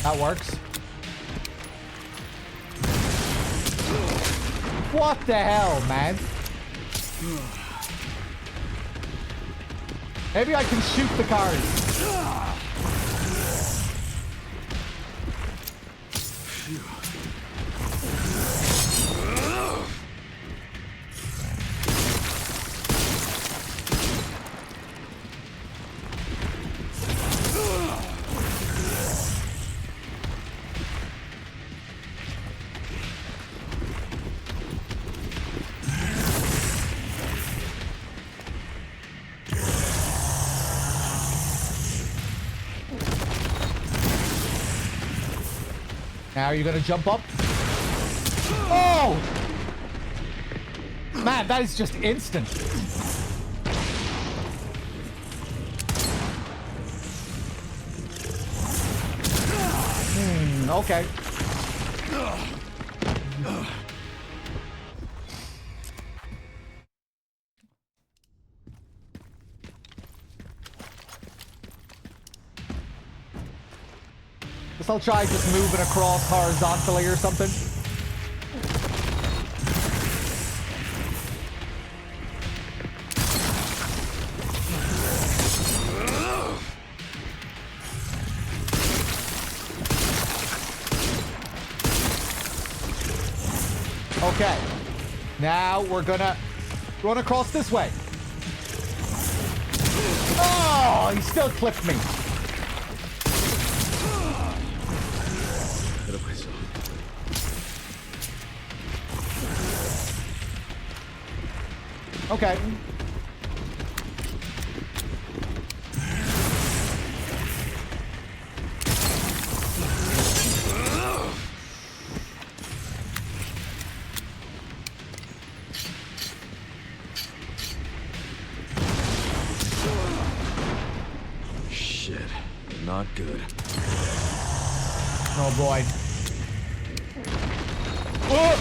That works. What the hell, man? Maybe I can shoot the cars. Now are you gonna jump up? Oh! Man, that is just instant. Okay. Guess I'll try just moving across horizontally or something. Okay. Now we're gonna run across this way. Oh, he still clipped me. Okay. Shit. Not good. Oh boy. Oh!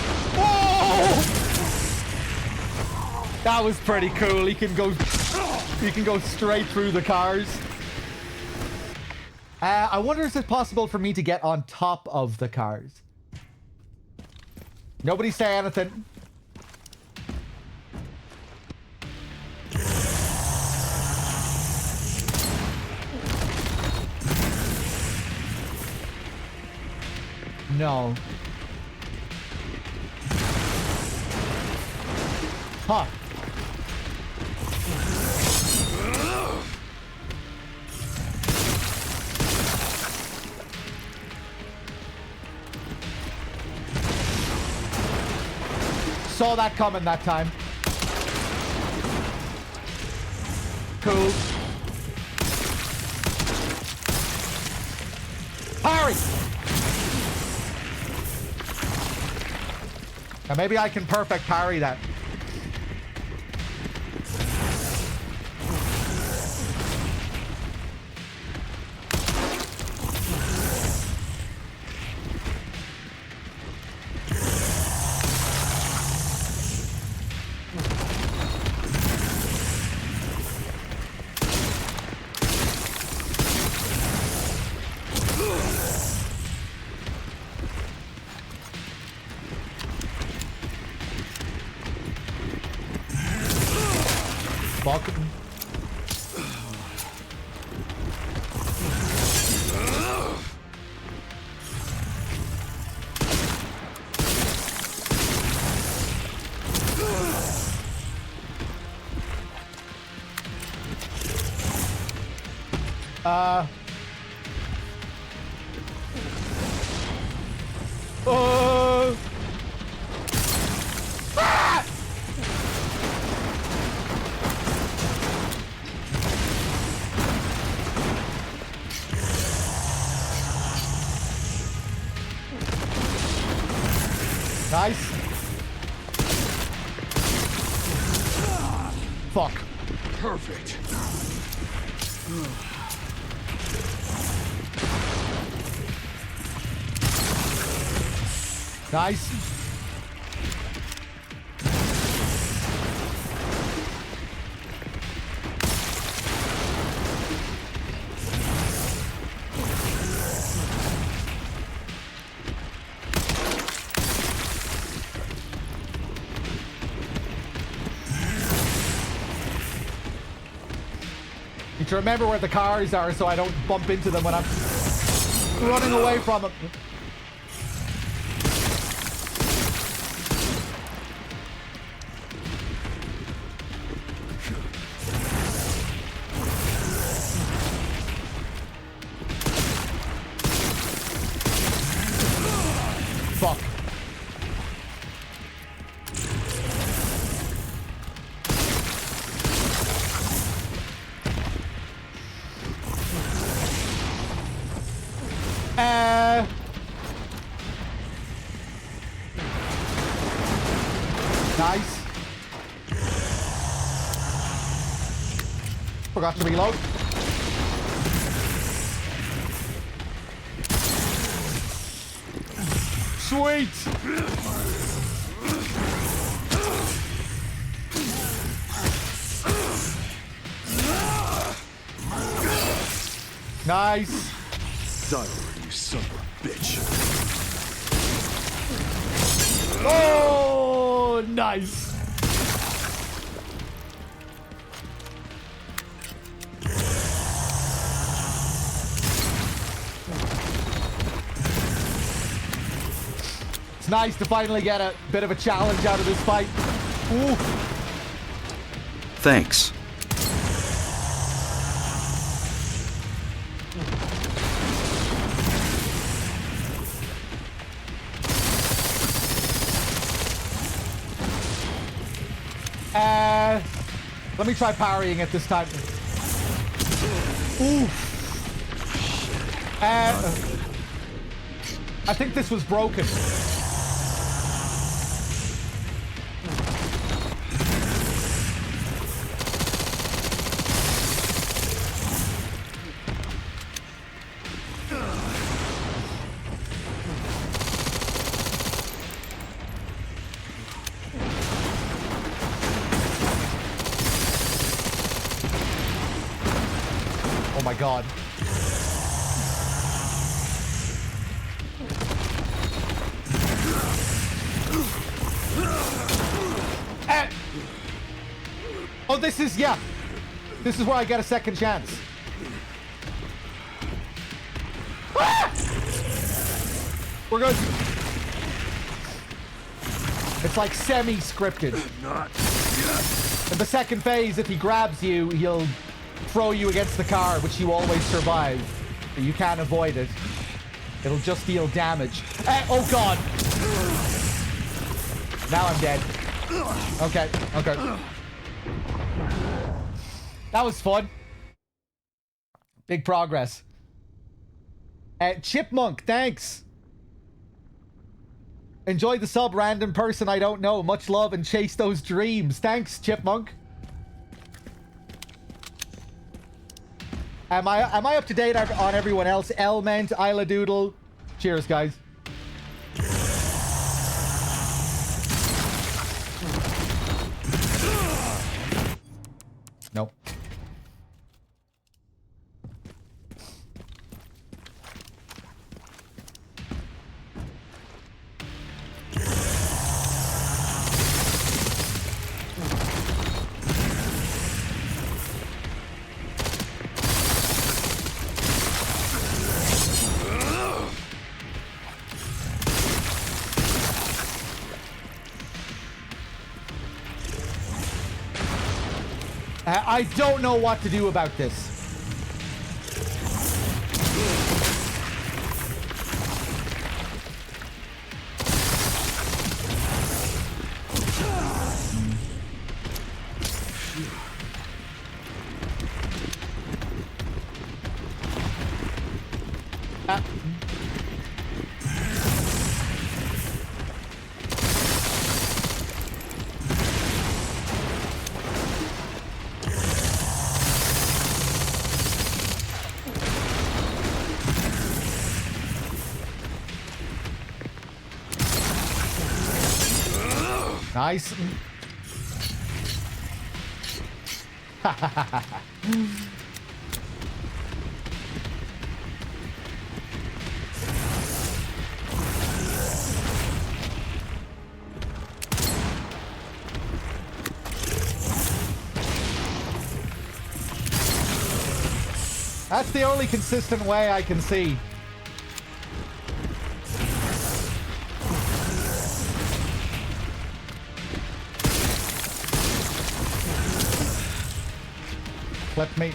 That was pretty cool. He can go straight through the cars. I wonder, is it possible for me to get on top of the cars? Nobody say anything. No. Huh. saw that coming that time. Cool. Parry! Now maybe I can perfect parry that. Fuck. Ah! Nice. Fuck. Perfect. Nice. Need to remember where the cars are so I don't bump into them when I'm running away from them. Fuck. Nice. Forgot to reload. Sweet. Nice. Die already, you son of a bitch. Oh, nice. It's nice to finally get a bit of a challenge out of this fight. Ooh. Thanks. Let me try parrying it this time. Ooh. I think this was broken. Oh my god. Oh, this is, yeah. This is where I get a second chance. Ah! We're good. It's like semi-scripted. In the second phase, if he grabs you, he'll throw you against the car, which you always survive. But you can't avoid it. It'll just deal damage. Oh god! Now I'm dead. Okay, okay. That was fun. Big progress. Chipmunk, thanks. Enjoy the sub, random person I don't know. Much love and chase those dreams. Thanks, Chipmunk. Am I up to date on everyone else? Elment, Isla Doodle. Cheers, guys. Nope. I don't know what to do about this. Nice. That's the only consistent way I can see. Clip me.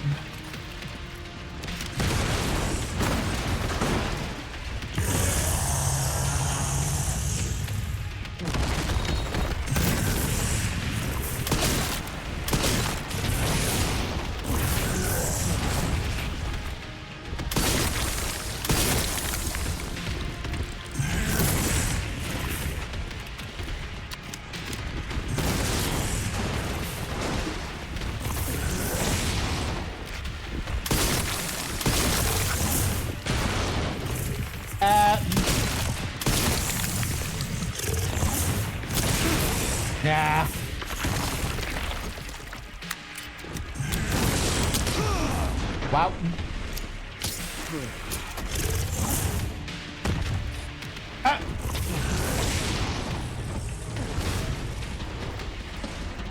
Yeah. Wow. Ah.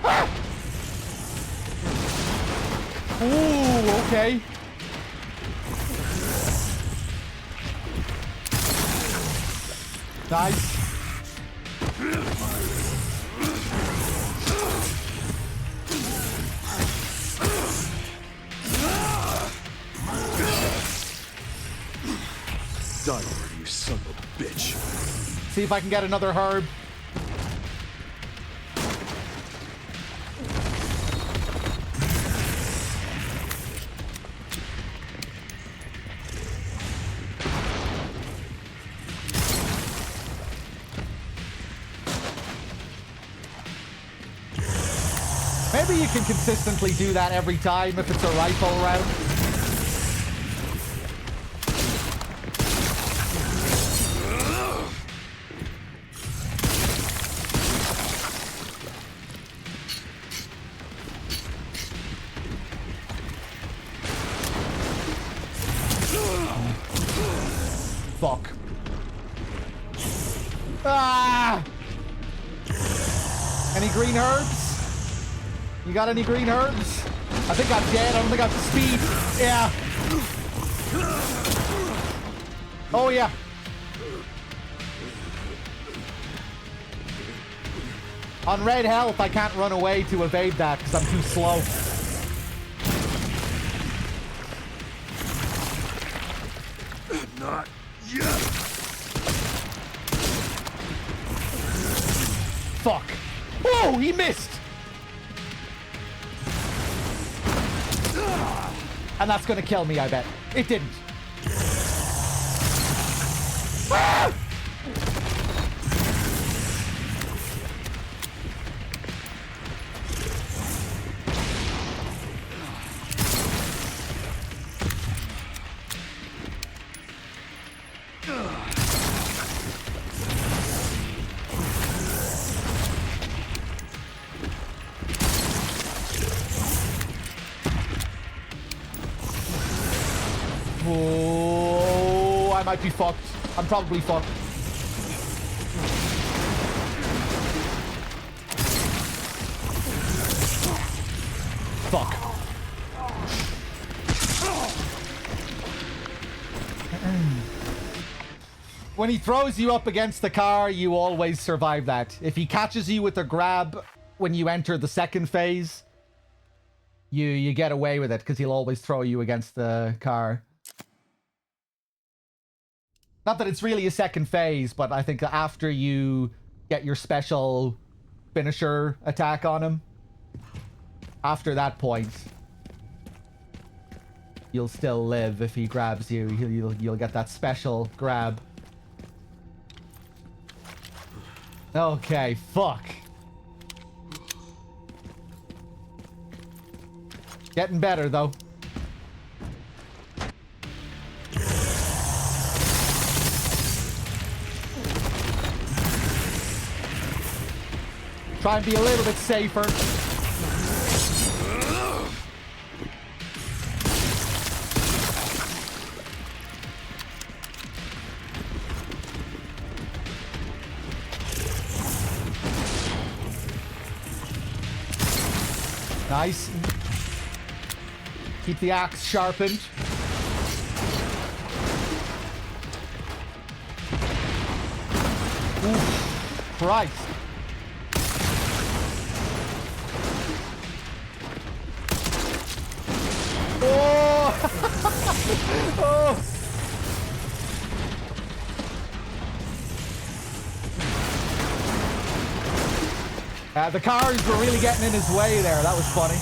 Ah. Ooh, okay. Nice. Die already, you son of a bitch. See if I can get another herb. Maybe you can consistently do that every time if it's a rifle round. Fuck. Ah! Any green herbs? You got any green herbs? I think I'm dead. I don't think I have the speed. Yeah. Oh, yeah. On red health, I can't run away to evade that because I'm too slow. Not yet. Fuck. Oh, he missed! And that's gonna kill me, I bet. It didn't. Ah! Oh, I might be fucked. I'm probably fucked. Fuck. When he throws you up against the car, you always survive that. If he catches you with a grab when you enter the second phase, you get away with it because he'll always throw you against the car. Not that it's really a second phase, but I think after you get your special finisher attack on him, after that point, you'll still live if he grabs you. You'll get that special grab. Okay, fuck. Getting better, though. Try and be a little bit safer. Nice. Keep the axe sharpened. Ooh, Christ. Oh! Oh! The cars were really getting in his way there. That was funny.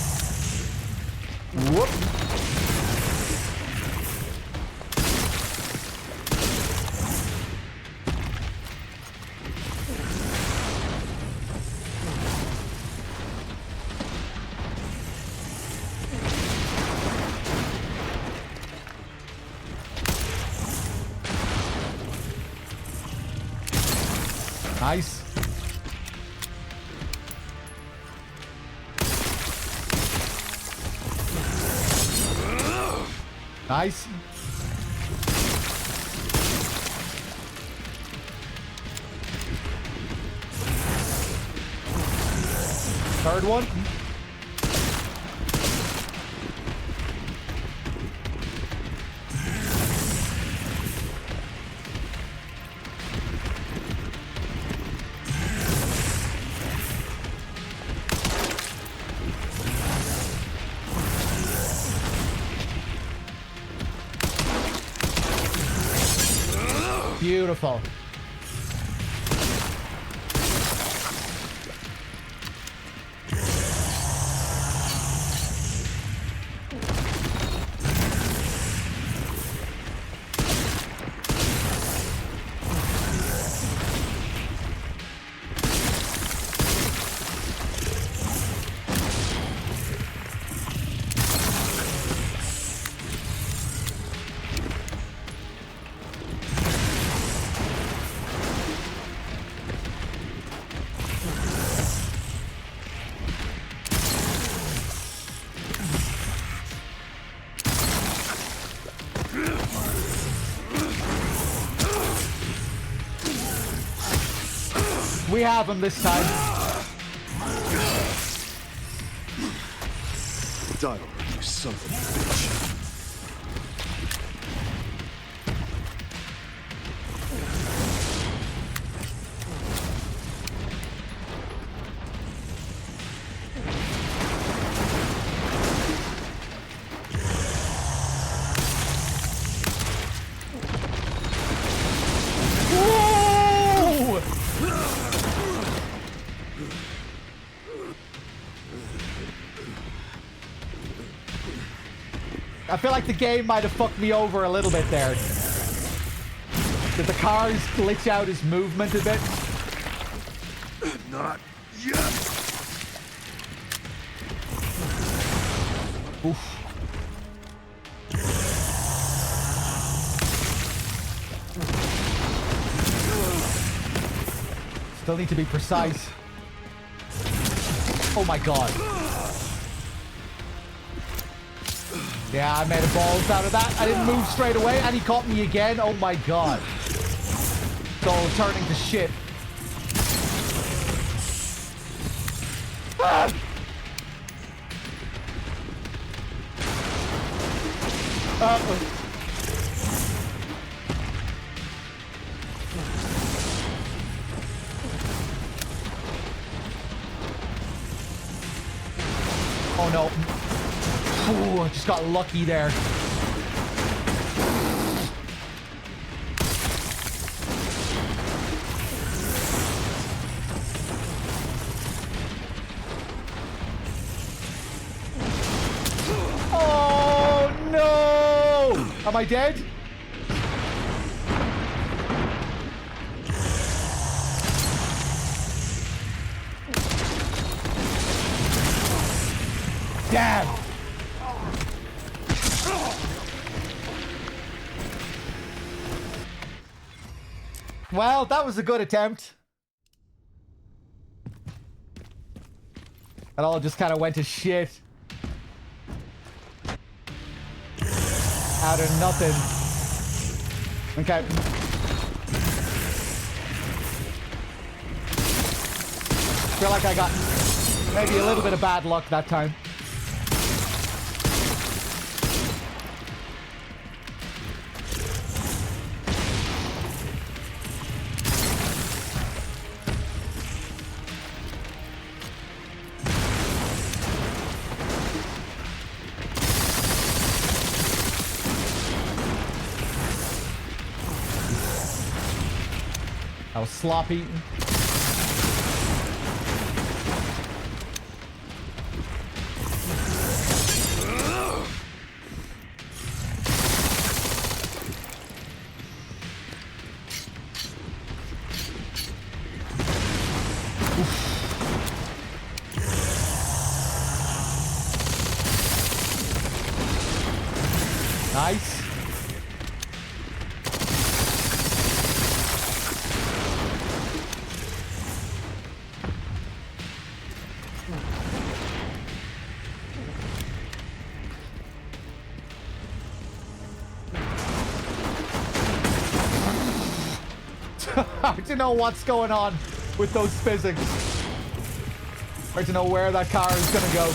Whoop. Nice. Nice. Third one. Beautiful. We have him this time. Die already, you son of a bitch. I feel like the game might have fucked me over a little bit there. Did the cars glitch out his movement a bit? Not yet. Oof. Still need to be precise. Oh my god. Yeah, I made a balls out of that. I didn't move straight away, and he caught me again. Oh my god. It's all turning to shit. Ah! Oh no. Ooh, I just got lucky there. Oh no! Am I dead? Damn! Well, that was a good attempt. It all just kind of went to shit. Out of nothing. Okay. Feel like I got maybe a little bit of bad luck that time. I was sloppy. Nice. I don't know what's going on with those physics. I don't know where that car is gonna go.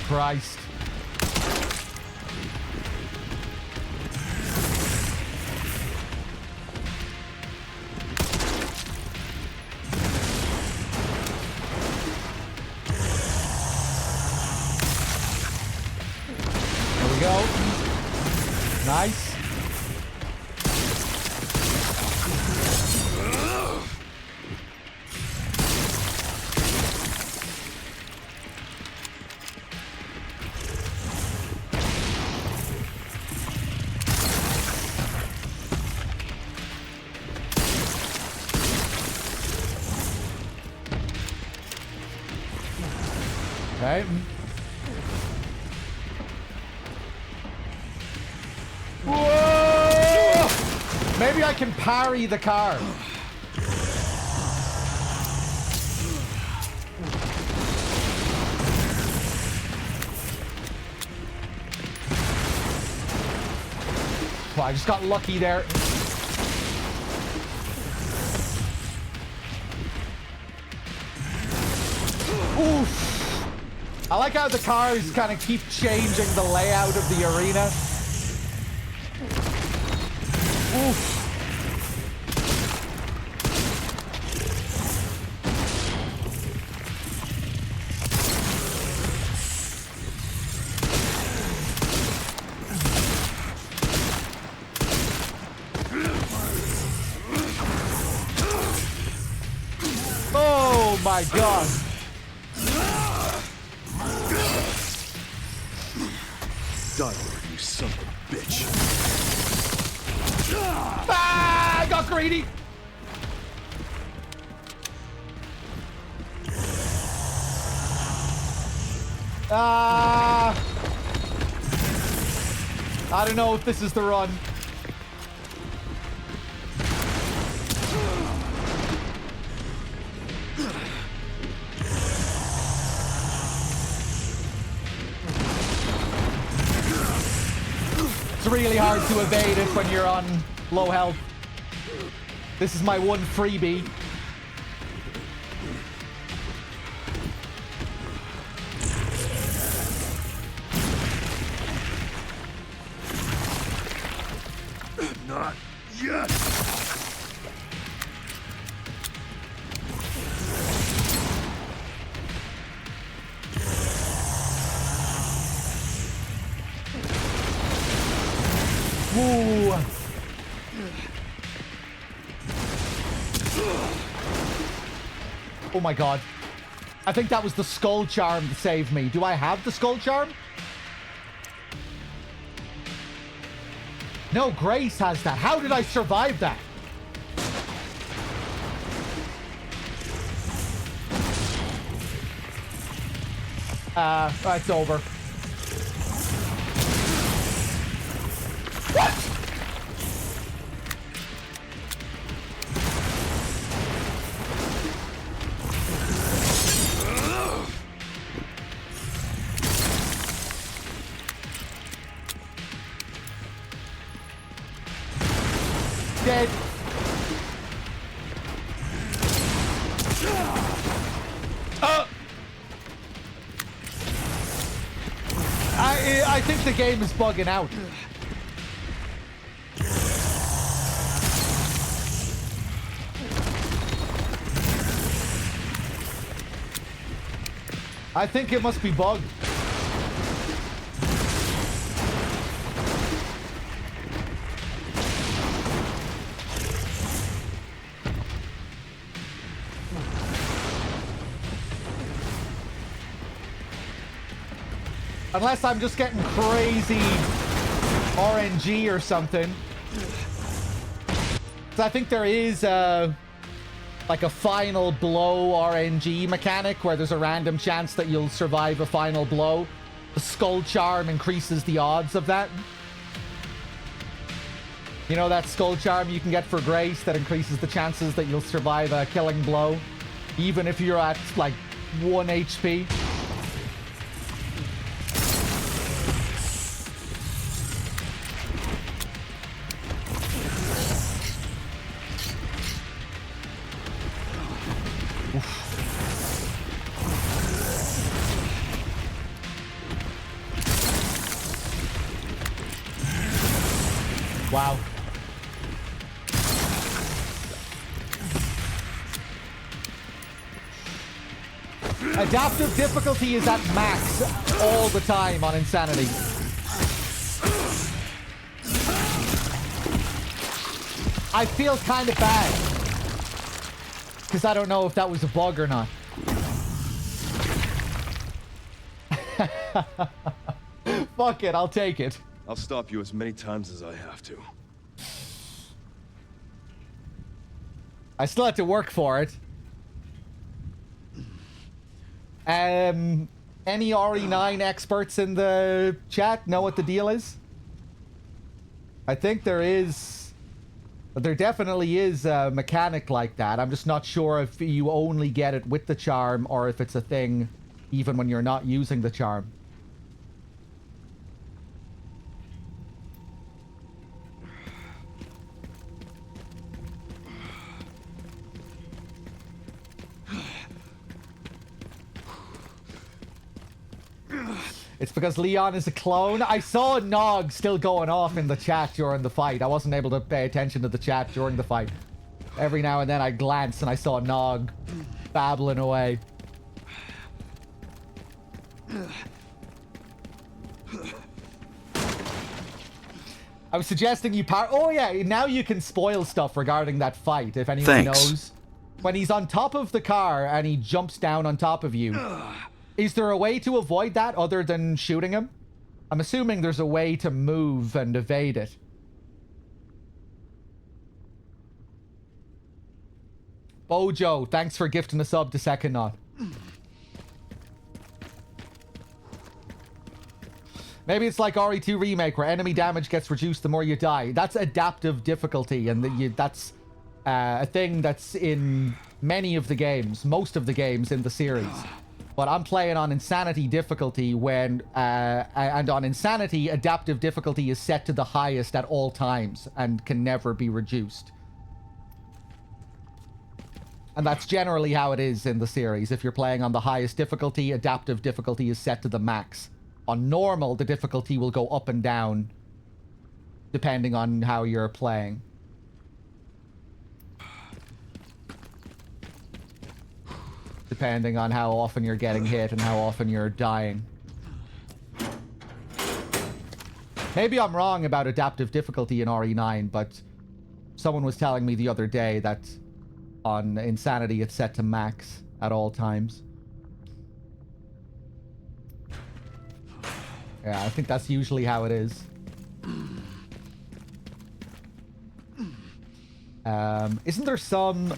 Christ. There we go. Nice. Okay. Whoa! Maybe I can parry the car. Well, I just got lucky there. Oof. I like how the cars kind of keep changing the layout of the arena. Oof. my god. Die already, you son of a bitch. Ah, I got greedy. I don't know if this is the run. It's really hard to evade it when you're on low health. This is my one freebie. Not yet. Ooh. Oh my god. I think that was the skull charm to save me. Do I have the skull charm? No, Grace has that. How did I survive that? It's over. What? Dead. I think the game is bugging out. I think it must be bugged. Unless I'm just getting crazy RNG or something. So I think there is like a final blow RNG mechanic where there's a random chance that you'll survive a final blow. The skull charm increases the odds of that. You know that skull charm you can get for Grace that increases the chances that you'll survive a killing blow, even if you're at like 1 HP. Wow. Adaptive difficulty is at max all the time on Insanity. I feel kind of bad because I don't know if that was a bug or not. Fuck it, I'll take it. I'll stop you as many times as I have to. I still had to work for it. Any RE9 experts in the chat know what the deal is? I think there is... There definitely is a mechanic like that. I'm just not sure if you only get it with the charm or if it's a thing even when you're not using the charm. It's because Leon is a clone. I saw Nog still going off in the chat during the fight. I wasn't able to pay attention to the chat during the fight. Every now and then I glanced and I saw Nog babbling away. I was suggesting you oh yeah, now you can spoil stuff regarding that fight if anyone knows. when he's on top of the car and he jumps down on top of you, is there a way to avoid that other than shooting him? I'm assuming there's a way to move and evade it. Bojo, thanks for gifting a sub to Second Knot. Maybe it's like RE2 Remake where enemy damage gets reduced the more you die. That's adaptive difficulty, and that's a thing that's in many of the games, most of the games in the series. But I'm playing on Insanity difficulty when, and on Insanity, adaptive difficulty is set to the highest at all times and can never be reduced. And that's generally how it is in the series. If you're playing on the highest difficulty, adaptive difficulty is set to the max. On normal, the difficulty will go up and down depending on how you're playing. Depending on how often you're getting hit and how often you're dying. Maybe I'm wrong about adaptive difficulty in RE9, but someone was telling me the other day that on Insanity it's set to max at all times. Yeah, I think that's usually how it is. Isn't there some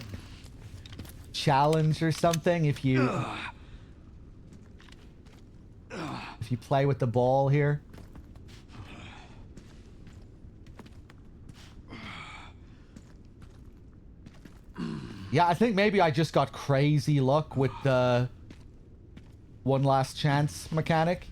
challenge or something if you play with the ball here? Yeah, I think maybe I just got crazy luck with the one last chance mechanic.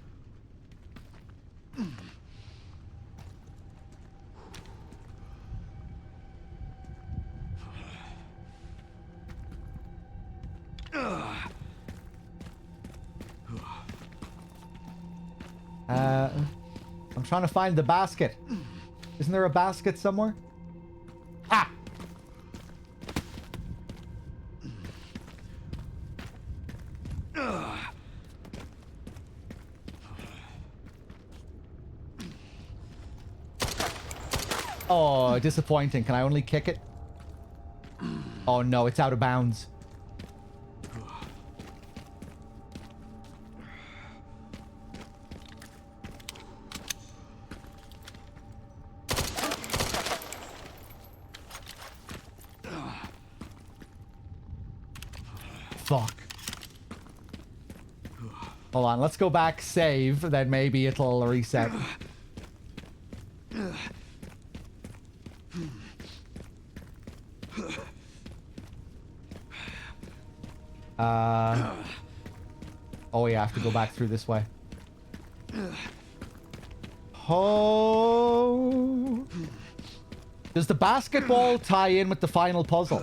I'm trying to find the basket. Isn't there a basket somewhere? Ah! Oh, disappointing. Can I only kick it? Oh no, it's out of bounds. Fuck. Hold on, let's go back, save, then maybe it'll reset. Oh yeah, I have to go back through this way. Oh. Does the basketball tie in with the final puzzle?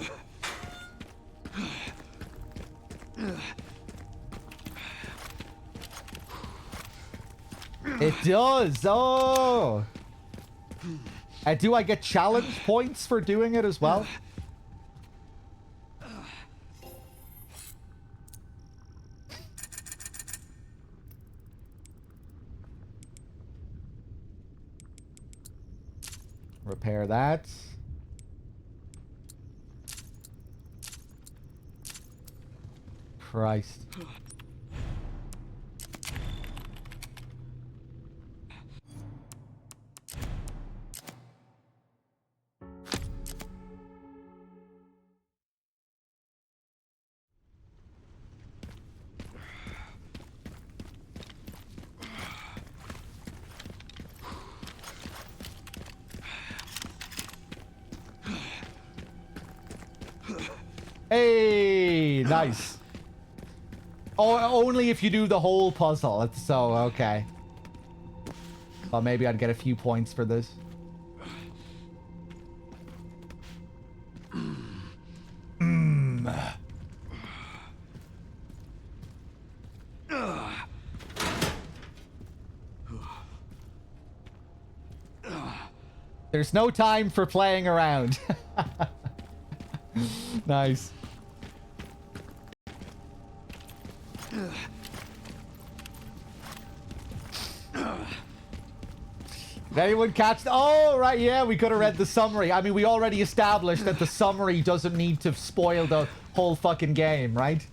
It does. Oh. Do I get challenge points for doing it as well? Repair that. Christ. Hey, nice. Oh, only if you do the whole puzzle. It's so okay. Well, maybe I'd get a few points for this. There's no time for playing around. Nice. Did anyone catch? Oh, right, yeah, we could have read the summary. I mean, we already established that the summary doesn't need to spoil the whole fucking game, right?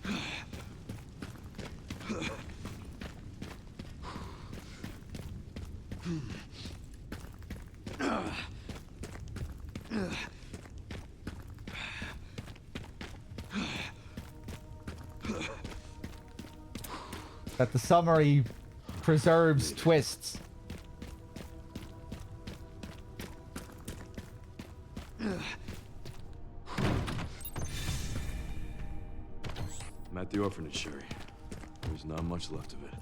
That the summary preserves twists. I'm at the orphanage, Sherry. There's not much left of it.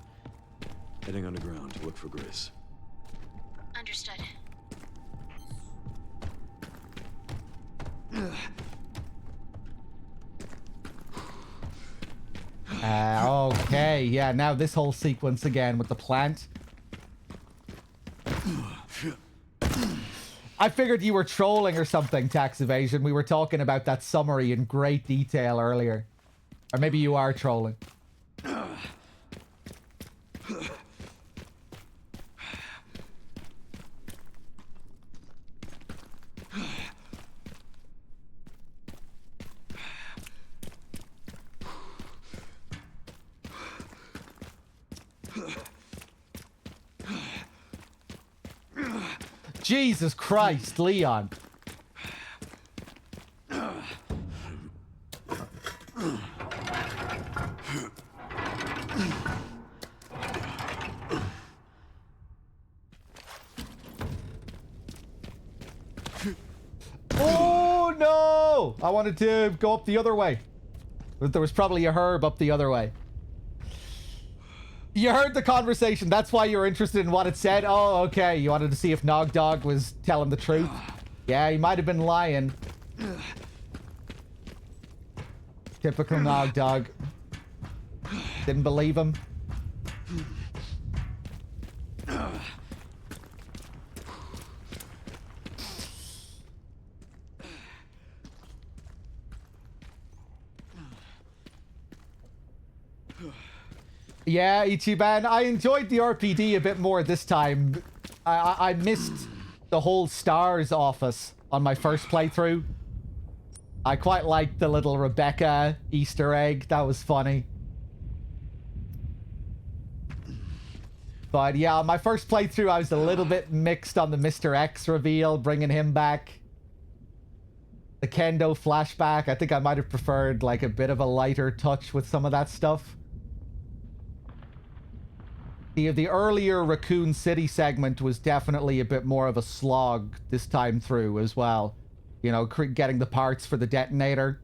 Heading underground to look for Grace. Understood. Okay, yeah, now this whole sequence again with the plant. I figured you were trolling or something, Tax Evasion. We were talking about that summary in great detail earlier. Or maybe you are trolling. Jesus Christ, Leon. Oh no! I wanted to go up the other way. But there was probably a herb up the other way. You heard the conversation. That's why you were interested in what it said. Oh, okay. You wanted to see if Threedogg was telling the truth. Yeah, he might have been lying. Typical Threedogg. Didn't believe him. Yeah, Ichiban, I enjoyed the RPD a bit more this time. I missed the whole stars office on my first playthrough. I quite liked the little Rebecca Easter egg. That was funny. But yeah, on my first playthrough, I was a little bit mixed on the Mr. X reveal, bringing him back. The Kendo flashback, I think I might have preferred like a bit of a lighter touch with some of that stuff. The earlier Raccoon City segment was definitely a bit more of a slog this time through as well. You know, getting the parts for the detonator.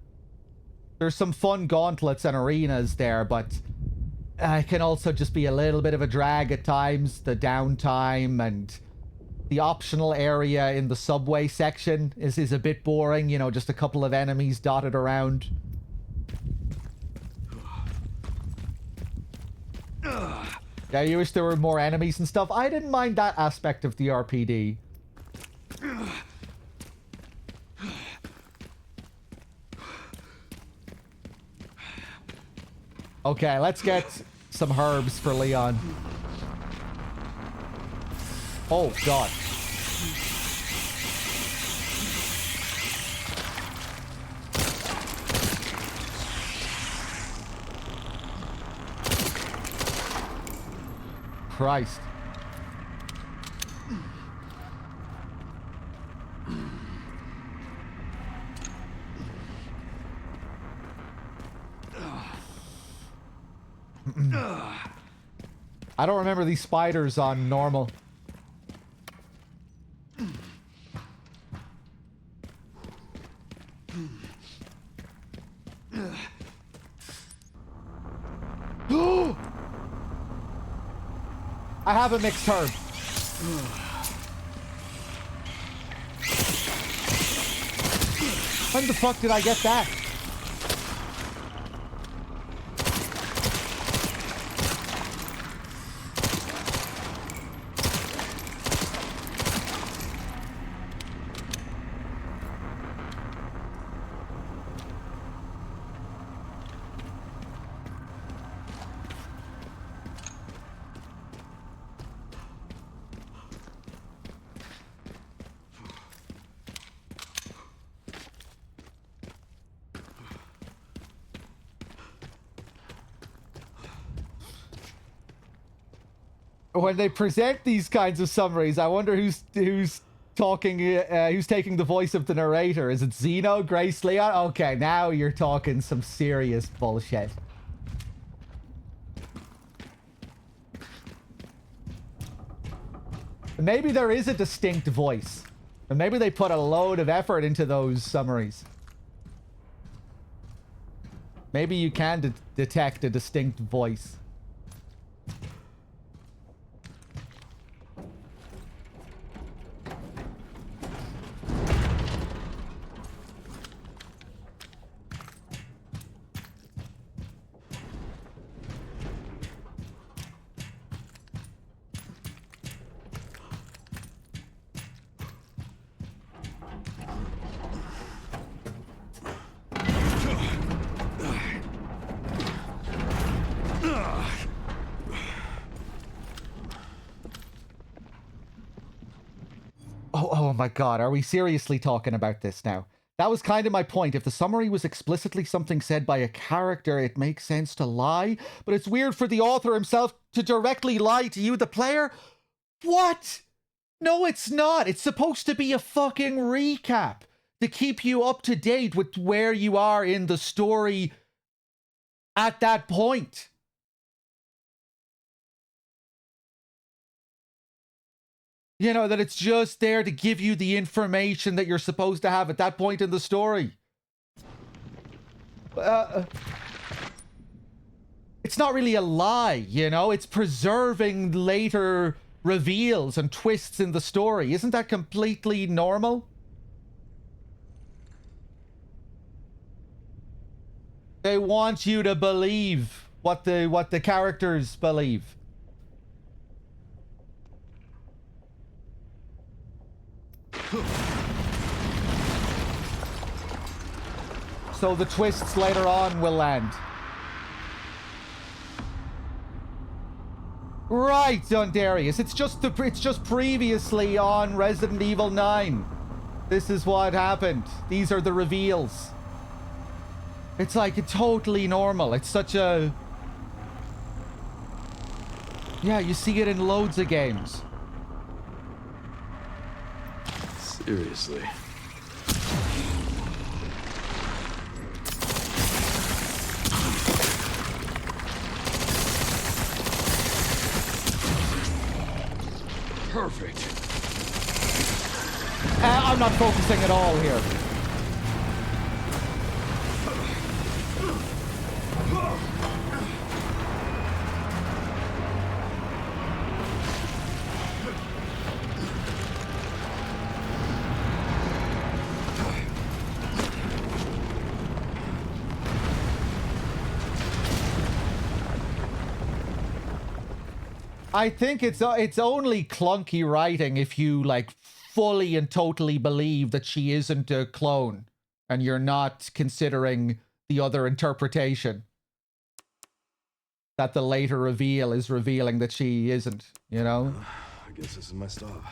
There's some fun gauntlets and arenas there, but it can also just be a little bit of a drag at times. The downtime and the optional area in the subway section is a bit boring. You know, just a couple of enemies dotted around. Yeah, you wish there were more enemies and stuff. I didn't mind that aspect of the RPD. Okay, let's get some herbs for Leon. Oh, God. Christ. I don't remember these spiders on normal. I have a mixed herb. When the fuck did I get that? when they present these kinds of summaries, I wonder who's talking, who's taking the voice of the narrator. Is it Zeno, Grace, Leon? Okay, now you're talking some serious bullshit. Maybe there is a distinct voice. And maybe they put a load of effort into those summaries. Maybe you can detect a distinct voice. Oh my god, are we seriously talking about this now? That was kind of my point. If the summary was explicitly something said by a character, it makes sense to lie. But it's weird for the author himself to directly lie to you, the player. What? No, it's not. It's supposed to be a fucking recap to keep you up to date with where you are in the story at that point. You know, that it's just there to give you the information that you're supposed to have at that point in the story. It's not really a lie, you know? It's preserving later reveals and twists in the story. Isn't that completely normal? They want you to believe what the characters believe. So the twists later on will land. Right, Dundarius. It's just previously on Resident Evil 9. This is what happened. These are the reveals. It's like totally normal. It's such a... Yeah, you see it in loads of games. Seriously. Perfect. I'm not focusing at all here. I think it's only clunky writing if you like fully and totally believe that she isn't a clone and you're not considering the other interpretation. That the later reveal is revealing that she isn't, you know? I guess this is my stop.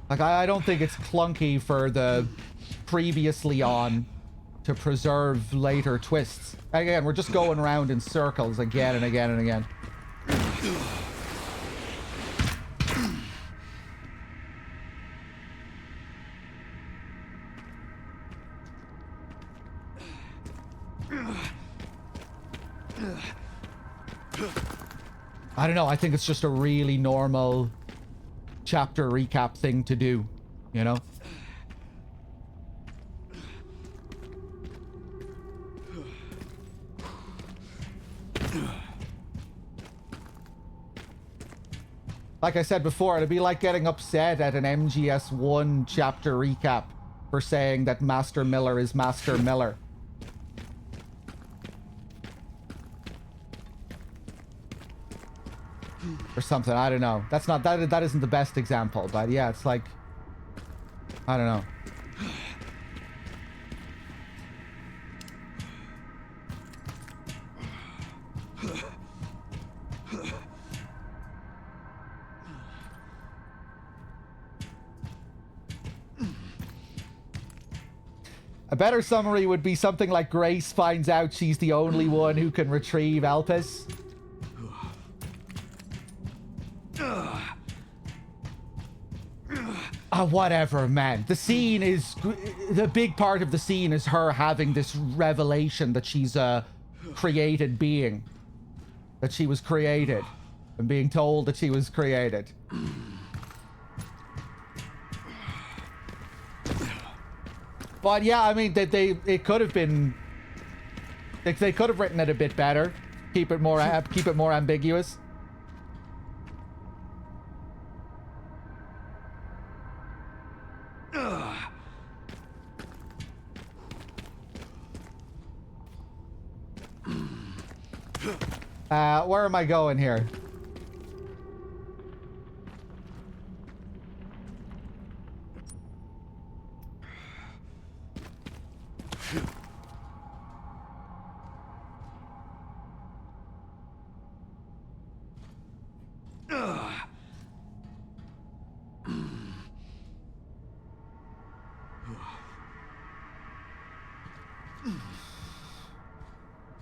Like, I don't think it's clunky for the previously on to preserve later twists. Again, we're just going around in circles again and again and again. I don't know, I think it's just a really normal chapter recap thing to do, you know? Like I said before, it'd be like getting upset at an MGS1 chapter recap for saying that Master Miller is Master Miller. Or something, I don't know. That's not, that isn't the best example, but yeah, it's like, I don't know. A better summary would be something like Grace finds out she's the only one who can retrieve Elpis. Whatever, man. The scene is... The big part of the scene is her having this revelation that she's a created being. That she was created. And being told that she was created. But yeah, I mean, it could have been... They could have written it a bit better. Keep it more ambiguous. Where am I going here?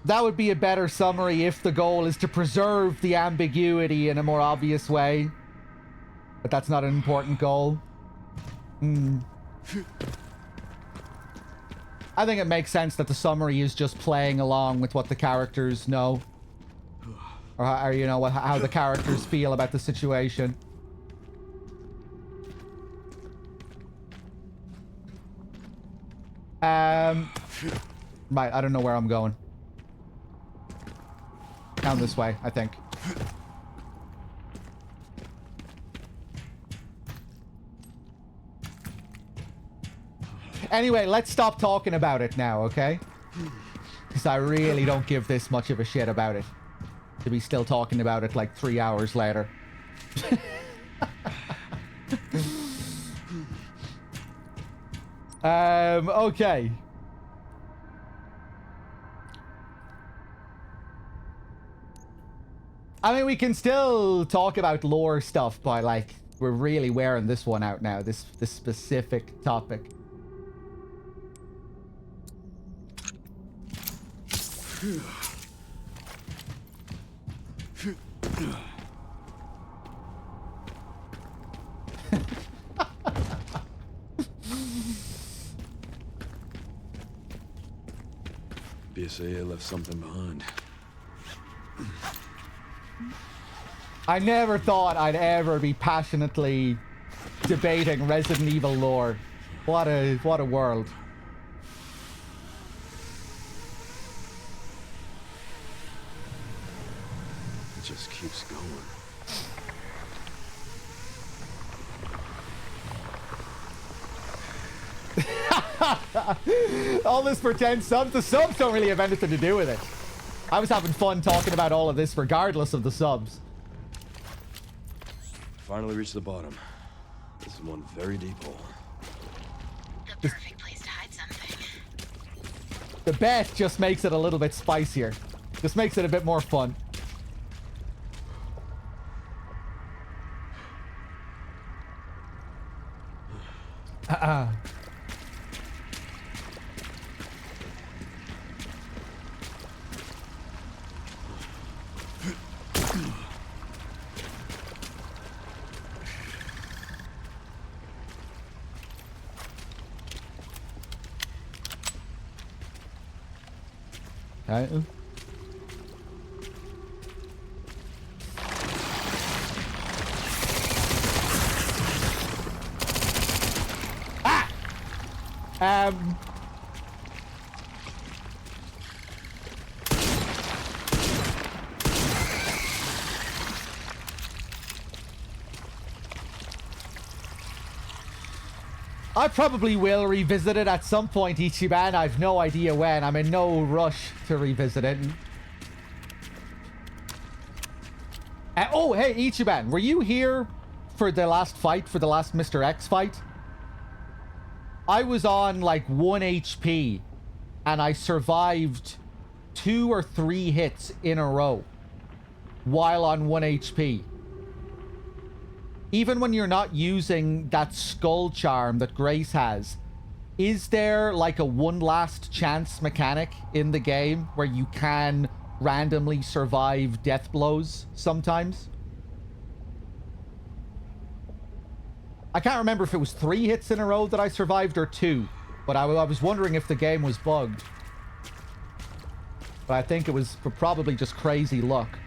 That would be a better summary if the goal is to preserve the ambiguity in a more obvious way. But that's not an important goal. I think it makes sense that the summary is just playing along with what the characters know. Or you know, how the characters feel about the situation. Right, I don't know where I'm going. Down this way, I think. Anyway, let's stop talking about it now, okay? Because I really don't give this much of a shit about it. To be still talking about it like 3 hours later. Okay. I mean, we can still talk about lore stuff, but like, we're really wearing this one out now, this specific topic. BSAA left something behind. I never thought I'd ever be passionately debating Resident Evil lore. What a world. It just keeps going. All this pretend subs, the subs don't really have anything to do with it. I was having fun talking about all of this regardless of the subs. Finally reached the bottom. This is one very deep hole. The perfect place to hide something. The bet just makes it a little bit spicier. Just makes it a bit more fun. Right. I probably will revisit it at some point, Ichiban. I've no idea when. I'm in no rush to revisit it. Oh, hey, Ichiban, were you here for the last fight, for the last Mr. X fight? I was on like 1 HP and I survived 2 or 3 hits in a row while on 1 HP. Even when you're not using that skull charm that Grace has, is there like a one last chance mechanic in the game where you can randomly survive death blows sometimes? I can't remember if it was 3 hits in a row that I survived or 2, but I was wondering if the game was bugged. But I think it was probably just crazy luck.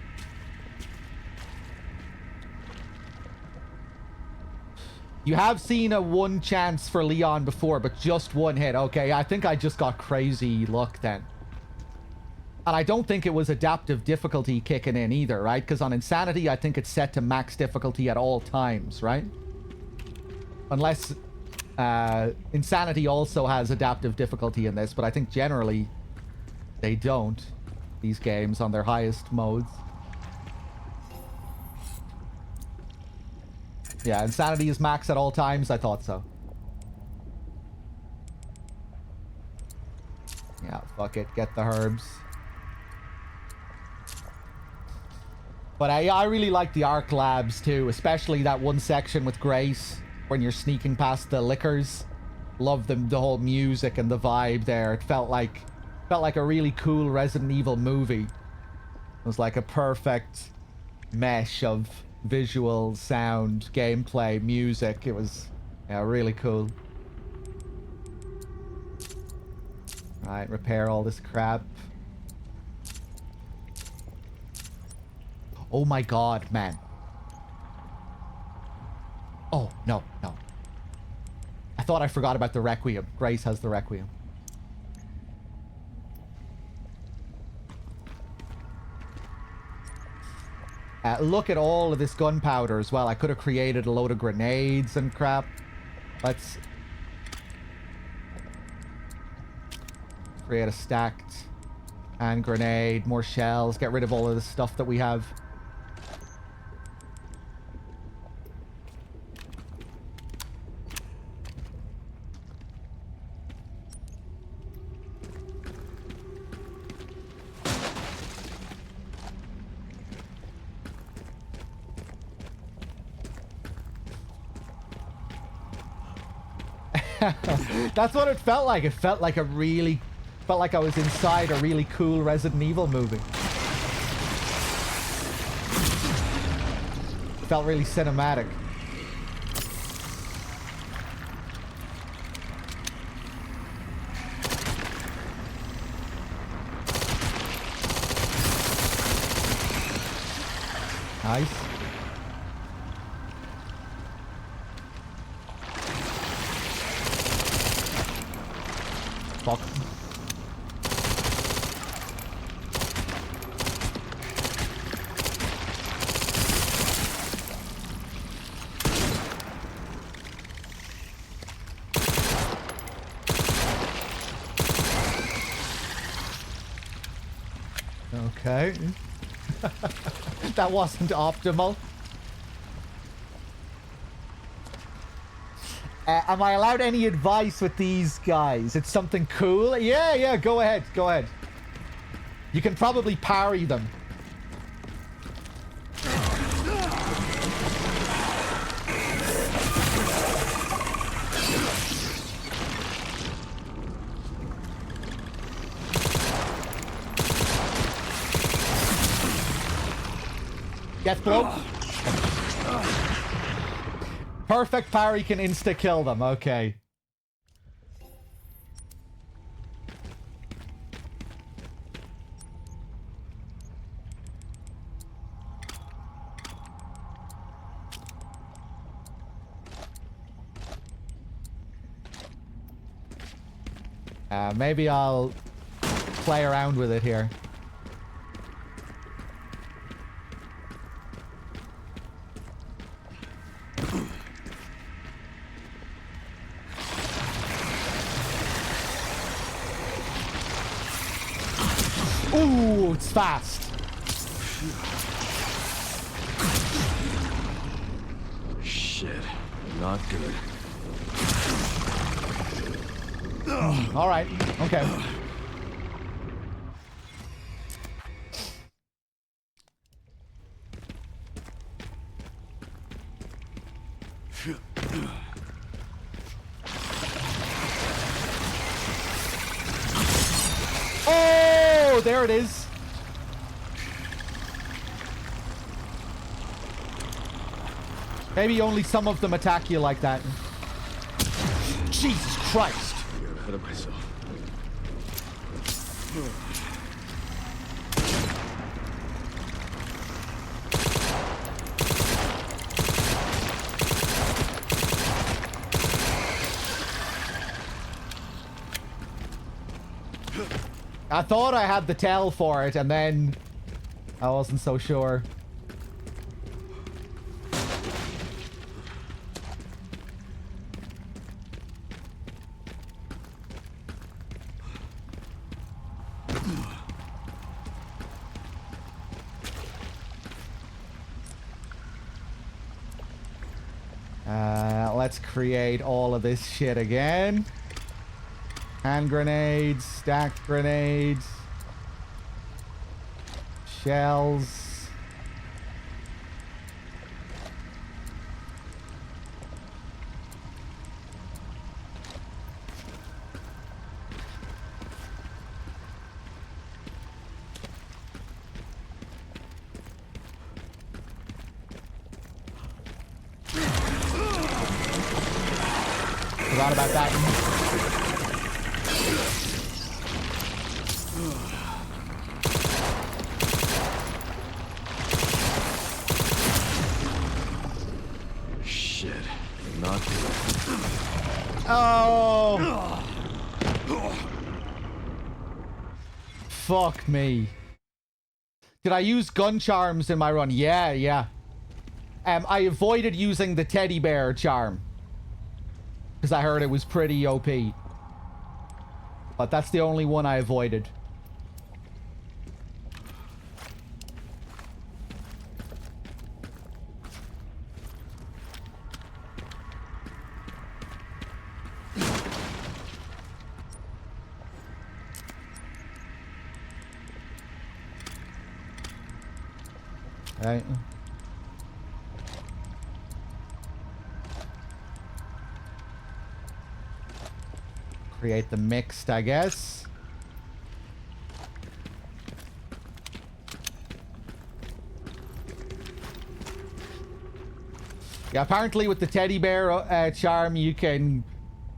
You have seen a 1 chance for Leon before, but just 1 hit. Okay, I think I just got crazy luck then. And I don't think it was adaptive difficulty kicking in either, right? Because on Insanity, I think it's set to max difficulty at all times, right? Unless Insanity also has adaptive difficulty in this, but I think generally they don't. These games on their highest modes. Yeah, Insanity is max at all times. I thought so. Yeah, fuck it. Get the herbs. But I really like the Arc Labs too, especially that one section with Grace when you're sneaking past the liquors. Love the whole music and the vibe there. It felt like a really cool Resident Evil movie. It was like a perfect mesh of visual, sound, gameplay, music. It was, yeah, really cool. Right, repair all this crap. Oh my god, man. Oh, no. I thought I forgot about the Requiem. Grace has the Requiem. Look at all of this gunpowder as well. I could have created a load of grenades and crap. Let's create a stacked hand grenade, more shells, get rid of all of the stuff that we have. That's what it felt like. It felt like felt like I was inside a really cool Resident Evil movie. Felt really cinematic. Nice. Fuck. Okay. That wasn't optimal. Am I allowed any advice with these guys? It's something cool? Yeah, go ahead. You can probably parry them. Death blow. Perfect parry can insta-kill them. Okay. Maybe I'll play around with it here. Ooh, it's fast. Shit, not good. All right. Okay. Oh, there it is. Maybe only some of them attack you like that. Jesus Christ. I got ahead of myself. I thought I had the tell for it, and then I wasn't so sure. Let's create all of this shit again. Hand grenades, stacked grenades, shells. Forgot about that. Shit. Not good. Oh! Fuck me. Did I use gun charms in my run? Yeah. I avoided using the teddy bear charm, because I heard it was pretty OP. But that's the only one I avoided. Right. Create the mixed, I guess. Yeah, apparently with the teddy bear charm, you can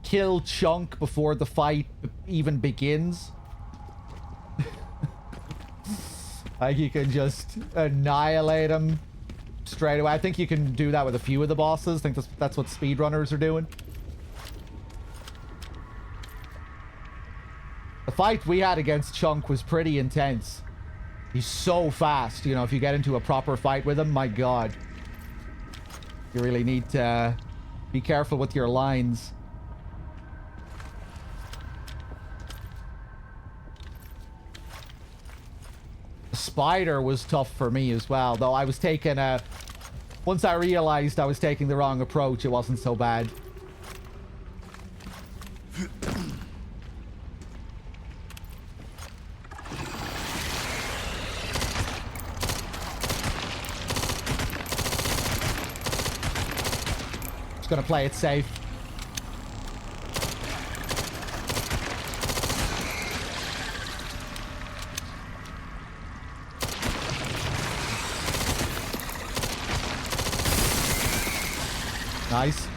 kill Chunk before the fight even begins. Like, you can just annihilate him straight away. I think you can do that with a few of the bosses. I think that's what speedrunners are doing. The fight we had against Chunk was pretty intense. He's so fast, you know, if you get into a proper fight with him, my god. You really need to be careful with your lines. The spider was tough for me as well, though I was taking a... Once I realized I was taking the wrong approach, it wasn't so bad. Gonna play it safe. Nice.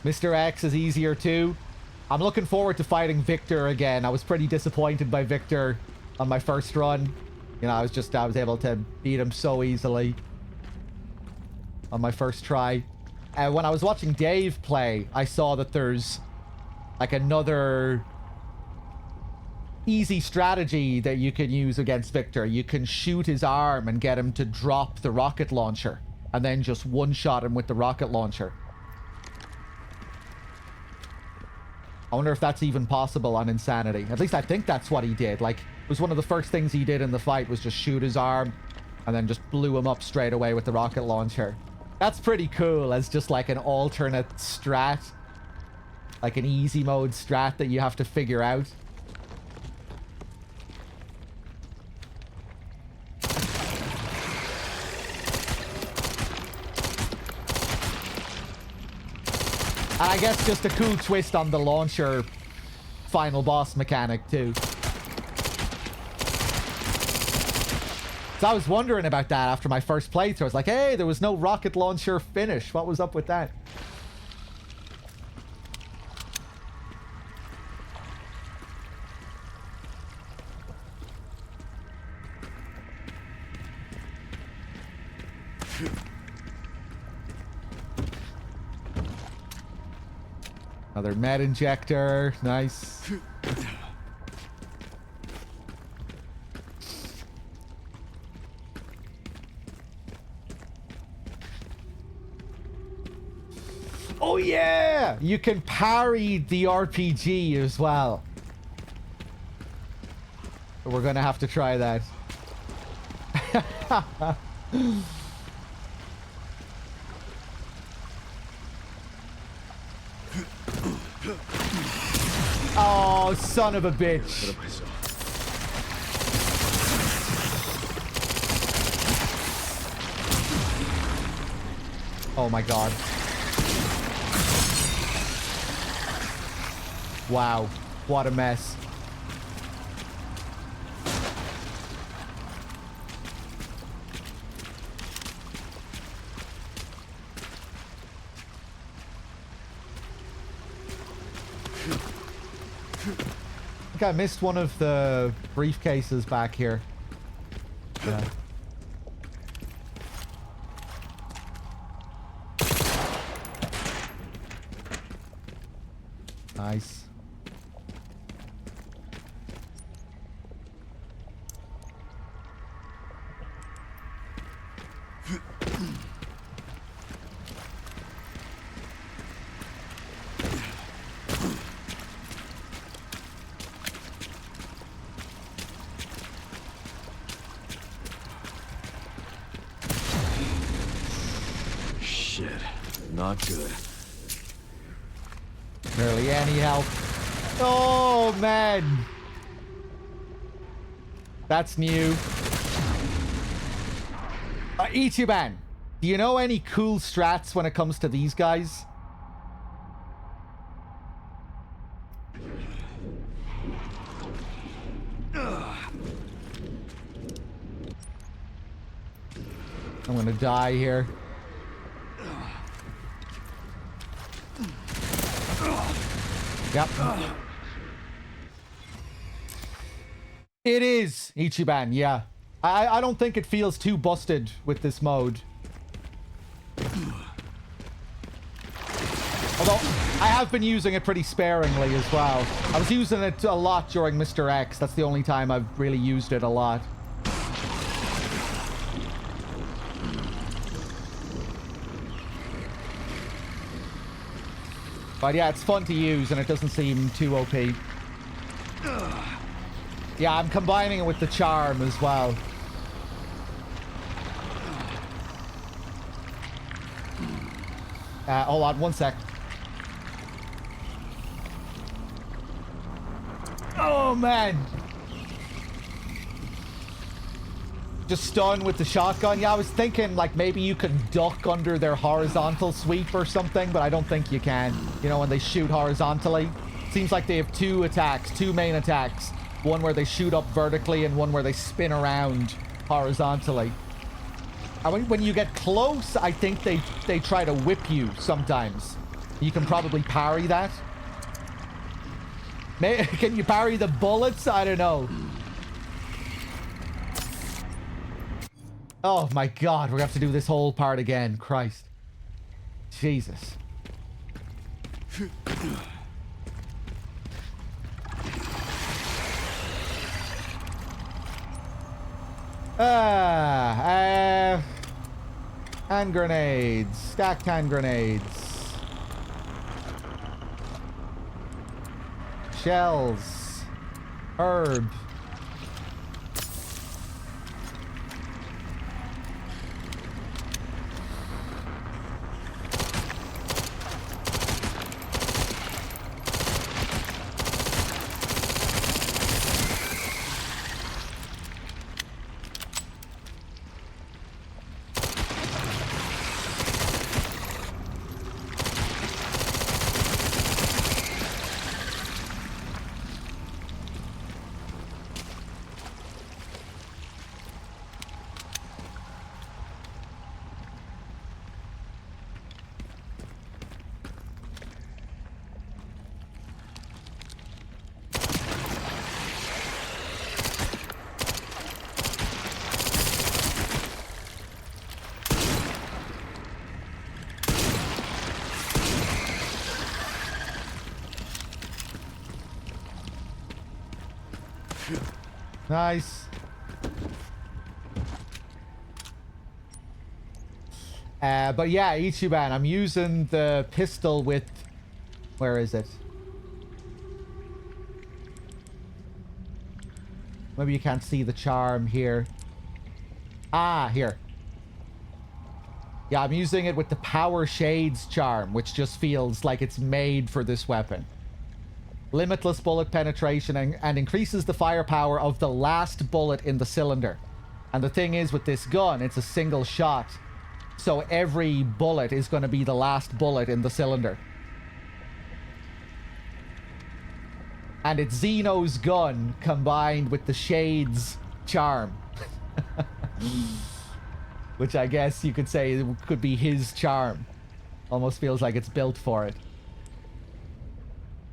Mr. X is easier too. I'm looking forward to fighting Victor again. I was pretty disappointed by Victor on my first run. You know, I was able to beat him so easily on my first try. And when I was watching Dave play, I saw that there's like another easy strategy that you can use against Victor. You can shoot his arm and get him to drop the rocket launcher, and then just one-shot him with the rocket launcher. I wonder if that's even possible on Insanity. At least I think that's what he did. Like, it was one of the first things he did in the fight was just shoot his arm and then just blew him up straight away with the rocket launcher. That's pretty cool as just like an alternate strat. Like an easy mode strat that you have to figure out. And I guess just a cool twist on the launcher final boss mechanic too. So I was wondering about that after my first playthrough. I was like, hey, there was no rocket launcher finish. What was up with that? Another med injector. Nice. Oh yeah! You can parry the RPG as well. We're gonna have to try that. Oh, son of a bitch. Oh my god. Wow. What a mess. I think I missed one of the briefcases back here. Yeah. Nice. Shit. Not good. Barely any help. Oh, man. That's new. Ichiban, do you know any cool strats when it comes to these guys? I'm gonna die here. Yep. It is Ichiban, yeah. I don't think it feels too busted with this mode. Although, I have been using it pretty sparingly as well. I was using it a lot during Mr. X. That's the only time I've really used it a lot. But yeah, it's fun to use and it doesn't seem too OP. Yeah, I'm combining it with the charm as well. Hold on, one sec. Oh, man. Just stunned with the shotgun. Yeah, I was thinking, like, maybe you can duck under their horizontal sweep or something, but I don't think you can. You know, when they shoot horizontally. Seems like they have two attacks, two main attacks. One where they shoot up vertically and one where they spin around horizontally. And when you get close, I think they try to whip you sometimes. You can probably parry that. Can you parry the bullets? I don't know. Oh my god, we're gonna have to do this whole part again. Christ. Jesus. Hand grenades. Stacked hand grenades. Shells. Herb. Nice. But yeah, Ichiban, I'm using the pistol with... Where is it? Maybe you can't see the charm here. Ah, here. Yeah, I'm using it with the Power Shades charm, which just feels like it's made for this weapon. Limitless bullet penetration and increases the firepower of the last bullet in the cylinder. And the thing is, with this gun, it's a single shot. So every bullet is going to be the last bullet in the cylinder. And it's Zeno's gun combined with the Shades charm. Which I guess you could say could be his charm. Almost feels like it's built for it.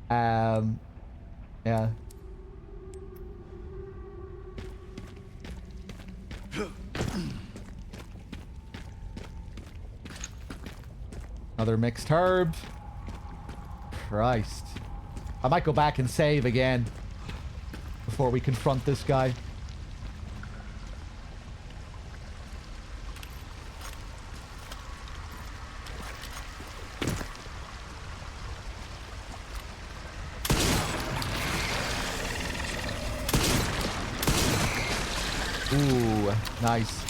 Yeah. Another mixed herb. Christ. I might go back and save again before we confront this guy. Ooh, nice.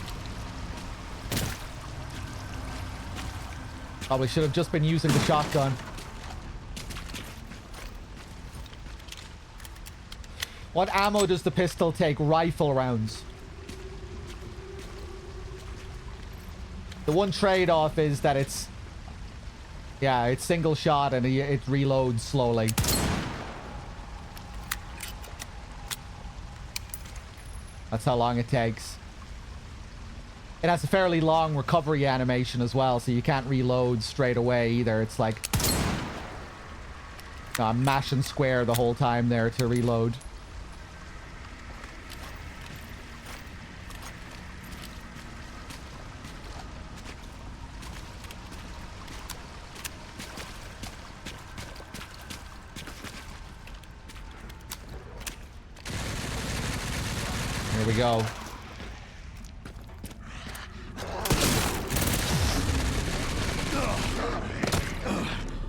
Probably should have just been using the shotgun. What ammo does the pistol take? Rifle rounds. The one trade-off is that it's... Yeah, it's single shot and it reloads slowly. That's how long it takes. It has a fairly long recovery animation as well, so you can't reload straight away either. It's like... No, I'm mashing square the whole time there to reload. Here we go.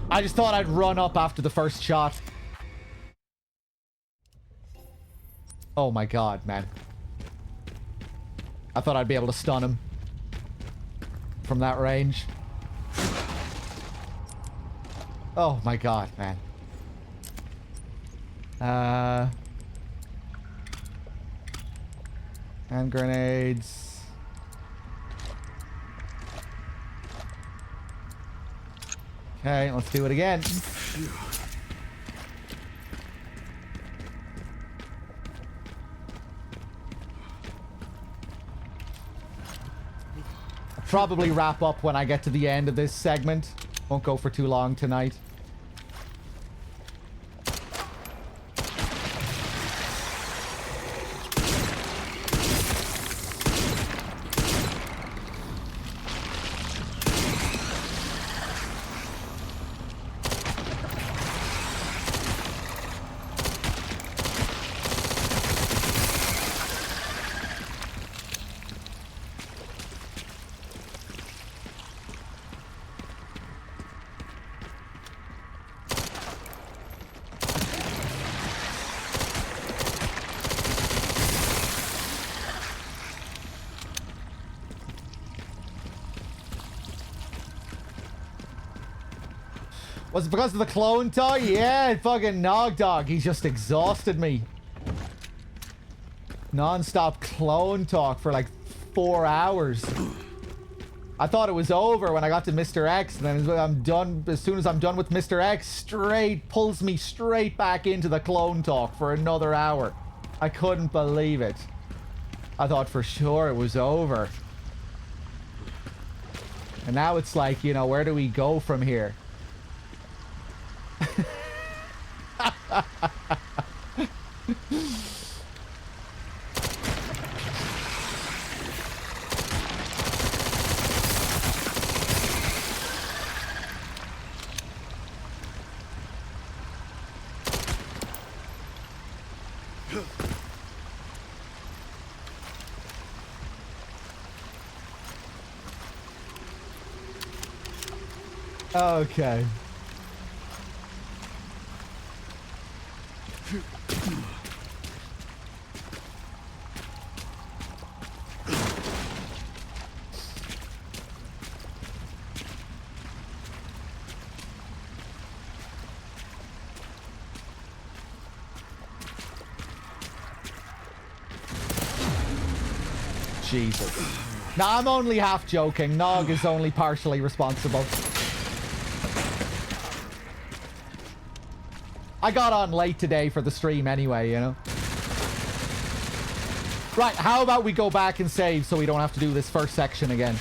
I just thought I'd run up after the first shot. Oh my god, man. I thought I'd be able to stun him from that range. Oh my god, man. Hand grenades. Okay, let's do it again. I'll probably wrap up when I get to the end of this segment. Won't go for too long tonight. Was it because of the clone talk? Yeah, fucking Nog Dog. He just exhausted me. Non-stop clone talk for like 4 hours. I thought it was over when I got to Mr. X, and then I'm done. As soon as I'm done with Mr. X, pulls me straight back into the clone talk for another hour. I couldn't believe it. I thought for sure it was over. And now it's like, you know, where do we go from here? Okay. Jesus. Now, I'm only half joking. Nog is only partially responsible. I got on late today for the stream anyway, you know? Right, how about we go back and save so we don't have to do this first section again?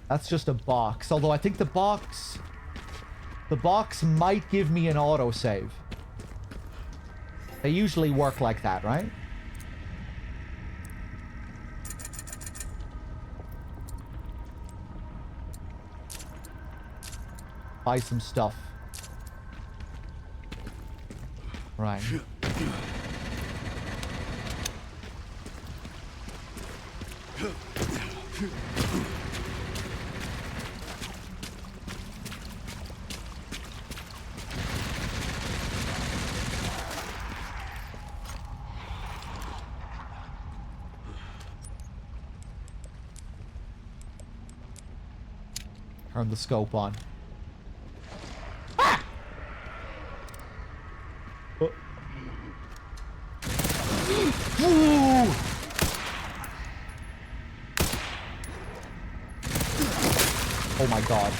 That's just a box. Although I think the box might give me an autosave. They usually work like that, right? Buy some stuff. Right. Turn the scope on. Ah! Ooh! Oh my god.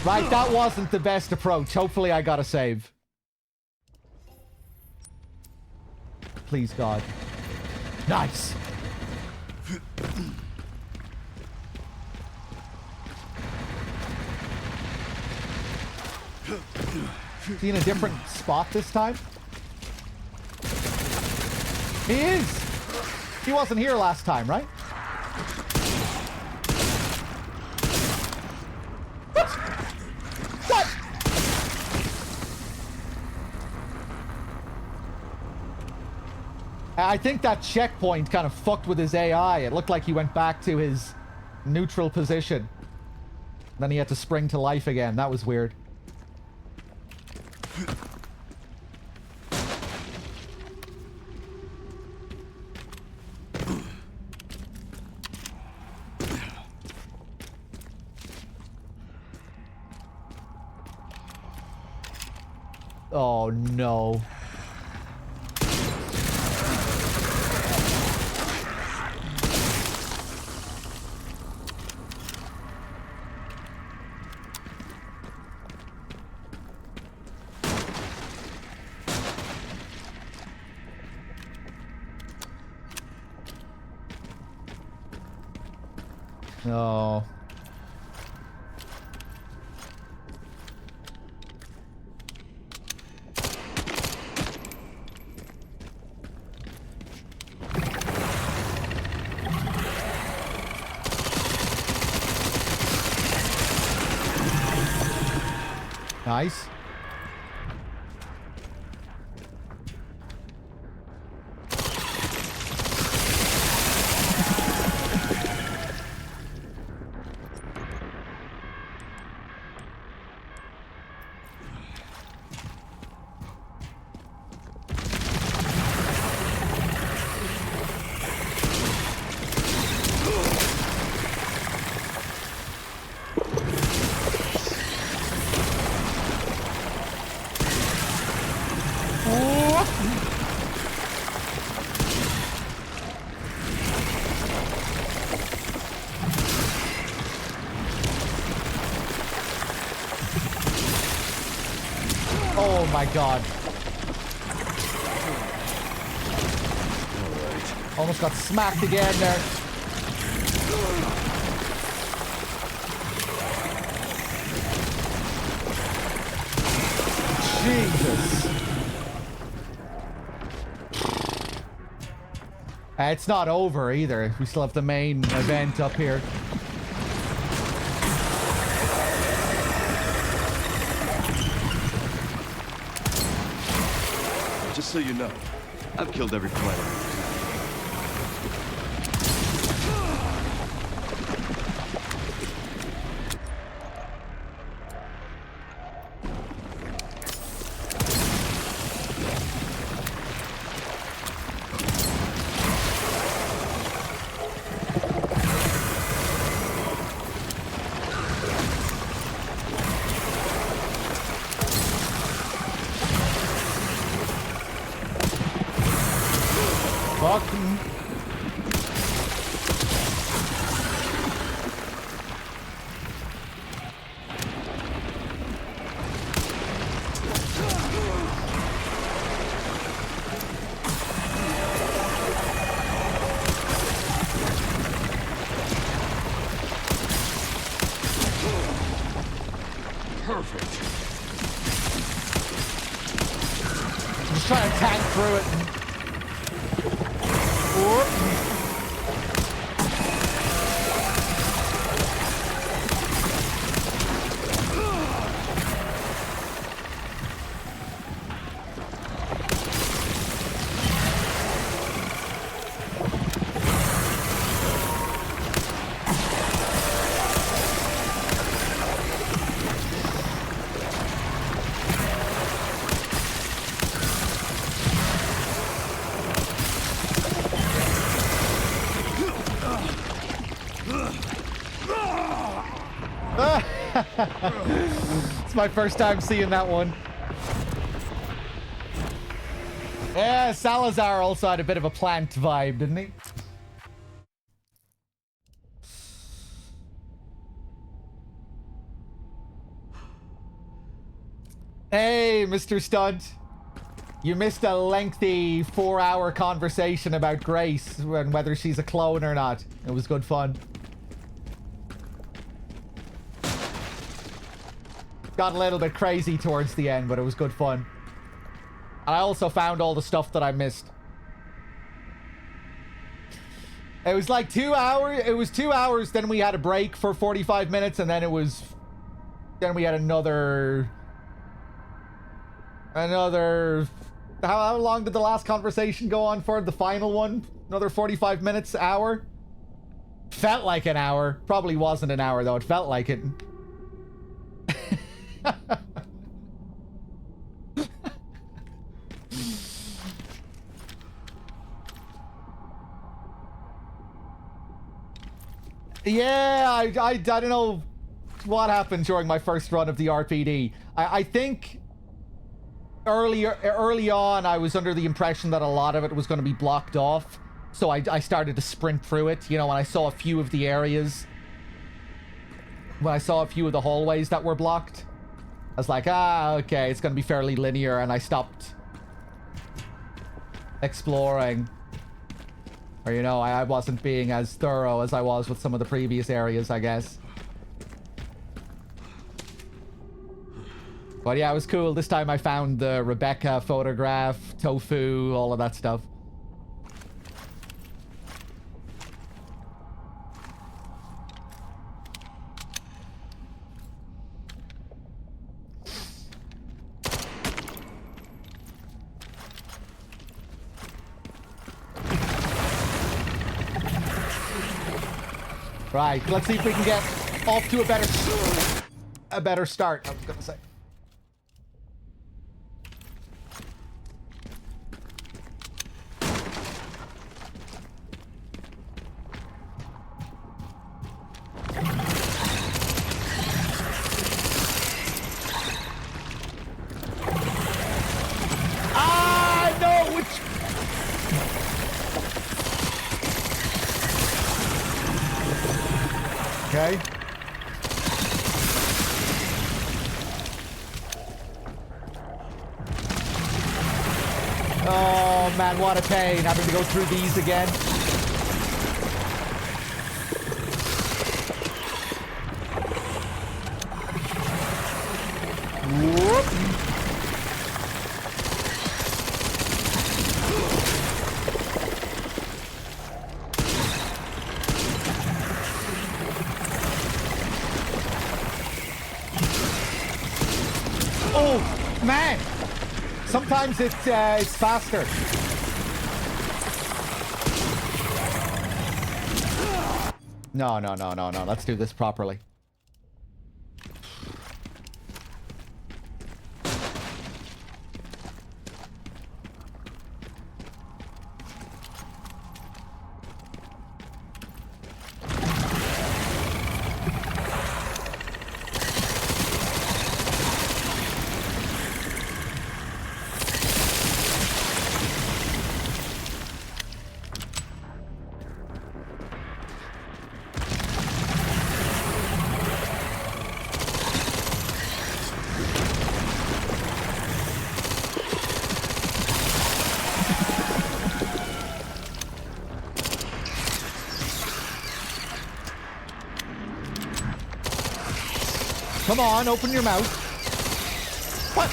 Right, that wasn't the best approach. Hopefully I got a save. Please, God. Nice. Is he in a different spot this time? He is! He wasn't here last time, right? What? What? I think that checkpoint kind of fucked with his AI. It looked like he went back to his neutral position. Then he had to spring to life again. That was weird. Oh no. No. Nice. Oh my god. Almost got smacked again there. Jesus. It's not over either. We still have the main event up here. Just so you know, I've killed every planet. Fucking. Perfect. I'm just trying to tank through it. It's my first time seeing that one. Yeah, Salazar also had a bit of a plant vibe, didn't he? Hey, Mr. Stunt. You missed a lengthy 4-hour conversation about Grace and whether she's a clone or not. It was good fun. Got a little bit crazy towards the end, but it was good fun. And I also found all the stuff that I missed. It was like 2 hours. It was 2 hours, then we had a break for 45 minutes, and then it was... Then we had another... How long did the last conversation go on for? The final one? Another 45 minutes, hour? Felt like an hour. Probably wasn't an hour, though. It felt like it. Yeah, I don't know what happened during my first run of the RPD. I think early on I was under the impression that a lot of it was going to be blocked off, so I started to sprint through it. You know, when I saw a few of the areas, when I saw a few of the hallways that were blocked, I was like, okay, it's going to be fairly linear, and I stopped exploring. Or, you know, I wasn't being as thorough as I was with some of the previous areas, I guess. But yeah, it was cool. This time I found the Rebecca photograph, tofu, all of that stuff. Right, let's see if we can get off to a better start, I was gonna say. Okay. Oh man, what a pain having to go through these again. Whoop. Oh, man! Sometimes it's faster. No. Let's do this properly. Come on, open your mouth. What?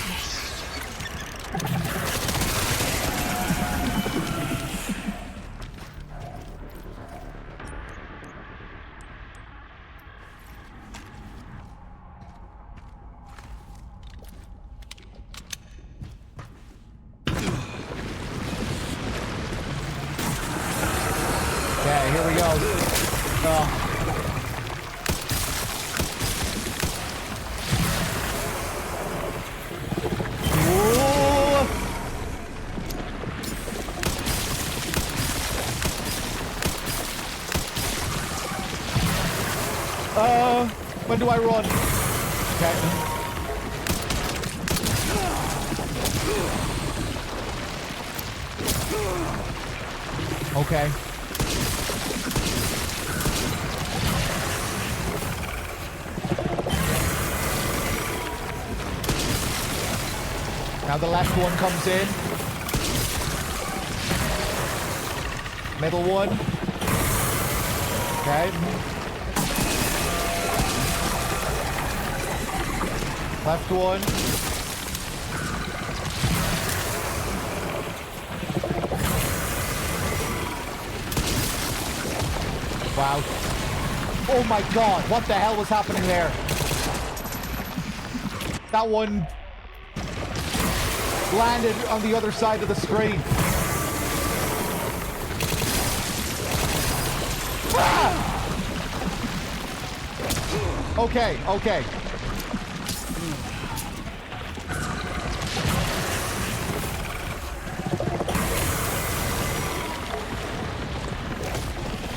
Okay, here we go. When do I run? Okay. Okay. Now the left one comes in. Middle one. Okay. Left one. Wow. Oh my god, what the hell was happening there? That one landed on the other side of the screen. Ah! Okay, okay.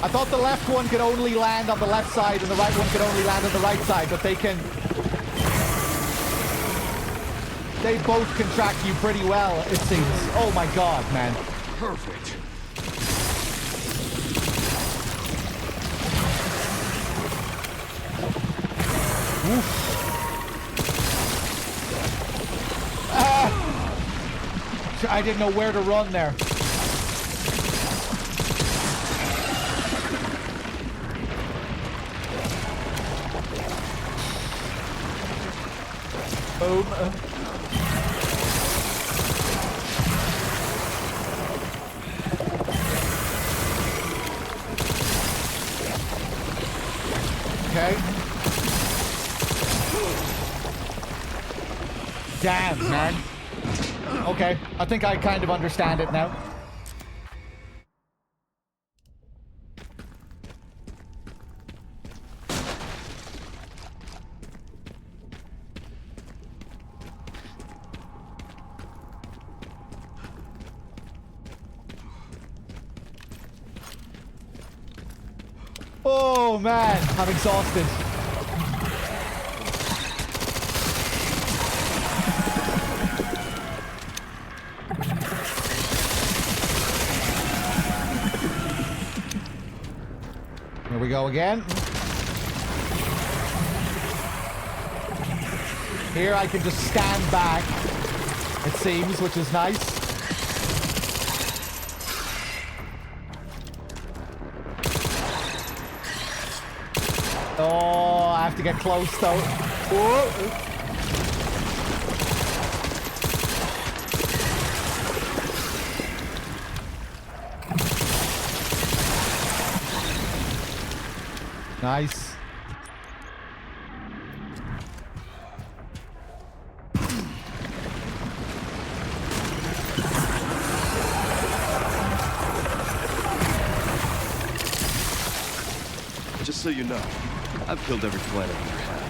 I thought the left one could only land on the left side and the right one could only land on the right side, but they both can track you pretty well, it seems. Oh my god, man. Perfect. Oof. Ah! I didn't know where to run there. Boom. Okay. Damn, man. Okay, I think I kind of understand it now. Oh man, I'm exhausted. Here we go again. Here I can just stand back, it seems, which is nice. Oh, I have to get close though. Whoa. Nice. Just so you know, I've killed every planet I've ever had.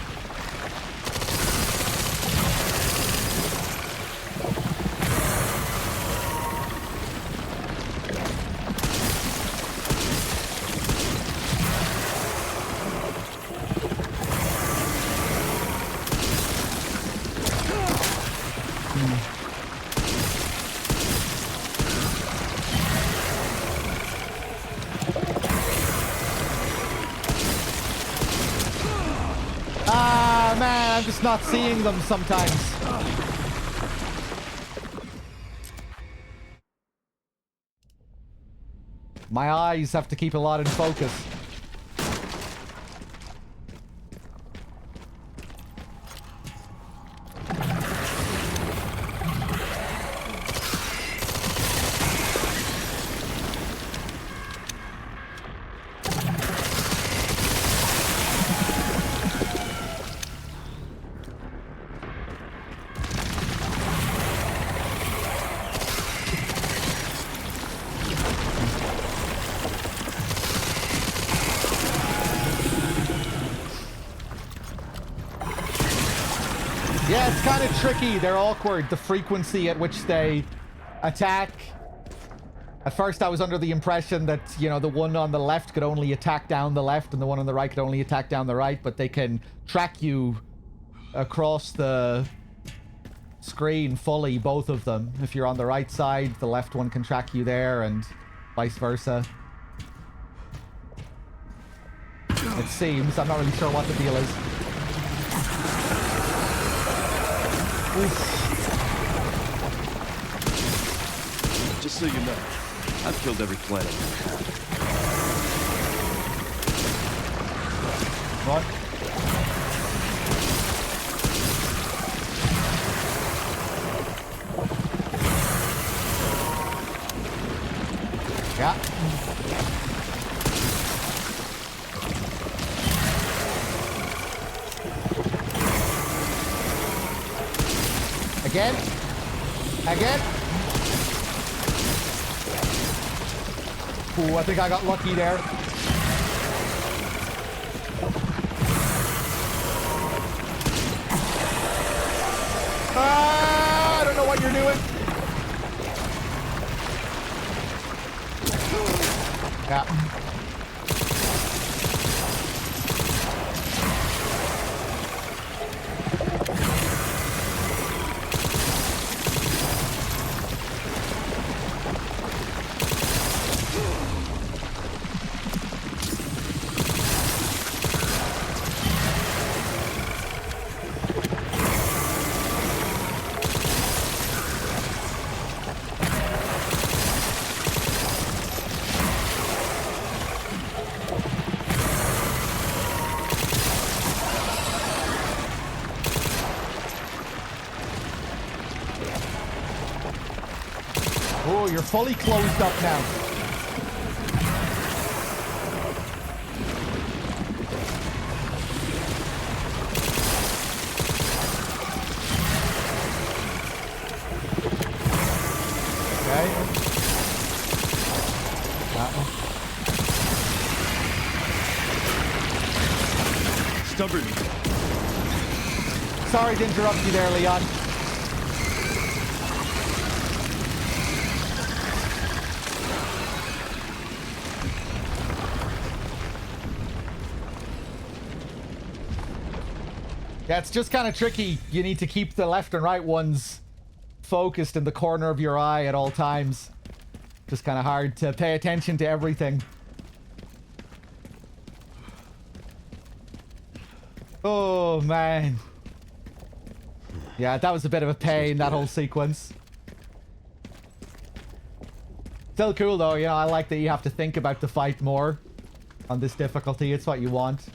Ah, man, I'm just not seeing them sometimes. My eyes have to keep a lot in focus. Yeah, it's kind of tricky. They're awkward, the frequency at which they attack. At first, I was under the impression that, you know, the one on the left could only attack down the left and the one on the right could only attack down the right, but they can track you across the screen fully, both of them. If you're on the right side, the left one can track you there, and vice versa. It seems. I'm not really sure what the deal is. Just so you know, I've killed every planet I've ever had. What? Yeah. Again. Again. Ooh, I think I got lucky there. I don't know what you're doing. Yeah. Oh, you're fully closed up now. Okay. That one. Stubborn. Sorry to interrupt you there, Leon. Yeah, it's just kind of tricky. You need to keep the left and right ones focused in the corner of your eye at all times. Just kind of hard to pay attention to everything. Oh, man. Yeah, that was a bit of a pain, that whole sequence. Still cool, though. You know, I like that you have to think about the fight more on this difficulty. It's what you want.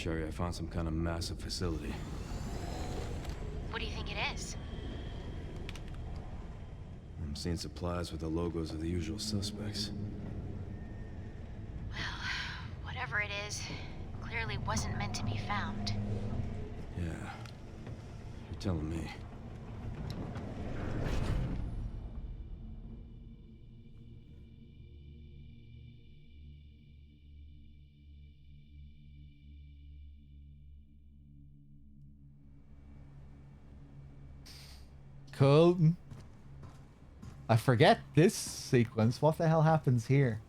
Sherry, I found some kind of massive facility. What do you think it is? I'm seeing supplies with the logos of the usual suspects. Well, whatever it is, clearly wasn't meant to be found. Yeah, you're telling me. Cool. I forget this sequence. What the hell happens here?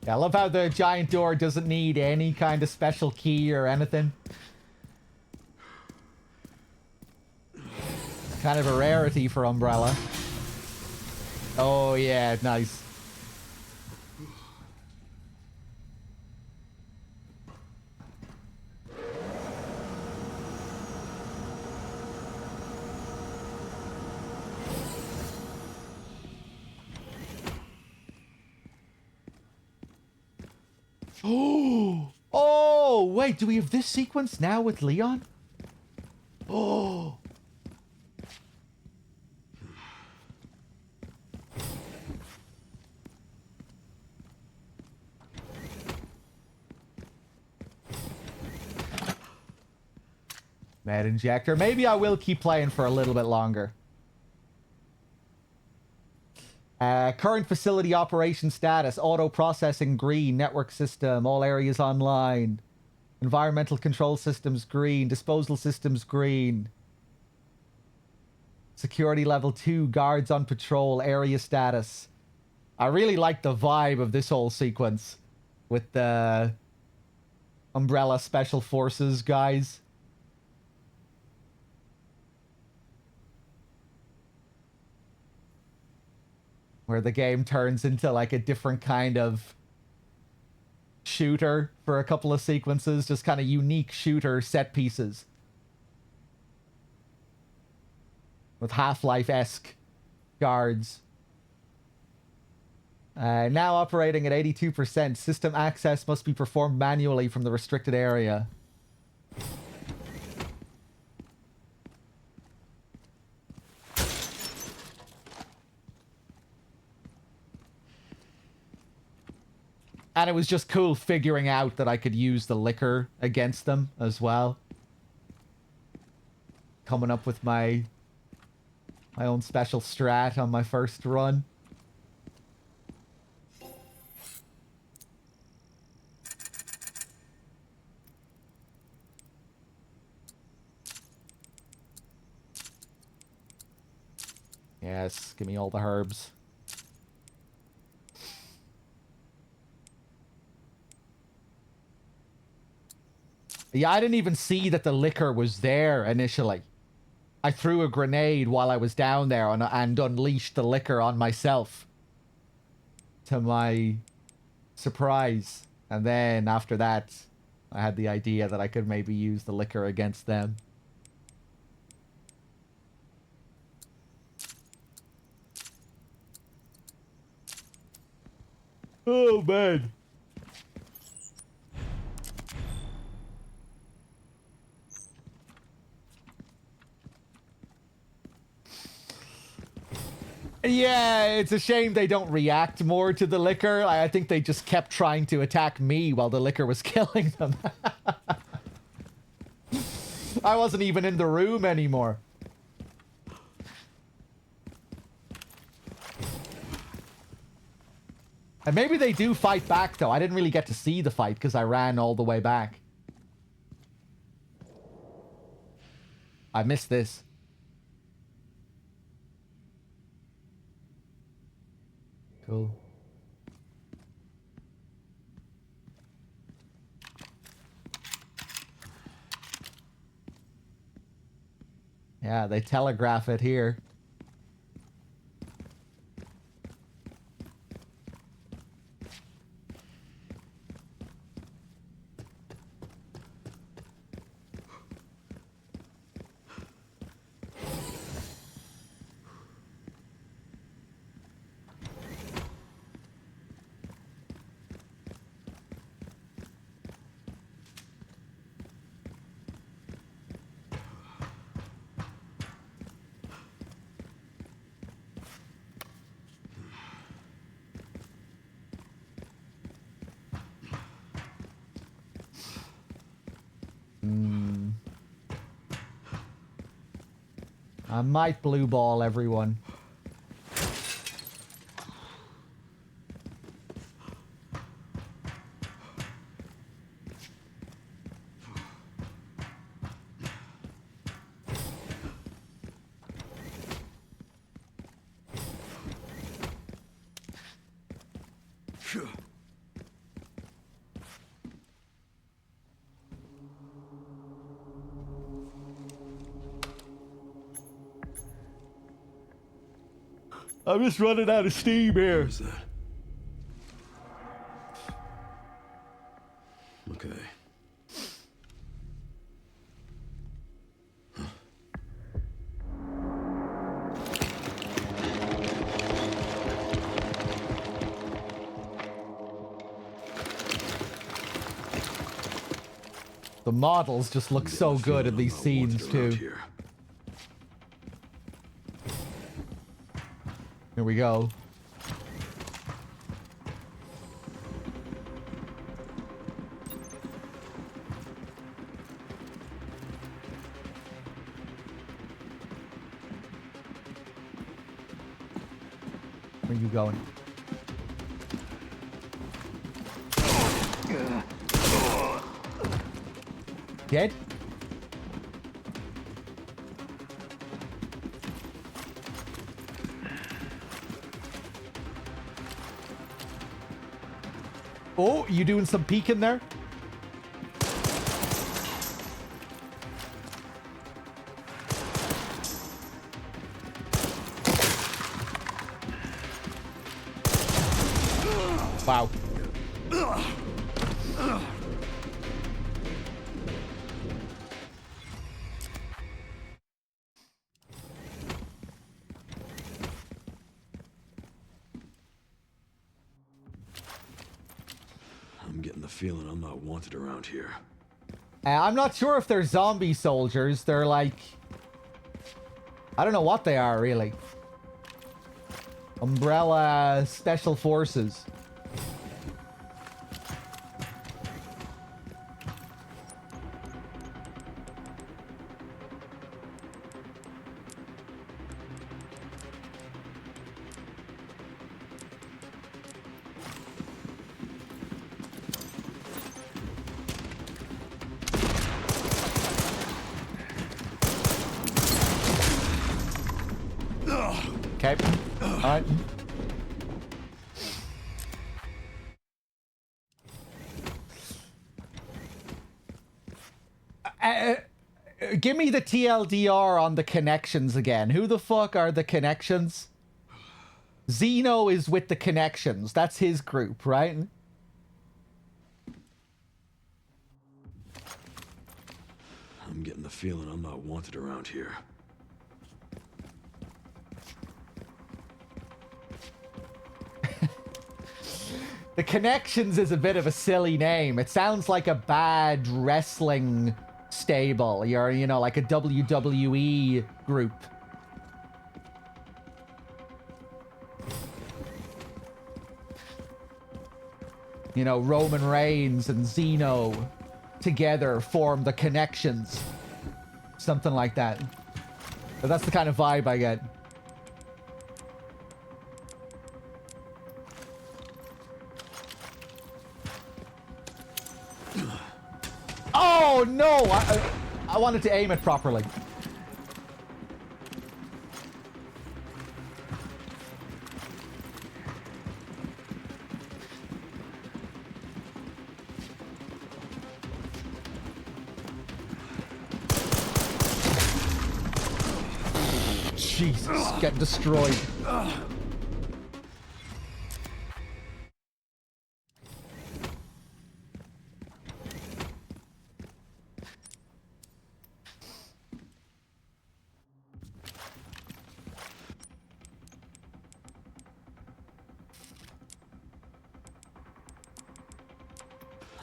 Yeah, I love how the giant door doesn't need any kind of special key or anything. Kind of a rarity for Umbrella. Oh yeah, nice. Oh! Oh, wait, do we have this sequence now with Leon? Oh! Med injector. Maybe I will keep playing for a little bit longer. Current facility operation status. Auto processing green. Network system. All areas online. Environmental control systems green. Disposal systems green. Security level 2. Guards on patrol. Area status. I really like the vibe of this whole sequence. With the Umbrella Special Forces guys. Where the game turns into like a different kind of shooter for a couple of sequences. Just kind of unique shooter set pieces. With Half-Life-esque guards. Now operating at 82%. System access must be performed manually from the restricted area. And it was just cool figuring out that I could use the liquor against them as well. Coming up with my own special strat on my first run. Yes, give me all the herbs. Yeah, I didn't even see that the liquor was there initially. I threw a grenade while I was down there and unleashed the liquor on myself. To my surprise. And then after that, I had the idea that I could maybe use the liquor against them. Oh, man. Yeah, it's a shame they don't react more to the liquor. I think they just kept trying to attack me while the liquor was killing them. I wasn't even in the room anymore. And maybe they do fight back, though. I didn't really get to see the fight because I ran all the way back. I missed this. Cool. Yeah, they telegraph it here. I might blue ball everyone. I'm just running out of steam here. Where's that? Okay. The models just look so good in these scenes too. Here we go. Where are you going? Dead? Oh, you doing some peeking there? Wow. I'm getting the feeling I'm not wanted around here. I'm not sure if they're zombie soldiers. They're like... I don't know what they are, really. Umbrella Special Forces. Okay. Alright. Give me the TLDR on the connections again. Who the fuck are the connections? Zeno is with the connections. That's his group, right? I'm getting the feeling I'm not wanted around here. The Connections is a bit of a silly name. It sounds like a bad wrestling stable. You're, you know, like a WWE group. You know, Roman Reigns and Zeno together form the Connections. Something like that. But that's the kind of vibe I get. Oh no! I wanted to aim it properly. Jesus, get destroyed.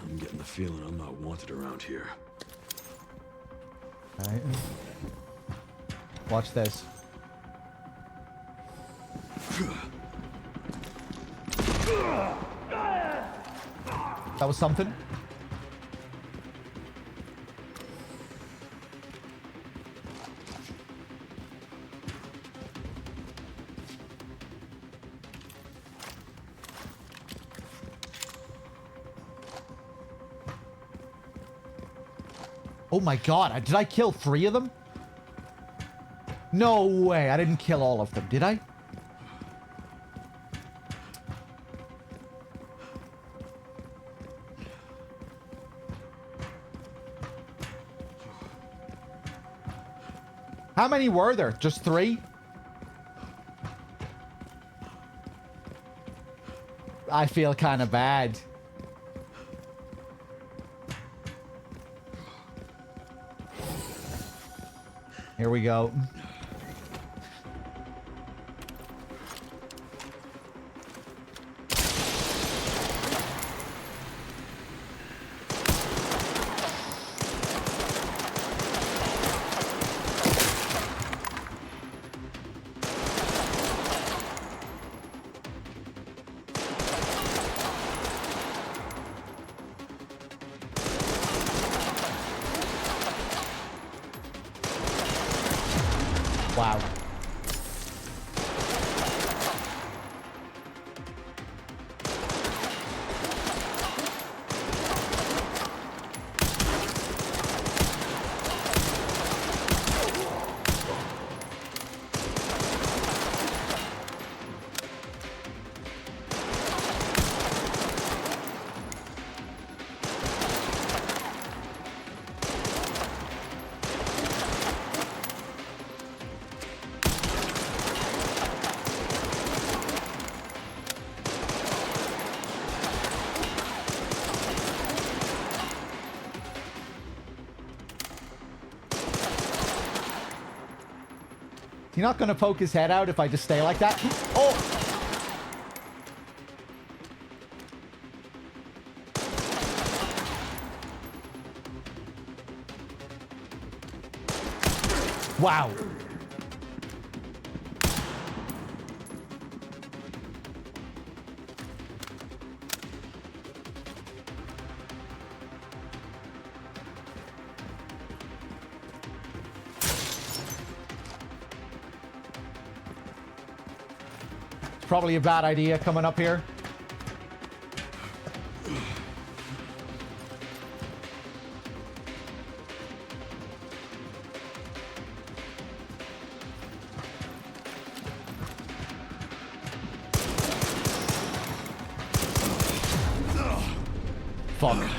I'm getting the feeling I'm not wanted around here. Alright. Watch this. That was something. Oh my god, did I kill 3 of them? No way, I didn't kill all of them, did I? How many were there? Just 3? I feel kind of bad. Here we go. Wow. You're not going to poke his head out if I just stay like that? Oh! Wow. Probably a bad idea coming up here. Fuck.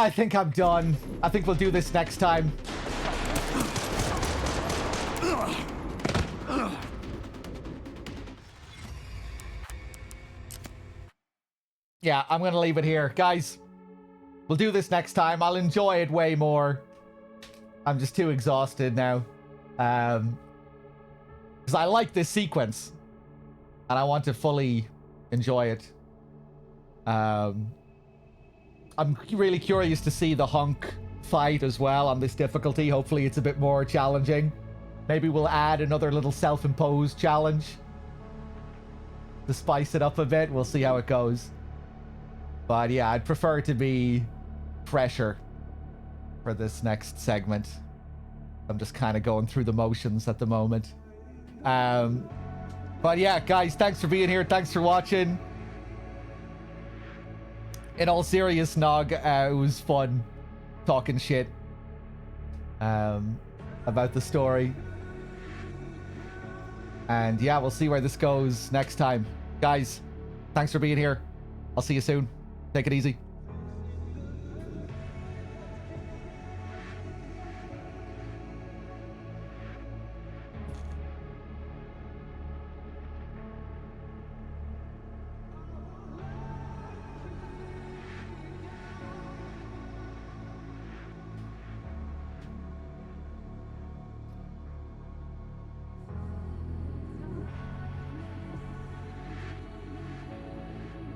I think I'm done. I think we'll do this next time. Yeah, I'm gonna leave it here. Guys, we'll do this next time. I'll enjoy it way more. I'm just too exhausted now. Because I like this sequence. And I want to fully enjoy it. I'm really curious to see the hunk fight as well on this difficulty. Hopefully it's a bit more challenging. Maybe we'll add another little self-imposed challenge to spice it up a bit. We'll see how it goes. But yeah, I'd prefer to be fresher for this next segment. I'm just kind of going through the motions at the moment. But yeah, guys, thanks for being here. Thanks for watching. In all seriousness, Nog, it was fun talking shit about the story. And yeah, we'll see where this goes next time. Guys, thanks for being here. I'll see you soon. Take it easy.